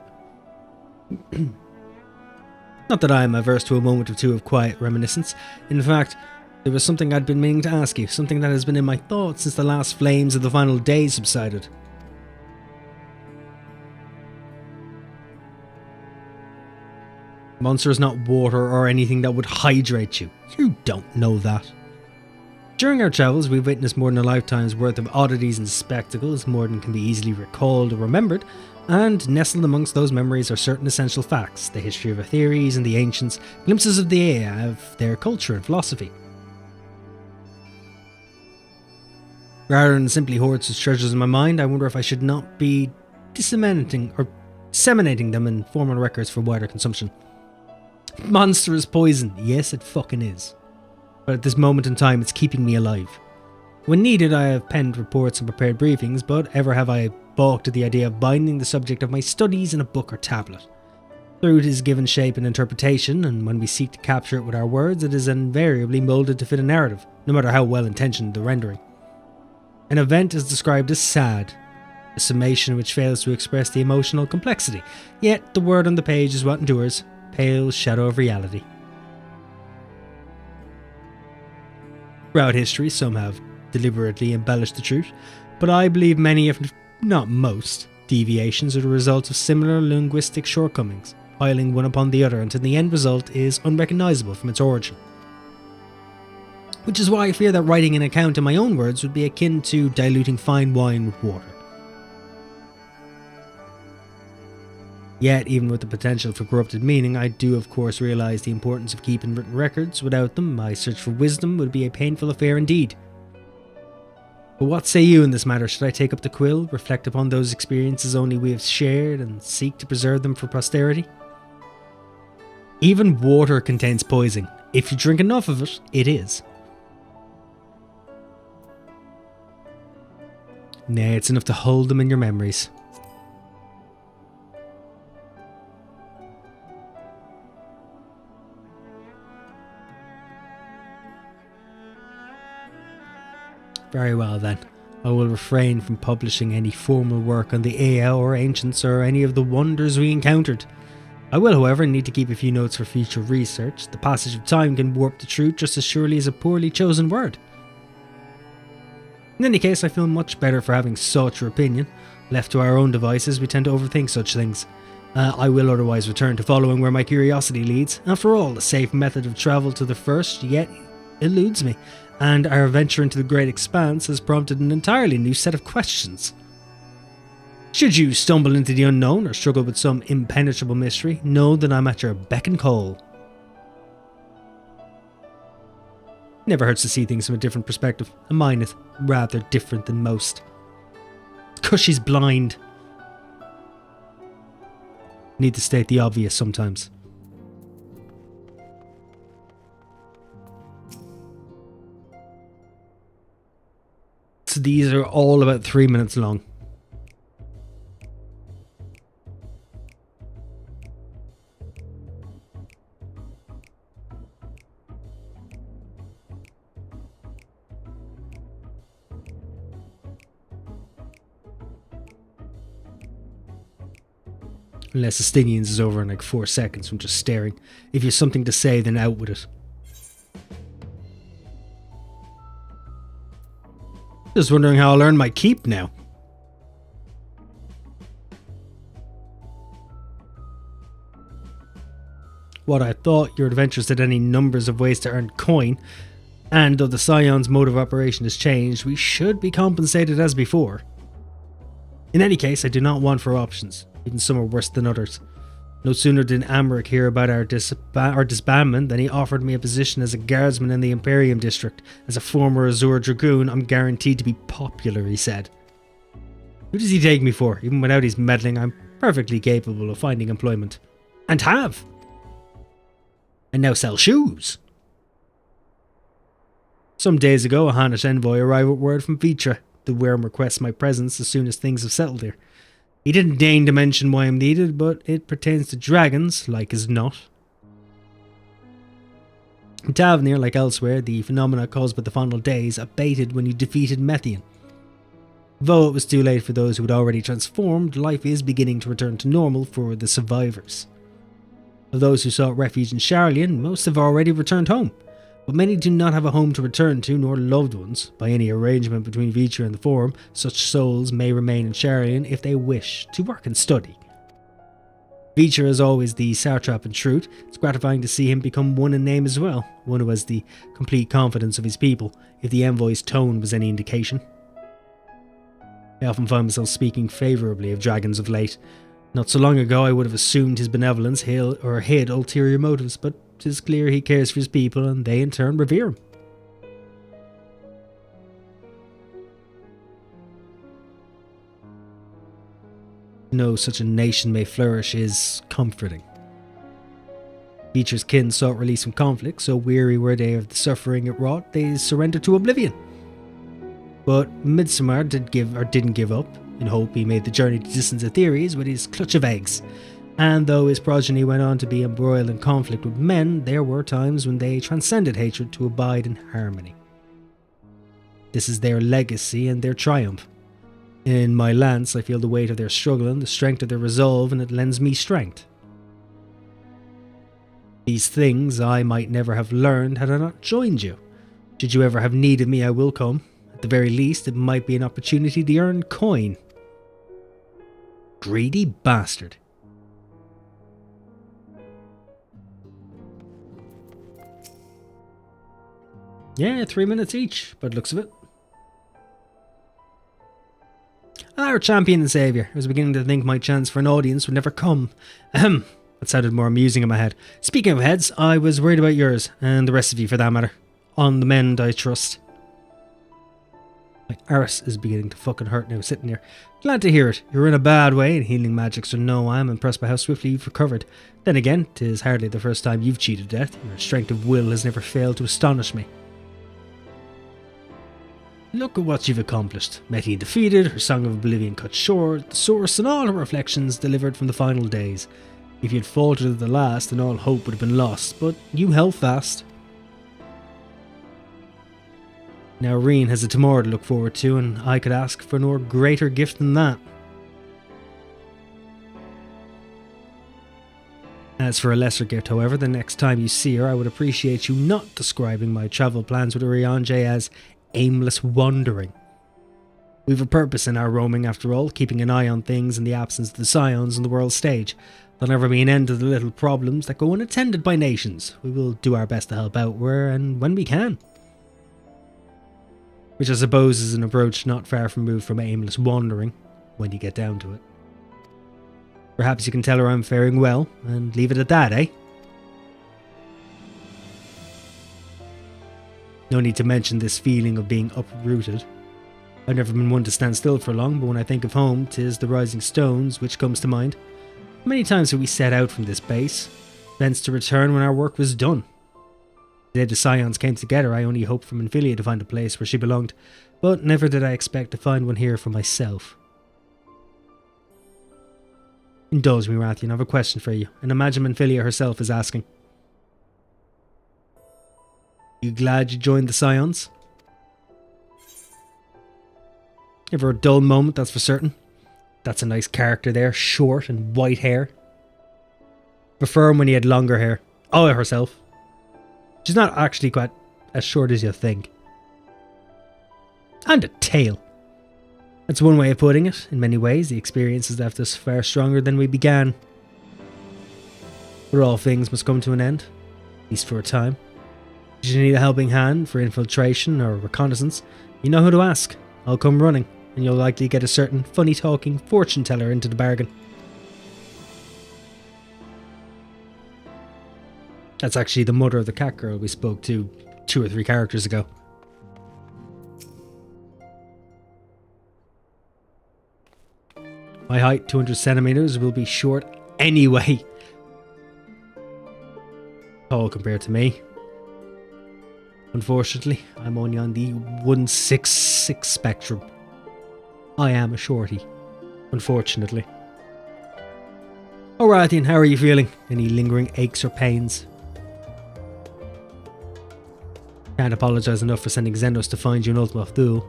Not that I am averse to a moment or two of quiet reminiscence. In fact, there was something I'd been meaning to ask you, something that has been in my thoughts since the last flames of the final day subsided. Monster is not water or anything that would hydrate you. You don't know that. During our travels, we've witnessed more than a lifetime's worth of oddities and spectacles, more than can be easily recalled or remembered, and nestled amongst those memories are certain essential facts, the history of our theories and the ancients, glimpses of their culture and philosophy. Rather than simply hoard such treasures in my mind, I wonder if I should not be disseminating them in formal records for wider consumption. Monster is poison. Yes, it fucking is. But at this moment in time, it's keeping me alive. When needed, I have penned reports and prepared briefings, but ever have I balked at the idea of binding the subject of my studies in a book or tablet. Fruit is given shape and interpretation, and when we seek to capture it with our words, it is invariably moulded to fit a narrative, no matter how well-intentioned the rendering. An event is described as sad, a summation which fails to express the emotional complexity, yet the word on the page is what endures, pale shadow of reality. Throughout history, some have deliberately embellished the truth, but I believe many, if not most, deviations are the result of similar linguistic shortcomings, piling one upon the other until the end result is unrecognisable from its origin. Which is why I fear that writing an account in my own words would be akin to diluting fine wine with water. Yet, even with the potential for corrupted meaning, I do of course realise the importance of keeping written records. Without them, my search for wisdom would be a painful affair indeed. But what say you in this matter? Should I take up the quill, reflect upon those experiences only we have shared, and seek to preserve them for posterity? Even water contains poison. If you drink enough of it, it is. Nay, it's enough to hold them in your memories. Very well then. I will refrain from publishing any formal work on the Ea or Ancients or any of the wonders we encountered. I will, however, need to keep a few notes for future research. The passage of time can warp the truth just as surely as a poorly chosen word. In any case, I feel much better for having sought your opinion. Left to our own devices, we tend to overthink such things. I will otherwise return to following where my curiosity leads. After all, the safe method of travel to the first yet eludes me, and our venture into the great expanse has prompted an entirely new set of questions. Should you stumble into the unknown or struggle with some impenetrable mystery, know that I'm at your beck and call. Never hurts to see things from a different perspective, and mine is rather different than most. 'Cause she's blind. Need to state the obvious sometimes. So these are all about 3 minutes long. Unless Estinians is over in like 4 seconds from just staring. If you've something to say, then out with it. Just wondering how I'll earn my keep now. What I thought, your adventures had any numbers of ways to earn coin, and though the Scion's mode of operation has changed, we should be compensated as before. In any case, I do not want for options. Even some are worse than others. No sooner did Amric hear about our disbandment than he offered me a position as a guardsman in the Imperium district. As a former Azure Dragoon, I'm guaranteed to be popular, he said. Who does he take me for? Even without his meddling, I'm perfectly capable of finding employment. And have! And now sell shoes! Some days ago, a Hannish envoy arrived with word from Vitra. The Worm requests my presence as soon as things have settled here. He didn't deign to mention why I'm needed, but it pertains to dragons, like as not. In Tavenir, like elsewhere, the phenomena caused by the final days abated when you defeated Methian. Though it was too late for those who had already transformed, life is beginning to return to normal for the survivors. Of those who sought refuge in Sharlayan, most have already returned home, but many do not have a home to return to, nor loved ones. By any arrangement between Vitra and the Forum, such souls may remain in Sharlayan if they wish to work and study. Vitra is always the satrap in truth. It's gratifying to see him become one in name as well, one who has the complete confidence of his people, if the envoy's tone was any indication. I often find myself speaking favourably of dragons of late. Not so long ago I would have assumed his benevolence hid ulterior motives, but 'tis clear he cares for his people and they in turn revere him. To know such a nation may flourish is comforting. Vitra's kin sought release from conflict, so weary were they of the suffering it wrought, they surrendered to oblivion. But Midsommar didn't give up. In hope, he made the journey to distant Etheres with his clutch of eggs. And though his progeny went on to be embroiled in conflict with men, there were times when they transcended hatred to abide in harmony. This is their legacy and their triumph. In my lance, I feel the weight of their struggle and the strength of their resolve, and it lends me strength. These things I might never have learned had I not joined you. Should you ever have need of me, I will come. At the very least, it might be an opportunity to earn coin. Greedy bastard. Yeah, 3 minutes each, by the looks of it. Our champion and saviour. I was beginning to think my chance for an audience would never come. Ahem. That sounded more amusing in my head. Speaking of heads, I was worried about yours, and the rest of you for that matter. On the mend, I trust. My arse is beginning to fucking hurt now, sitting here. Glad to hear it. You're in a bad way, and healing magic, so no, I am impressed by how swiftly you've recovered. Then again, 'tis hardly the first time you've cheated death. Your strength of will has never failed to astonish me. Look at what you've accomplished. Methian defeated, her Song of Oblivion cut short, the source and all her reflections delivered from the final days. If you'd faltered at the last, then all hope would have been lost, but you held fast. Now Reen has a tomorrow to look forward to, and I could ask for no greater gift than that. As for a lesser gift, however, the next time you see her, I would appreciate you not describing my travel plans with Urianger as aimless wandering. We've a purpose in our roaming after all, keeping an eye on things in the absence of the scions on the world stage. There'll never be an end to the little problems that go unattended by nations. We will do our best to help out where and when we can. Which I suppose is an approach not far removed from aimless wandering, when you get down to it. Perhaps you can tell her I'm faring well, and leave it at that, eh? No need to mention this feeling of being uprooted. I've never been one to stand still for long, but when I think of home, 'tis the rising stones which comes to mind. Many times have we set out from this base, thence to return when our work was done. The day the Scions came together, I only hoped for Minfilia to find a place where she belonged, but never did I expect to find one here for myself. Indulge me, Rathian, I have a question for you, and imagine Minfilia herself is asking. You glad you joined the Scions? Ever a dull moment, that's for certain? That's a nice character there, short and white hair. Prefer him when he had longer hair. Oh, herself. She's not actually quite as short as you think. And a tail. That's one way of putting it. In many ways, the experience has left us far stronger than we began. But all things must come to an end, at least for a time. If you need a helping hand for infiltration or reconnaissance, you know who to ask. I'll come running, and you'll likely get a certain funny-talking fortune teller into the bargain. That's actually the mother of the cat girl we spoke to 2 or 3 characters ago. My height, 200 centimeters, will be short anyway. Tall compared to me. Unfortunately, I'm only on the 166 spectrum. I am a shorty. Unfortunately. Alright then, how are you feeling? Any lingering aches or pains? Can't apologise enough for sending Xendos to find you in Ultima Thule.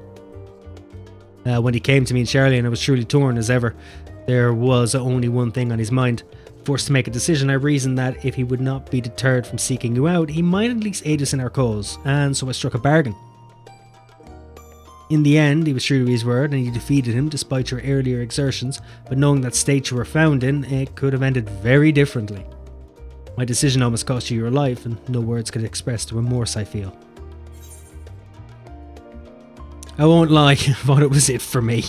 When he came to me in Charlian, I was truly torn as ever. There was only one thing on his mind. Forced to make a decision, I reasoned that if he would not be deterred from seeking you out, he might at least aid us in our cause, and so I struck a bargain. In the end, he was true to his word, and you defeated him despite your earlier exertions, but knowing that state you were found in, it could have ended very differently. My decision almost cost you your life, and no words could express the remorse I feel. I won't lie, I thought it was it for me.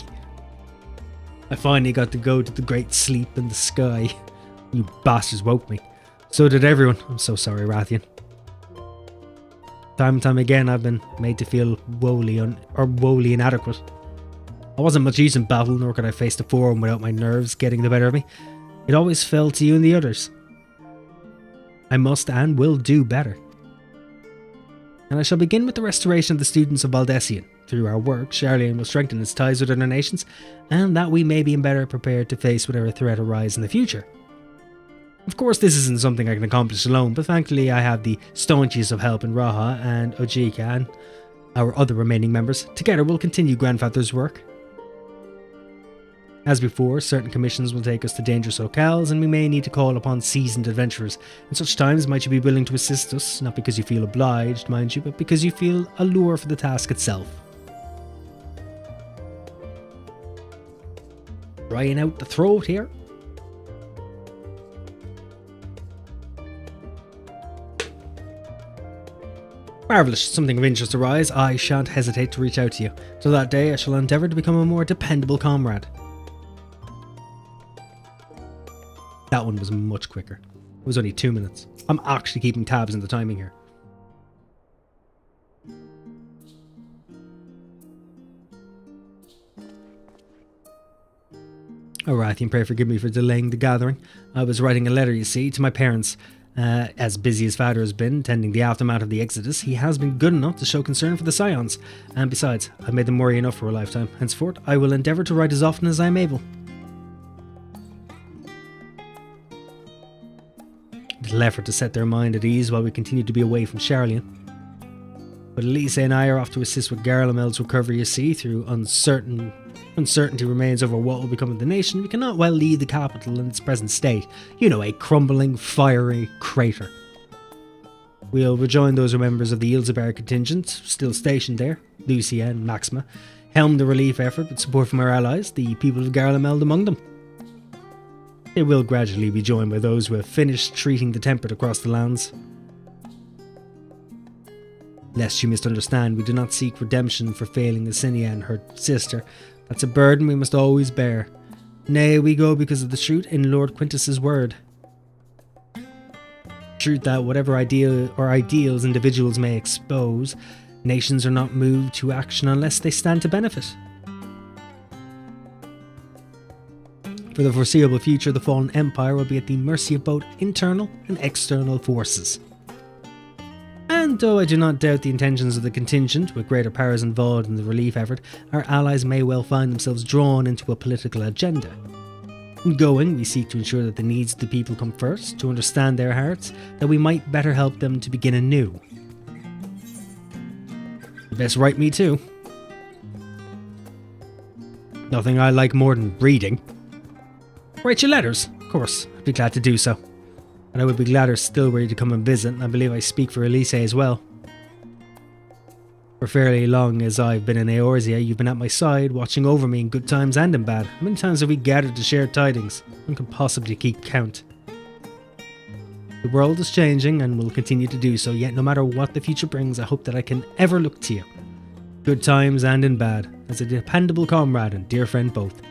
I finally got to go to the great sleep in the sky. You bastards woke me. So did everyone. I'm so sorry, Rathian. Time and time again, I've been made to feel woefully inadequate. I wasn't much use in battle, nor could I face the forum without my nerves getting the better of me. It always fell to you and the others. I must and will do better. And I shall begin with the restoration of the students of Valdesian. Through our work, Charlian will strengthen its ties with other nations, and that we may be better prepared to face whatever threat arises in the future. Of course, this isn't something I can accomplish alone, but thankfully I have the staunchiest of help in Raha and Ojika and our other remaining members. Together we'll continue Grandfather's work. As before, certain commissions will take us to dangerous locales, and we may need to call upon seasoned adventurers. In such times, might you be willing to assist us, not because you feel obliged, mind you, but because you feel a lure for the task itself. Drying out the throat here. Marvellous. Something of interest arise, I shan't hesitate to reach out to you. Till that day, I shall endeavour to become a more dependable comrade. That one was much quicker. It was only 2 minutes. I'm actually keeping tabs on the timing here. Oh, Rathian, pray forgive me for delaying the gathering. I was writing a letter, you see, to my parents. As busy as Father has been, tending the aftermath of the Exodus, he has been good enough to show concern for the Scions. And besides, I've made them worry enough for a lifetime. Henceforth, I will endeavour to write as often as I am able. A little effort to set their mind at ease while we continue to be away from Charlian. But Elise and I are off to assist with Garlamel's recovery, you see, through uncertainty remains over what will become of the nation. We cannot well leave the capital in its present state. You know, a crumbling, fiery crater. We'll rejoin those members of the Ilsebar contingent, still stationed there, Lucia and Maxima, helm the relief effort with support from our allies, the people of Garlameld among them. They will gradually be joined by those who have finished treating the temperate across the lands. Lest you misunderstand, we do not seek redemption for failing Acinia and her sister. That's a burden we must always bear. Nay, we go because of the truth in Lord Quintus's word. Truth that whatever ideals individuals may expose, nations are not moved to action unless they stand to benefit. For the foreseeable future, the fallen empire will be at the mercy of both internal and external forces. And though I do not doubt the intentions of the contingent, with greater powers involved in the relief effort, our allies may well find themselves drawn into a political agenda. In going, we seek to ensure that the needs of the people come first, to understand their hearts, that we might better help them to begin anew. You best write me too. Nothing I like more than reading. Write you letters, of course, I'd be glad to do so. And I would be gladder still were you to come and visit, and I believe I speak for Elise as well. For fairly long as I've been in Eorzea, you've been at my side, watching over me in good times and in bad. How many times have we gathered to share tidings? One can possibly keep count. The world is changing and will continue to do so, yet no matter what the future brings, I hope that I can ever look to you. Good times and in bad, as a dependable comrade and dear friend both.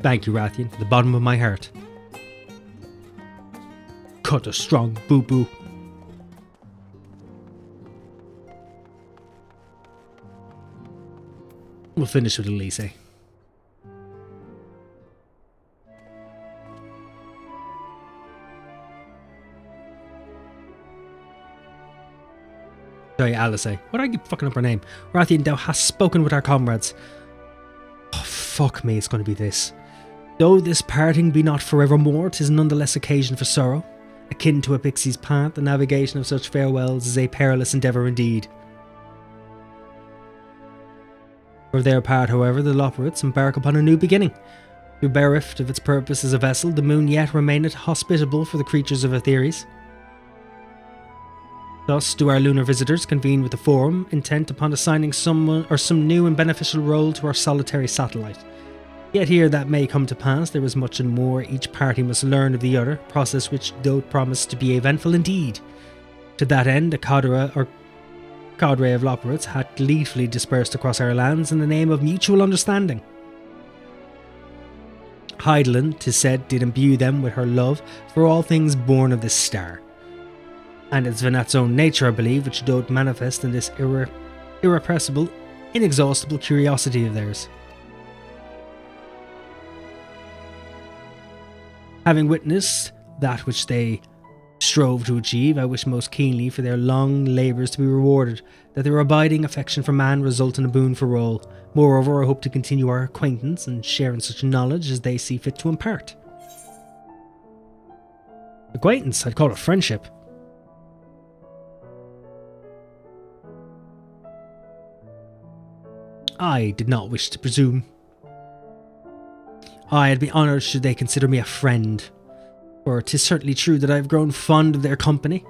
Thank you, Rathian, from the bottom of my heart. Cut a strong boo-boo. We'll finish with Elise. Sorry, Alice. Why do I keep fucking up her name? Rathian, thou hast spoken with our comrades. Oh, fuck me, it's going to be this. Though this parting be not forevermore, 'tis nonetheless occasion for sorrow. Akin to a pixie's path, the navigation of such farewells is a perilous endeavour indeed. For their part, however, the Loperites embark upon a new beginning. Who bereft of its purpose as a vessel, the moon yet remaineth hospitable for the creatures of Aetheres. Thus do our lunar visitors convene with the Forum, intent upon assigning someone or some new and beneficial role to our solitary satellite. Yet here that may come to pass, there is much and more each party must learn of the other, process which though promised to be eventful indeed. To that end, a cadre of Loperites had gleefully dispersed across our lands in the name of mutual understanding. Heidelin, 'tis said, did imbue them with her love for all things born of this star. And it's Venat's own nature, I believe, which doth manifest in this irrepressible, inexhaustible curiosity of theirs. Having witnessed that which they strove to achieve, I wish most keenly for their long labours to be rewarded, that their abiding affection for man result in a boon for all. Moreover, I hope to continue our acquaintance and share in such knowledge as they see fit to impart. Acquaintance? I'd call it friendship. I did not wish to presume. I'd be honoured should they consider me a friend, for 'tis certainly true that I have grown fond of their company.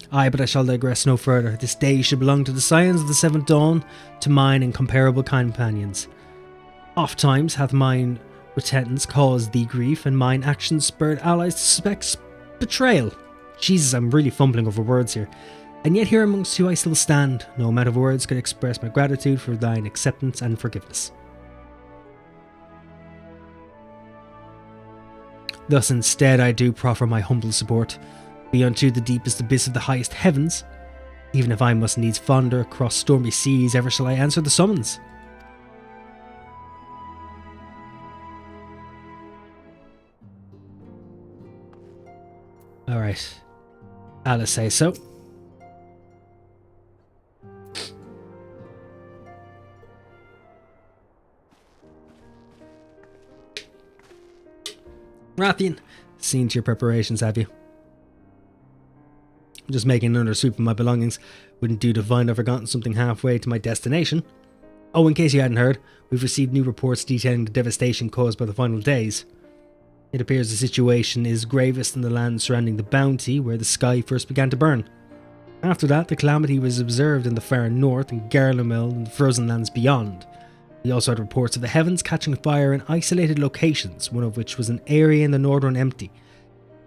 Aye, but I shall digress no further. This day should belong to the scions of the seventh dawn, to mine incomparable companions. Oft times hath mine repentance caused thee grief, and mine actions spurred allies to suspect betrayal. Jesus, I'm really fumbling over words here. And yet here amongst you I still stand. No amount of words could express my gratitude for thine acceptance and forgiveness. Thus instead I do proffer my humble support, be unto the deepest abyss of the highest heavens. Even if I must needs fonder across stormy seas, ever shall I answer the summons. Alright. Alice say so. Rathian, seen to your preparations, have you? I'm just making another sweep of my belongings. Wouldn't do to find I've forgotten something halfway to my destination. Oh, in case you hadn't heard, we've received new reports detailing the devastation caused by the final days. It appears the situation is gravest in the land surrounding the Bounty, where the sky first began to burn. After that, the calamity was observed in the far north, in Garlemel, and the frozen lands beyond. We also had reports of the heavens catching fire in isolated locations, one of which was an area in the northern empty.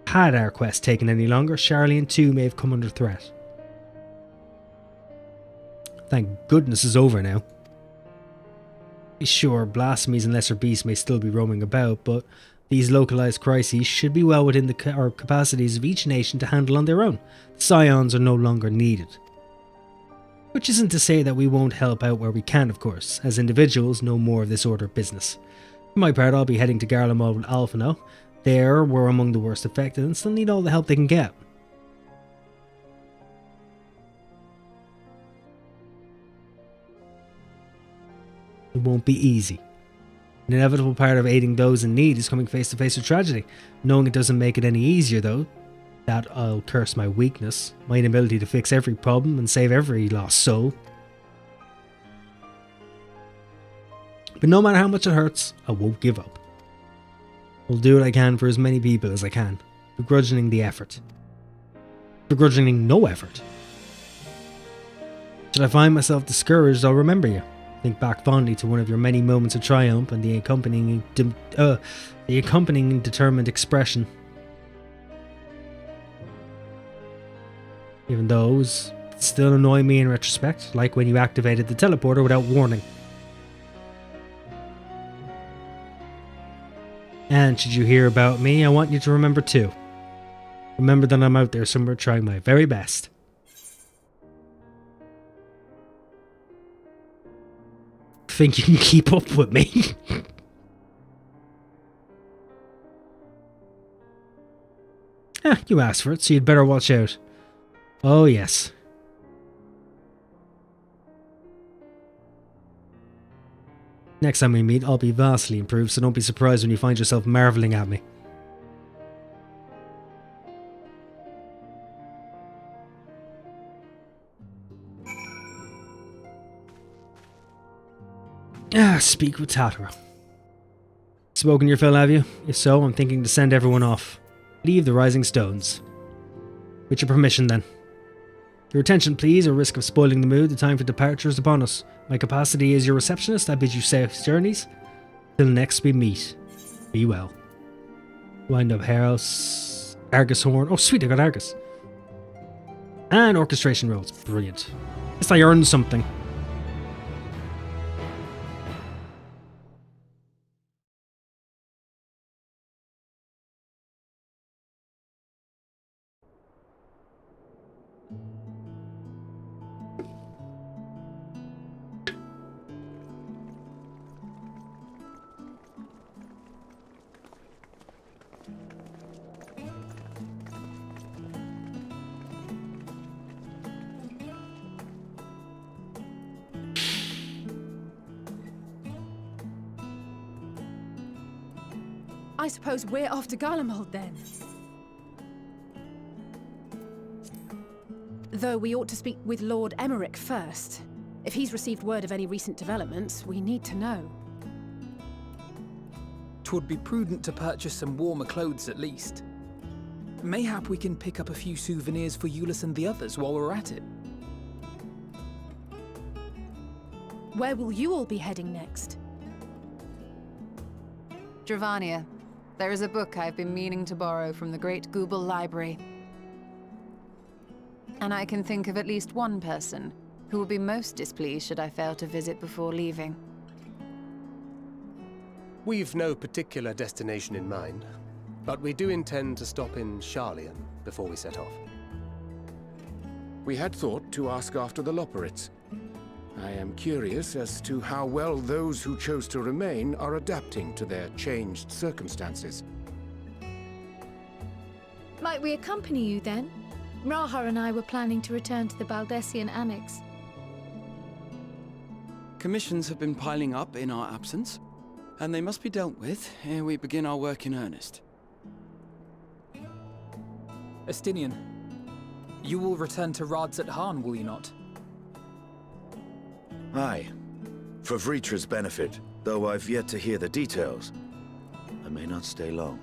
Had our quest taken any longer, Charlian too may have come under threat. Thank goodness it's over now. Sure, blasphemies and lesser beasts may still be roaming about, but these localized crises should be well within the capacities of each nation to handle on their own. The Scions are no longer needed. Which isn't to say that we won't help out where we can, of course, as individuals know more of this order of business. For my part, I'll be heading to Garlemald with Alphino. There, we're among the worst affected and still need all the help they can get. It won't be easy. An inevitable part of aiding those in need is coming face to face with tragedy. Knowing it doesn't make it any easier, though, that I'll curse my weakness, my inability to fix every problem and save every lost soul. But no matter how much it hurts, I won't give up. I'll do what I can for as many people as I can, begrudging the effort. Begrudging no effort. Should I find myself discouraged, I'll remember you. Think back fondly to one of your many moments of triumph and the accompanying determined expression. Even those still annoy me in retrospect, like when you activated the teleporter without warning. And should you hear about me, I want you to remember too. Remember that I'm out there somewhere trying my very best. Think you can keep up with me? You asked for it, so you'd better watch out. Oh yes. Next time we meet, I'll be vastly improved, so don't be surprised when you find yourself marvelling at me. Speak with Tatara. Spoken your fill, have you? If so, I'm thinking to send everyone off. Leave the Rising Stones. With your permission, then. Your attention, please, or risk of spoiling the mood. The time for departure is upon us. My capacity as your receptionist, I bid you safe journeys. Till next we meet. Be well. Wind up House. Argus Horn. Oh, sweet, I got Argus. And orchestration rolls. Brilliant. Guess I earned something. I suppose we're off to Garlemald then. Though we ought to speak with Lord Emmerich first. If he's received word of any recent developments, we need to know. 'Twould be prudent to purchase some warmer clothes at least. Mayhap we can pick up a few souvenirs for Euless and the others while we're at it. Where will you all be heading next? Dravania. There is a book I've been meaning to borrow from the Great Google Library. And I can think of at least one person who would be most displeased should I fail to visit before leaving. We've no particular destination in mind, but we do intend to stop in Charlian before we set off. We had thought to ask after the Loporrits. I am curious as to how well those who chose to remain are adapting to their changed circumstances. Might we accompany you then? Raha and I were planning to return to the Baldessian Annex. Commissions have been piling up in our absence, and they must be dealt with ere we begin our work in earnest. Estinian, you will return to Radz at Han, will you not? Aye. For Vritra's benefit, though I've yet to hear the details. I may not stay long.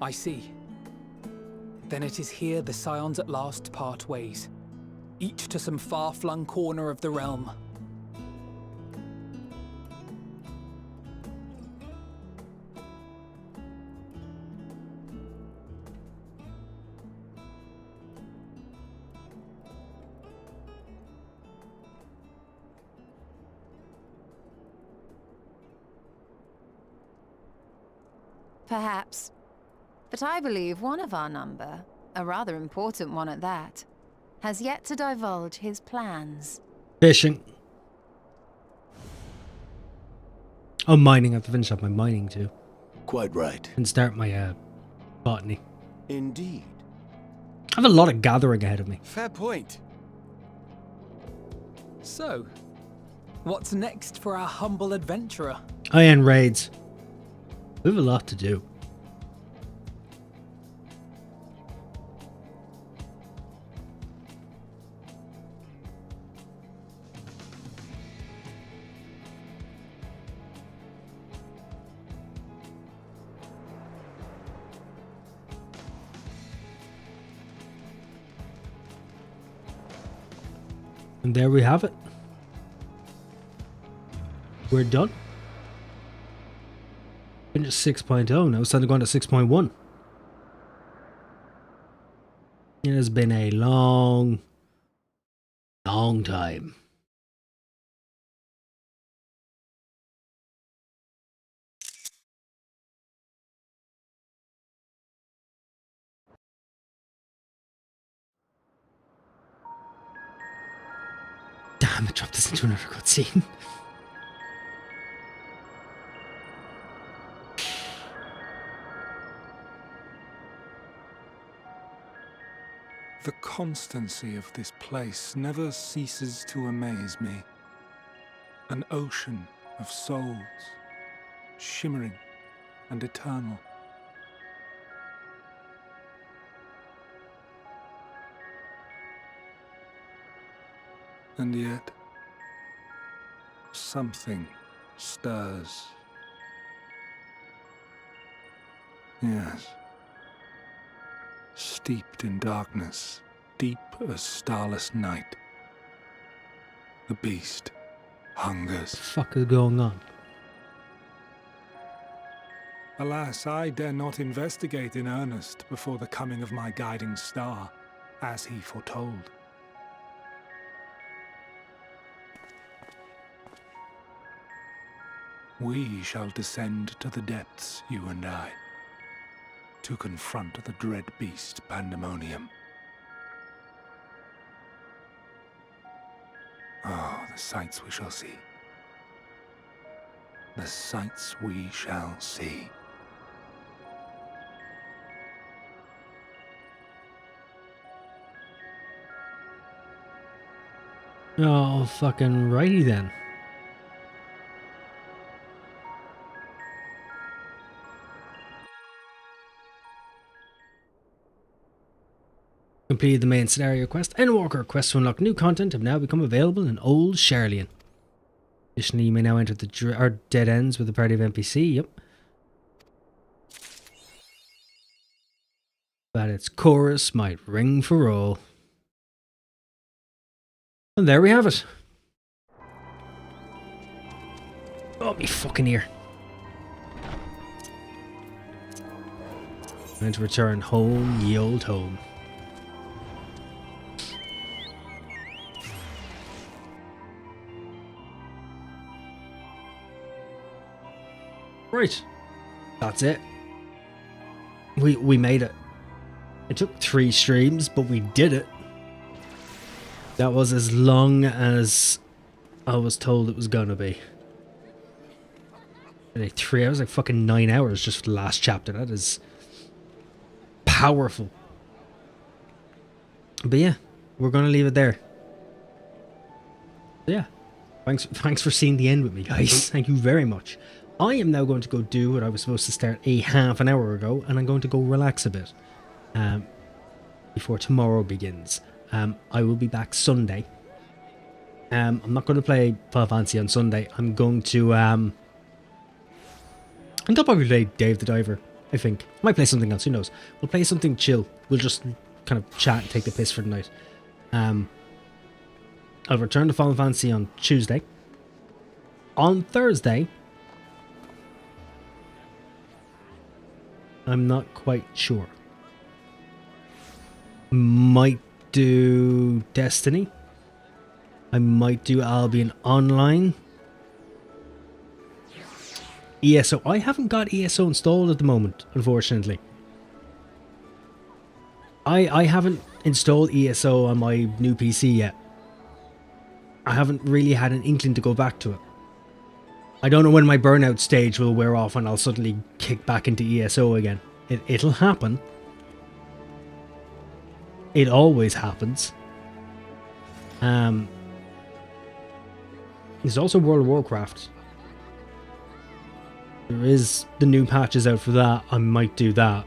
I see. Then it is here the Scions at last part ways, each to some far-flung corner of the realm. Perhaps. But I believe one of our number, a rather important one at that, has yet to divulge his plans. Fishing. Oh, mining. I have to finish up my mining too. Quite right. And start my botany. Indeed. I have a lot of gathering ahead of me. Fair point. So, what's next for our humble adventurer? Iron raids. We have a lot to do. And there we have it. We're done. Finished 6.0, now it's time to go on to 6.1. It has been a long time. Damn, I dropped this into another cutscene. The constancy of this place never ceases to amaze me. An ocean of souls, shimmering and eternal. And yet, something stirs. Yes. Steeped in darkness, deep as starless night. The beast hungers. What the fuck is going on? Alas, I dare not investigate in earnest before the coming of my guiding star, as he foretold. We shall descend to the depths, you and I, to confront the dread beast Pandemonium. Oh, the sights we shall see. The sights we shall see. Oh, fucking righty then. Completed the main scenario quest and Walker quest to unlock new content have now become available in Old Sharlayan. Additionally, you may now enter the dead ends with a party of NPC. Yep. But its chorus might ring for all. And there we have it. Oh, me fucking ear. Time to return home, ye old home. Right, that's it. We made it. It took 3 streams, but we did it. That was as long as I was told it was gonna be. Like 3 hours, like fucking 9 hours just for the last chapter. That is powerful. But yeah, we're gonna leave it there. Yeah, thanks for seeing the end with me, guys. Thank you very much. I am now going to go do what I was supposed to start a half an hour ago, and I'm going to go relax a bit before tomorrow begins. I will be back Sunday. I'm not going to play Final Fantasy on Sunday. I'm going to probably play Dave the Diver, I think. I might play something else, who knows. We'll play something chill. We'll just kind of chat and take the piss for the night. I'll return to Final Fantasy on Tuesday. On Thursday, I'm not quite sure. Might do Destiny. I might do Albion Online. ESO. I haven't got ESO installed at the moment, unfortunately. I haven't installed ESO on my new PC yet. I haven't really had an inkling to go back to it. I don't know when my burnout stage will wear off and I'll suddenly kick back into ESO again. It'll happen. It always happens. There's also World of Warcraft. There is the new patches out for that. I might do that.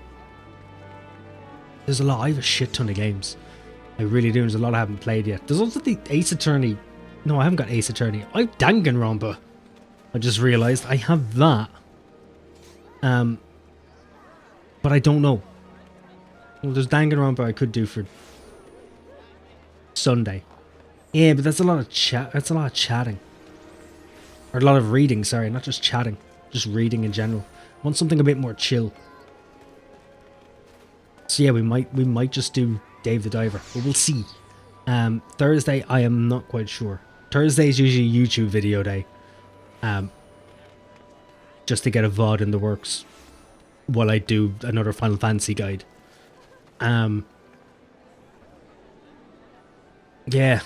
There's a lot. I have a shit ton of games. I really do. There's a lot I haven't played yet. There's also the Ace Attorney. No, I haven't got Ace Attorney. I have Danganronpa. I just realised I have that. But I don't know. Well, there's Danganronpa I could do for Sunday. Yeah, but that's a lot of chat. That's a lot of chatting. Or a lot of reading, sorry, not just chatting. Just reading in general. I want something a bit more chill. So yeah, we might just do Dave the Diver, but we'll see. Thursday, I am not quite sure. Thursday is usually YouTube video day. Just to get a VOD in the works while I do another Final Fantasy guide. Yeah.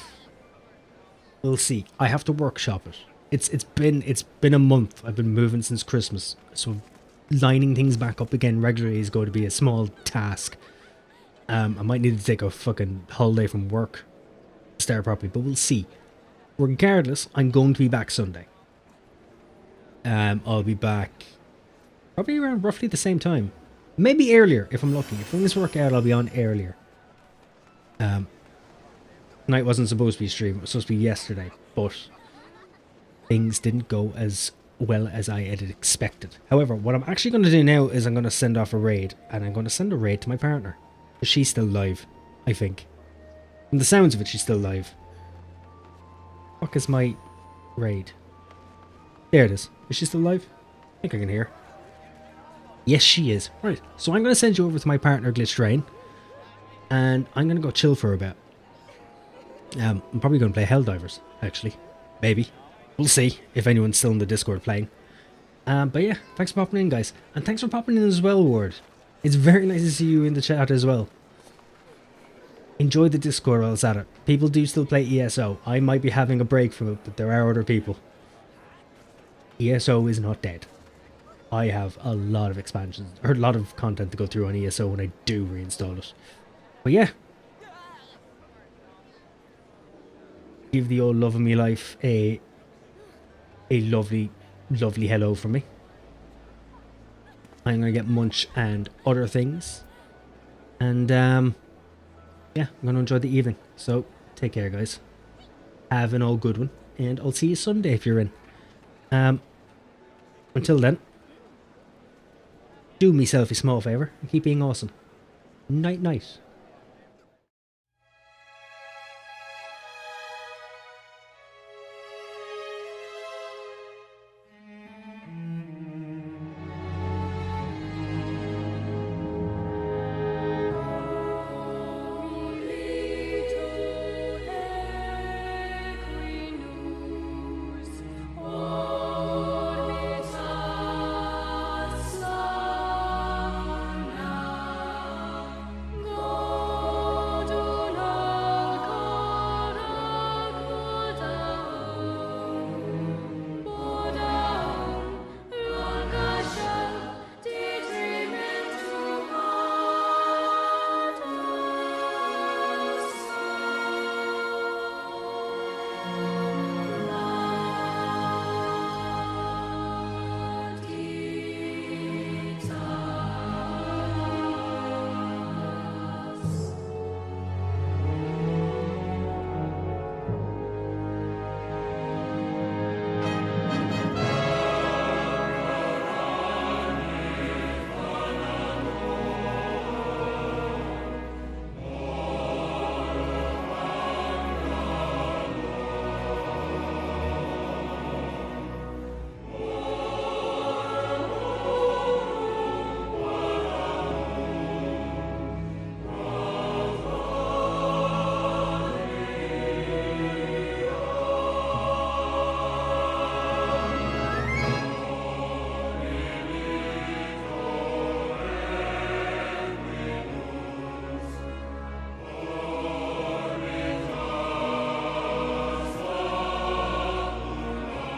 We'll see. I have to workshop it. It's been a month. I've been moving since Christmas. So lining things back up again regularly is going to be a small task. I might need to take a fucking holiday from work to start properly, but we'll see. Regardless, I'm going to be back Sunday. I'll be back probably around roughly the same time. Maybe earlier if I'm lucky. If things work out, I'll be on earlier. Tonight wasn't supposed to be streamed. It was supposed to be yesterday, but things didn't go as well as I had expected. However, what I'm actually going to do now is I'm going to send off a raid, and I'm going to send a raid to my partner. She's still live, I think. From the sounds of it, she's still live. Fuck is my raid? There it is. Is she still live? I think I can hear. Yes, she is. Right, so I'm going to send you over to my partner, Glitch Drain, and I'm going to go chill for a bit. I'm probably going to play Helldivers, actually. Maybe. We'll see if anyone's still in the Discord playing. But yeah, thanks for popping in, guys. And thanks for popping in as well, Ward. It's very nice to see you in the chat as well. Enjoy the Discord while it's at it. People do still play ESO. I might be having a break from it, but there are other people. ESO is not dead. I have a lot of expansions, or a lot of content to go through on ESO when I do reinstall it. But yeah. Give the old love of me life a lovely, lovely hello from me. I'm going to get Munch and other things. And, yeah, I'm going to enjoy the evening. So, take care, guys. Have an all good one. And I'll see you Sunday if you're in. Until then, do myself a small favour and keep being awesome. Night, night.